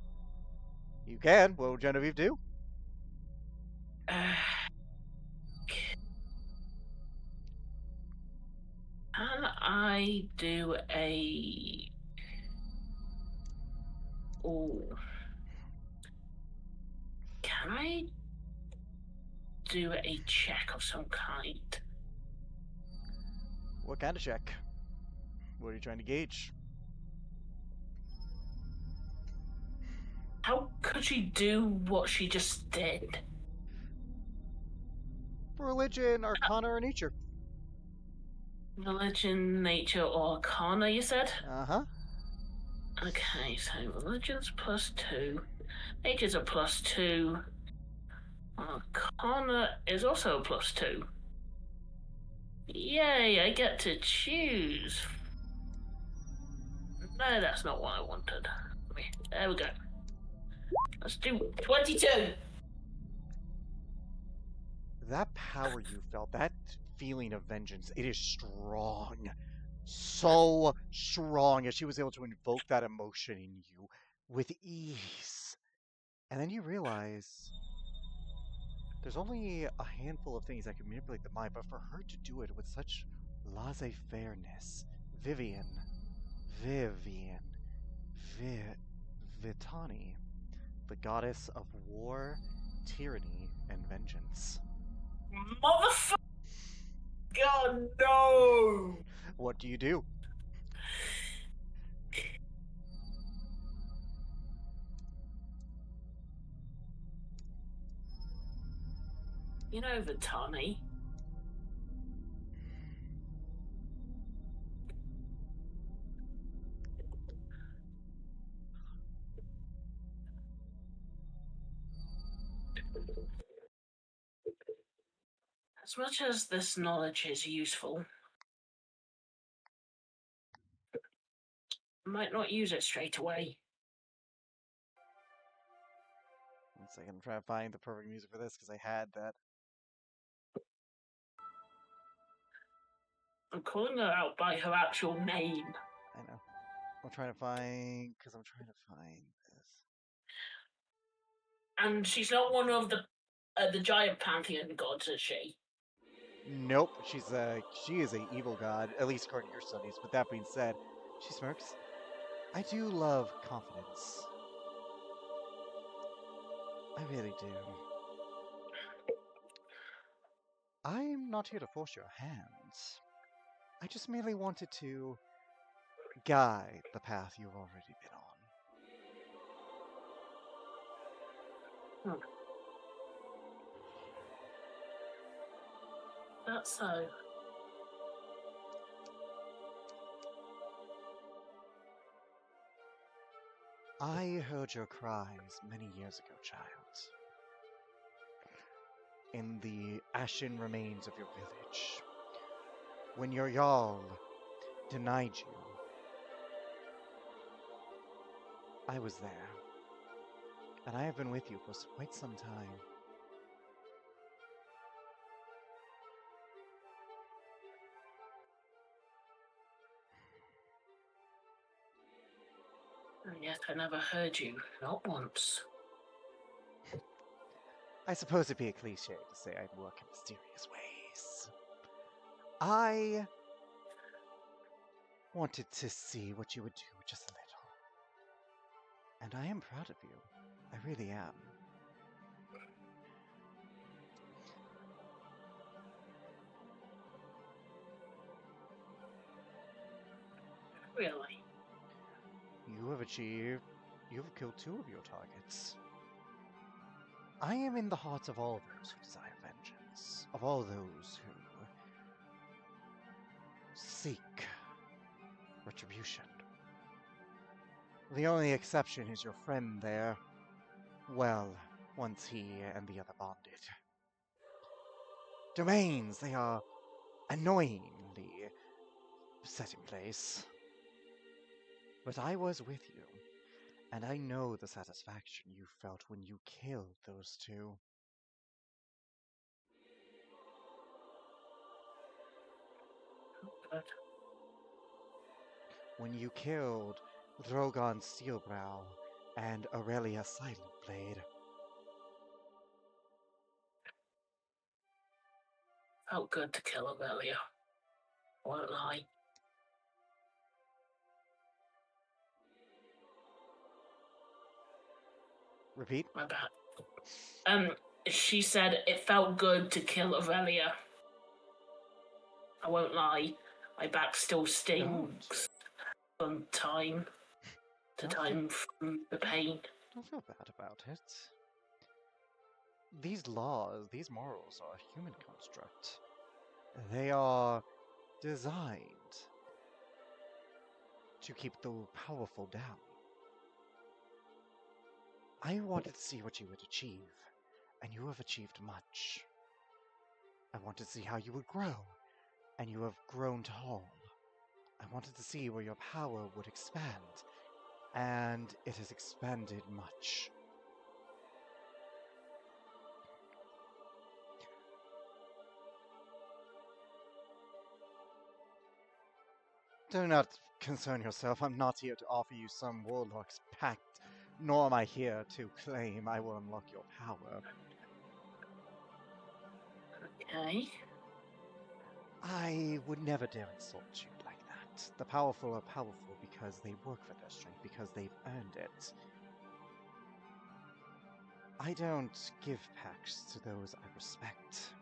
You can. What will Genevieve do? Can I do a... Oh. Can I do a check of some kind? What kind of check? What are you trying to gauge? How could she do what she just did? Religion, Arcana, or Nature? Religion, nature, or arcana, you said? Uh-huh. Okay, so religion's +2. Nature's a +2. Arcana is also a +2. Yay, I get to choose. No, that's not what I wanted. There we go. Let's do 22. That power you felt, that feeling of vengeance, it is strong. So strong as she was able to invoke that emotion in you with ease. And then you realize there's only a handful of things that can manipulate the mind, but for her to do it with such laissez-fairness, Vitani, the goddess of war, tyranny, and vengeance. Motherfucker! God, no! What do you do? You know Vitani? As much as this knowledge is useful, I might not use it straight away. 1 second, I'm trying to find the perfect music for this because I had that. I'm calling her out by her actual name. I know. I'm trying to find this. And she's not one of the giant pantheon gods, is she? Nope, she is a evil god, at least according to your studies. But that being said, she smirks. I do love confidence. I really do. I'm not here to force your hands. I just merely wanted to guide the path you've already been on. That's so. I heard your cries many years ago, child. In the ashen remains of your village. When your Jarl denied you, I was there. And I have been with you for quite some time. And yet I never heard you, not once. I suppose it'd be a cliche to say I work in mysterious ways. I wanted to see what you would do just a little. And I am proud of you. I really am. Really? You have killed 2 of your targets. I am in the hearts of all those who desire vengeance, of all those who seek retribution. The only exception is your friend there. Well, once he and the other bonded. Domains, they are annoyingly set in place. But I was with you, and I know the satisfaction you felt when you killed those 2. Good. When you killed Drogon Steelbrow and Aurelia Silentblade. Felt good to kill Aurelia. Won't lie. Repeat. My bad. She said it felt good to kill Aurelia. I won't lie. My back still stings from time to time from the pain. Don't feel bad about it. These laws, these morals are a human construct. They are designed to keep the powerful down. I wanted to see what you would achieve, and you have achieved much. I wanted to see how you would grow, and you have grown tall. I wanted to see where your power would expand, and it has expanded much. Do not concern yourself. I'm not here to offer you some warlock's pact, nor am I here to claim I will unlock your power. Okay. I would never dare insult you like that. The powerful are powerful because they work for their strength, because they've earned it. I don't give pacts to those I respect.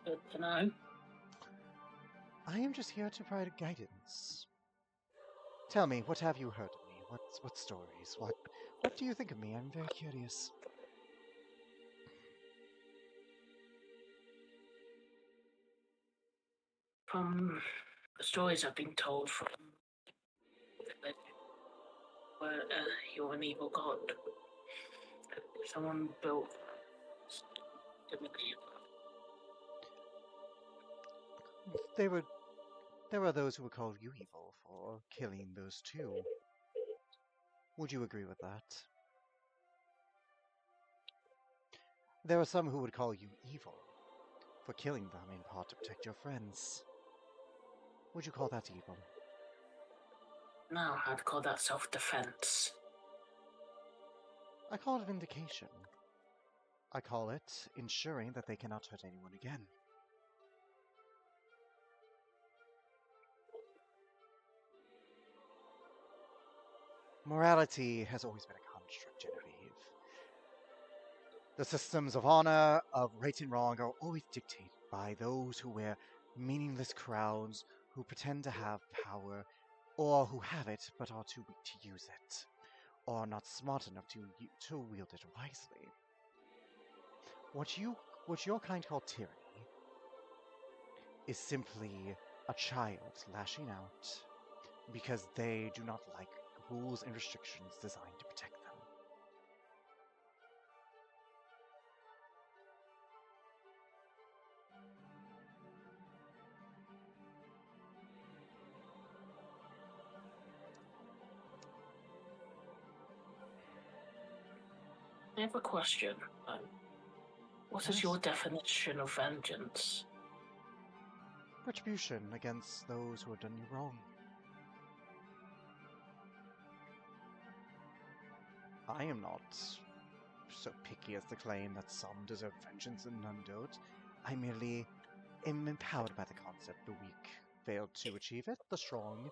Good to know. I am just here to provide guidance. Tell me, what have you heard of me? What stories? What do you think of me? I'm very curious. From the stories I've been told from where you're an evil god. Someone built There were those who would call you evil for killing those two. Would you agree with that? There are some who would call you evil for killing them in part to protect your friends. Would you call that evil? No, I'd call that self-defense. I call it vindication. I call it ensuring that they cannot hurt anyone again. Morality has always been a construct, Genevieve. The systems of honor, of right and wrong, are always dictated by those who wear meaningless crowns, who pretend to have power, or who have it but are too weak to use it, or are not smart enough to wield it wisely. What your kind call tyranny is simply a child lashing out because they do not like rules and restrictions designed to protect them. I have a question. What is your definition of vengeance? Retribution against those who have done you wrong. I am not so picky as to claim that some deserve vengeance and none don't. I merely am empowered by the concept the weak fail to achieve it, the strong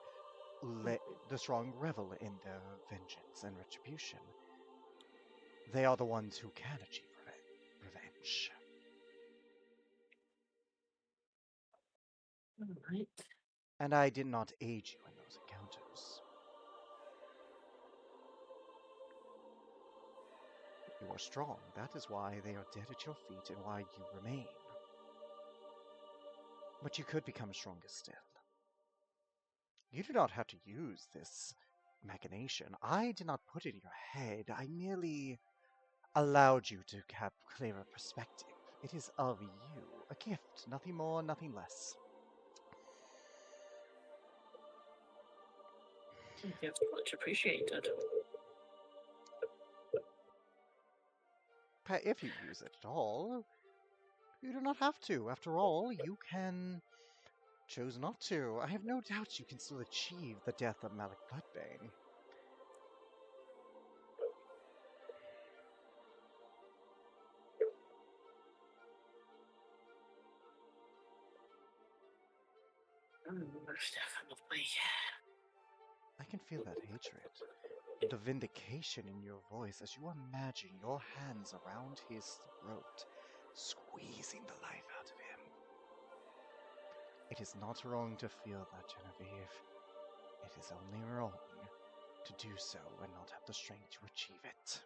revel in their vengeance and retribution. They are the ones who can achieve revenge. Right. And I did not aid you in those encounters. You are strong. That is why they are dead at your feet and why you remain. But you could become stronger still. You do not have to use this machination. I did not put it in your head. I merely allowed you to have clearer perspective. It is of you. A gift. Nothing more, nothing less. It's much appreciated. If you use it at all, you do not have to. After all, you can choose not to. I have no doubt you can still achieve the death of Malik Bloodbane. Most definitely. I can feel that hatred. The vindication in your voice as you imagine your hands around his throat, squeezing the life out of him. It is not wrong to feel that, Genevieve. It is only wrong to do so and not have the strength to achieve it.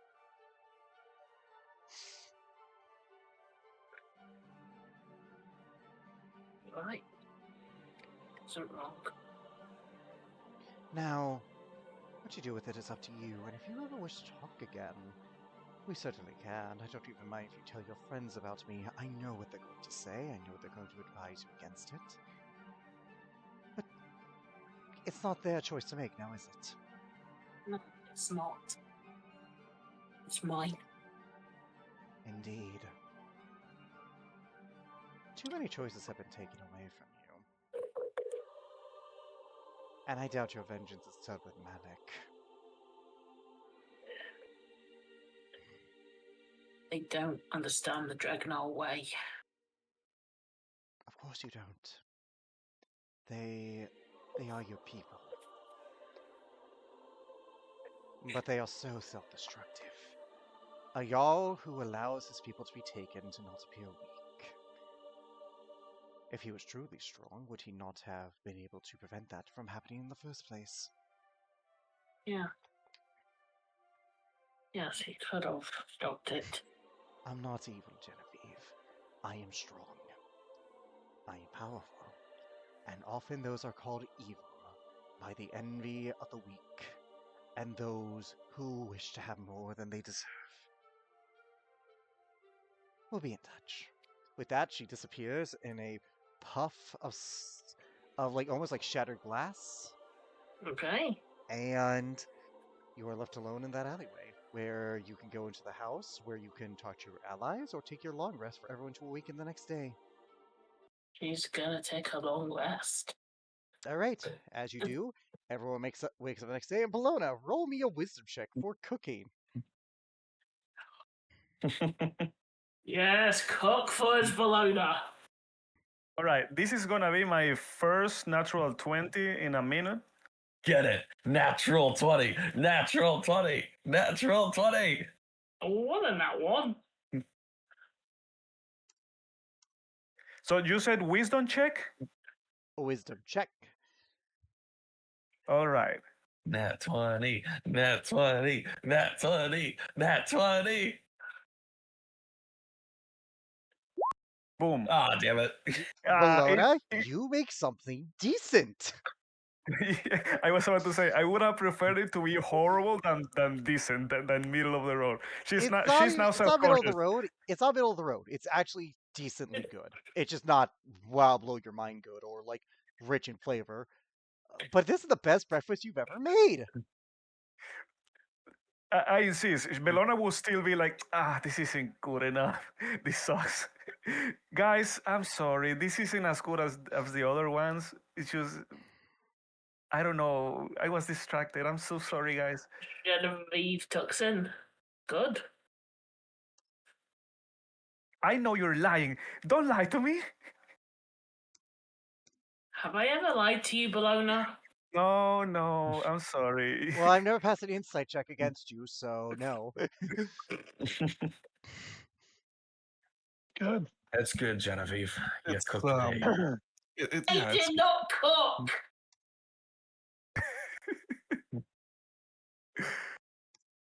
Right. Isn't wrong. Now, what you do with it is up to you, and if you ever wish to talk again, we certainly can. I don't even mind if you tell your friends about me. I know what they're going to say, I know they're going to advise you against it. But it's not their choice to make now, is it? No, it's not. It's mine. Indeed. Too many choices have been taken away from you. And I doubt your vengeance is totally manic. They don't understand the Dragonol way. Of course you don't. They are your people. But they are so self-destructive. A Jarl who allows his people to be taken to not appear weak. If he was truly strong, would he not have been able to prevent that from happening in the first place? Yeah. Yes, he could have stopped it. I'm not evil, Genevieve. I am strong. I am powerful. And often those are called evil by the envy of the weak and those who wish to have more than they deserve. We'll be in touch. With that, she disappears in a puff of like almost like shattered glass, Okay. and you are left alone in that alleyway, where you can go into the house, where you can talk to your allies, or take your long rest for everyone to awaken the next day. She's gonna take a long rest. All right, as you do, everyone wakes up the next day, and Bologna, roll me a wisdom check for cooking. Yes, cook for us, Bologna. All right, this is gonna be my first natural 20 in a minute. Get it. Natural 20. Natural 20. Natural 20. More than that one. So you said wisdom check? A wisdom check. All right. Nat 20. Nat 20. Nat 20. Nat 20. Boom. Ah, damn it. Bologna, you make something decent. I was about to say I would have preferred it to be horrible than decent, than middle of the road. She's now It's not middle of self-conscious. the road. It's not middle of the road. It's actually decently good. It's just not wow, blow your mind good or like rich in flavor. But this is the best breakfast you've ever made. I insist. Belona will still be like, this isn't good enough. This sucks. Guys, I'm sorry. This isn't as good as the other ones. It's just, I don't know. I was distracted. I'm so sorry, guys. Genevieve Tuxin. Good. I know you're lying. Don't lie to me. Have I ever lied to you, Bologna? No, I'm sorry. Well, I've never passed an insight check against you, so no. Good. That's good, Genevieve. You It's, cooked today. I did not cook.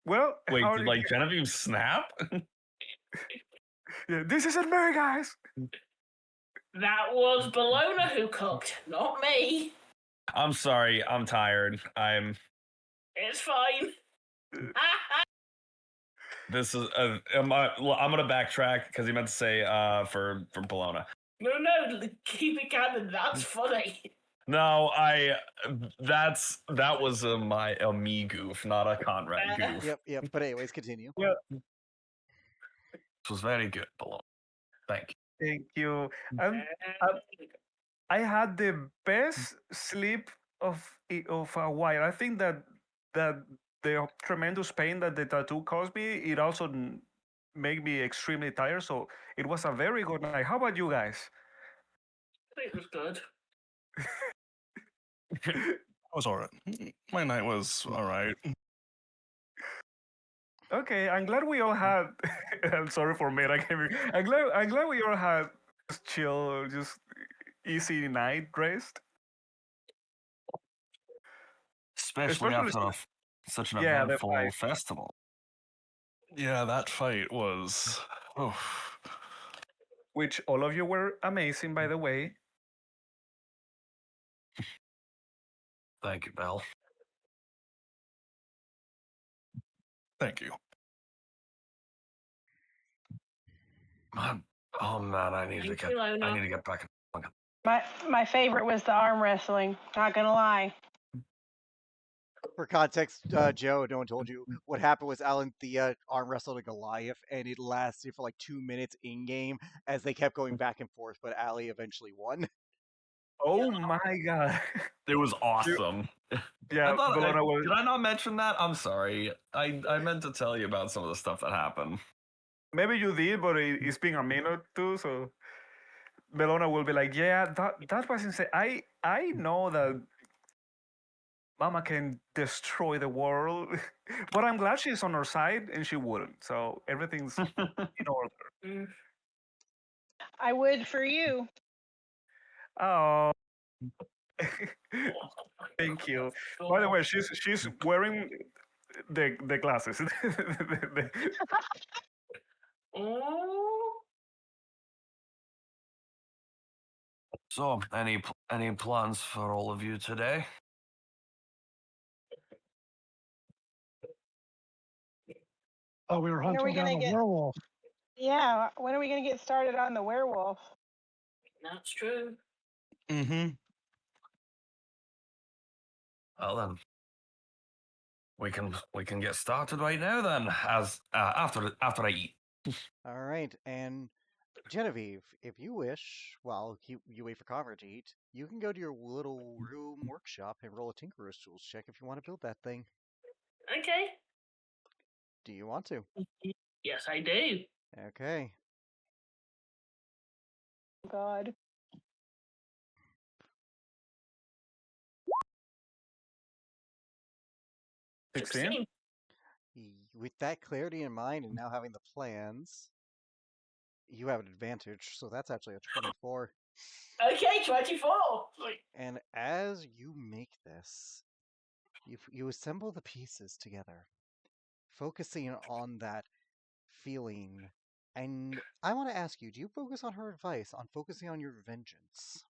Well, Wait, how did did like Genevieve snap? yeah, this isn't me, guys. That was Bologna who cooked, not me. I'm sorry. I'm tired. It's fine. This is. I'm gonna backtrack because he meant to say for Bologna. No, keep it canon. That's funny. No, that was a me goof, not a Conrad goof. Yep. But anyways, continue. Yeah. This was very good, Bologna. Thank you. Thank you. I had the best sleep of a while. I think that the tremendous pain that the tattoo caused me, it also made me extremely tired. So it was a very good night. How about you guys? I think it was good. was alright. My night was alright. Okay, I'm glad we all had. I'm sorry for metagaming. I'm glad we all had just chill, just easy night rest. Especially Especially, after such an yeah, the eventful fight, festival. Yeah, that fight was. Oh, which all of you were amazing, by the way. Thank you, Belle. thank you. Oh man, I need to Thank get. you, I Lona. need to get back. My favorite was the arm wrestling. Not gonna lie. For context, Joe, no one told you what happened was Alan Thea arm wrestled a Goliath, and it lasted for like 2 minutes in game as they kept going back and forth. But Ali eventually won. Oh my god. It was You- awesome. yeah, Bologna was. Did I not mention that? I'm sorry. I meant to tell you about some of the stuff that happened. Maybe you did, but it's been a minute too, so Belona will be like, yeah, that was insane. I know that Mama can destroy the world, but I'm glad she's on our side and she wouldn't. So everything's in order. Mm. I would for you. Oh, thank you. By the way, she's wearing the glasses. Oh, So, any plans for all of you today? Oh, we were When are we hunting down gonna a get? werewolf. Yeah. When are we gonna get started on the werewolf? that's true. Mm-hmm. Well then, we can get started right now then. As after I eat. All right, and Genevieve, if you wish, while you wait for Conrad to eat, you can go to your little room workshop and roll a Tinkerer's Tools check if you want to build that thing. Okay. Do you want to? Yes, I do. Okay. God. $16. With that clarity in mind and now having the plans, you have an advantage, so that's actually a 24. Okay, 24. And as you make this, you assemble the pieces together, focusing on that feeling. And I want to ask you, do you focus on her advice on focusing on your vengeance?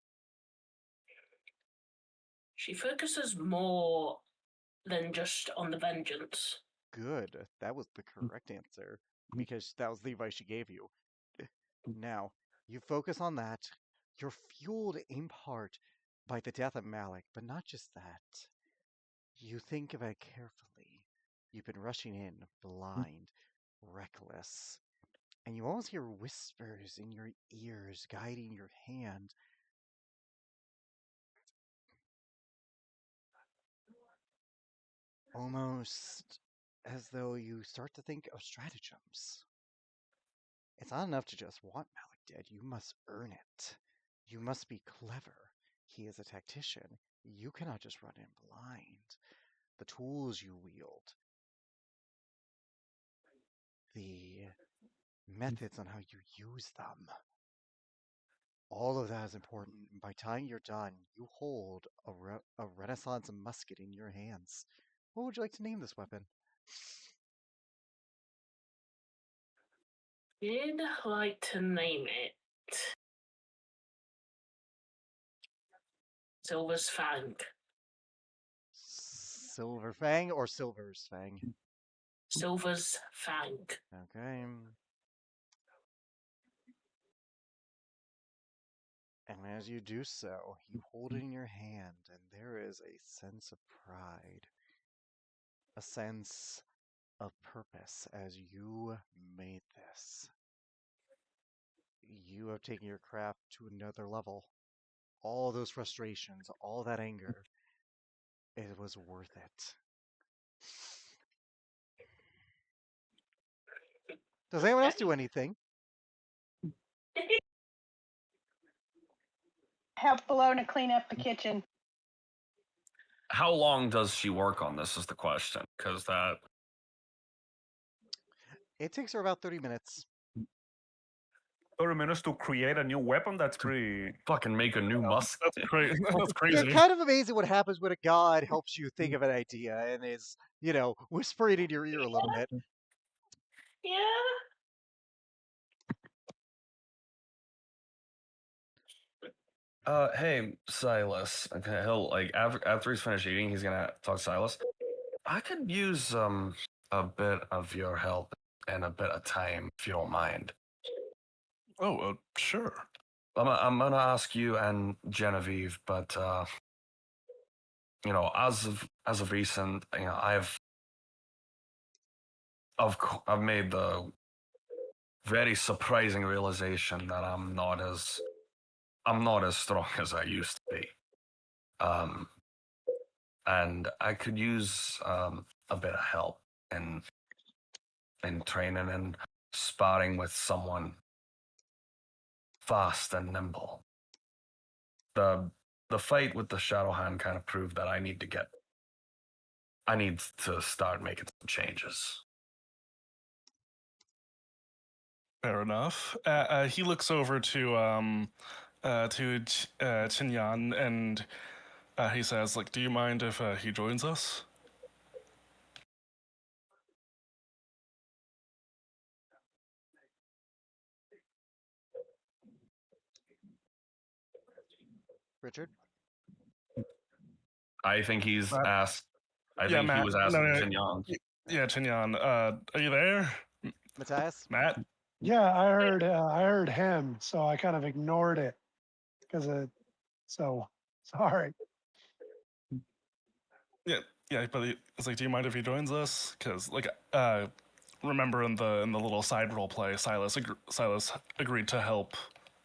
She focuses more than just on the vengeance. Good. That was the correct answer because that was the advice she gave you. Now, you focus on that. You're fueled in part by the death of Malik, but not just that. You think of it carefully. You've been rushing in, blind, reckless, and you almost hear whispers in your ears guiding your hand. Almost as though you start to think of stratagems. It's not enough to just want Malik dead, you must earn it. You must be clever. He is a tactician. You cannot just run in blind. The tools you wield, the methods on how you use them, all of that is important. And by the time you're done, you hold a Renaissance musket in your hands. What would you like to name this weapon? I'd like to name it Silver's Fang. Silver Fang or Silver's Fang? Silver's Fang. Okay. And as you do so, you hold it in your hand, and there is a sense of pride, a sense of purpose as you made this. You have taken your craft to another level. All those frustrations, all that anger, it was worth it. Does anyone else do anything? Help Bologna clean up the kitchen. How long does she work on this is the question, because that... It takes her about 30 minutes. 30 minutes to create a new weapon? That's pretty... Fucking make a new musket. That's crazy. That's Yeah, crazy. kind of amazing what happens when a god helps you think of an idea and is, whispering in your ear a little bit. Yeah. Hey, Silas. Okay, he'll after he's finished eating, he's gonna talk to Silas. I could use a bit of your help and a bit of time, if you don't mind. Oh, sure. I'm gonna ask you and Genevieve, but as of recent, I've made the very surprising realization that I'm not as strong as I used to be. And I could use a bit of help in training and sparring with someone fast and nimble. The fight with the Shadow Hand kind of proved that I need to start making some changes. Fair enough. He looks over to Chinyan and he says, "Like, do you mind if he joins us?" Richard? I think he's Matt? asked. I Yeah, think Matt. he was asking No, Jin Yang. Yeah, Chinyan. Are you there, Matthias? Matt? Yeah, I heard him, so I kind of ignored it because so sorry. Yeah, but it's like, do you mind if he joins us? Because remember in the little side role play, Silas agreed to help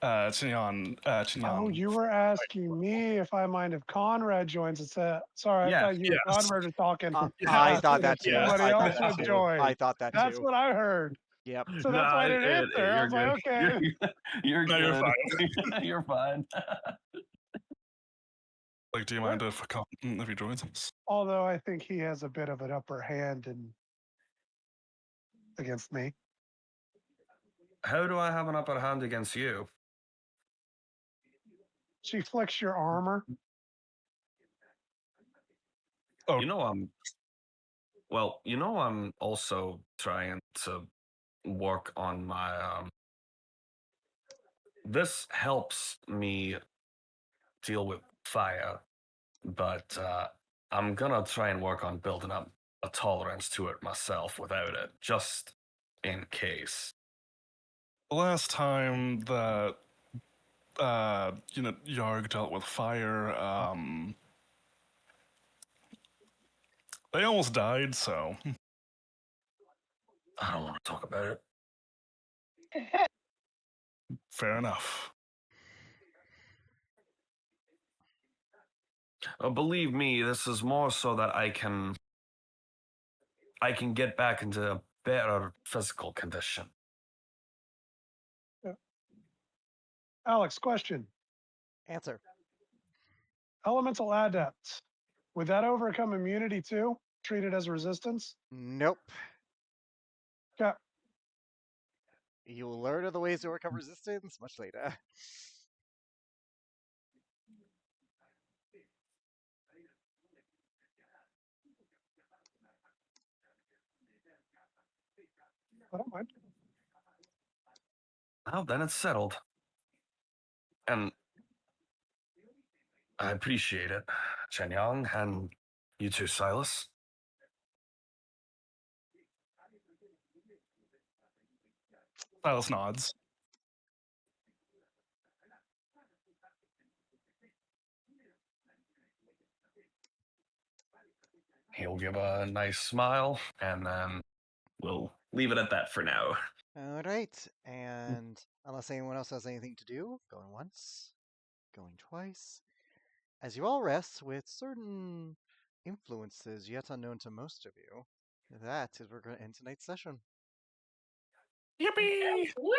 Chinyan. Oh, you were asking me if I mind if Conrad joins us. Sorry, I Yeah, thought you and yes. Conrad were talking. I thought asking that if too. Yeah. somebody I thought else that would too. join. I thought that That's too. what I heard. Yep. So that's why I didn't answer. I was like, okay. You're No, good. you're You're fine. Like, do you mind if he joins us? Although I think he has a bit of an upper hand against me. How do I have an upper hand against you? She flicks your armor. Oh. I'm also trying to work on my this helps me deal with fire, but I'm gonna try and work on building up a tolerance to it myself without it, just in case. Last time that Yarg dealt with fire, they almost died, so I don't want to talk about it. fair enough. Believe me, this is more so that I can get back into a better physical condition. Alex, question. Answer. Elemental adepts. Would that overcome immunity too? Treated as resistance? Nope. Yeah. You'll learn of the ways to overcome resistance much later. I don't mind. Well, then it's settled. And I appreciate it, Chen Yang, and you too, Silas. Silas nods. He'll give a nice smile, and then we'll leave it at that for now. All right. And unless anyone else has anything to do, going once, going twice. As you all rest with certain influences yet unknown to most of you, that is where we're going to end tonight's session. Yippee! Woo!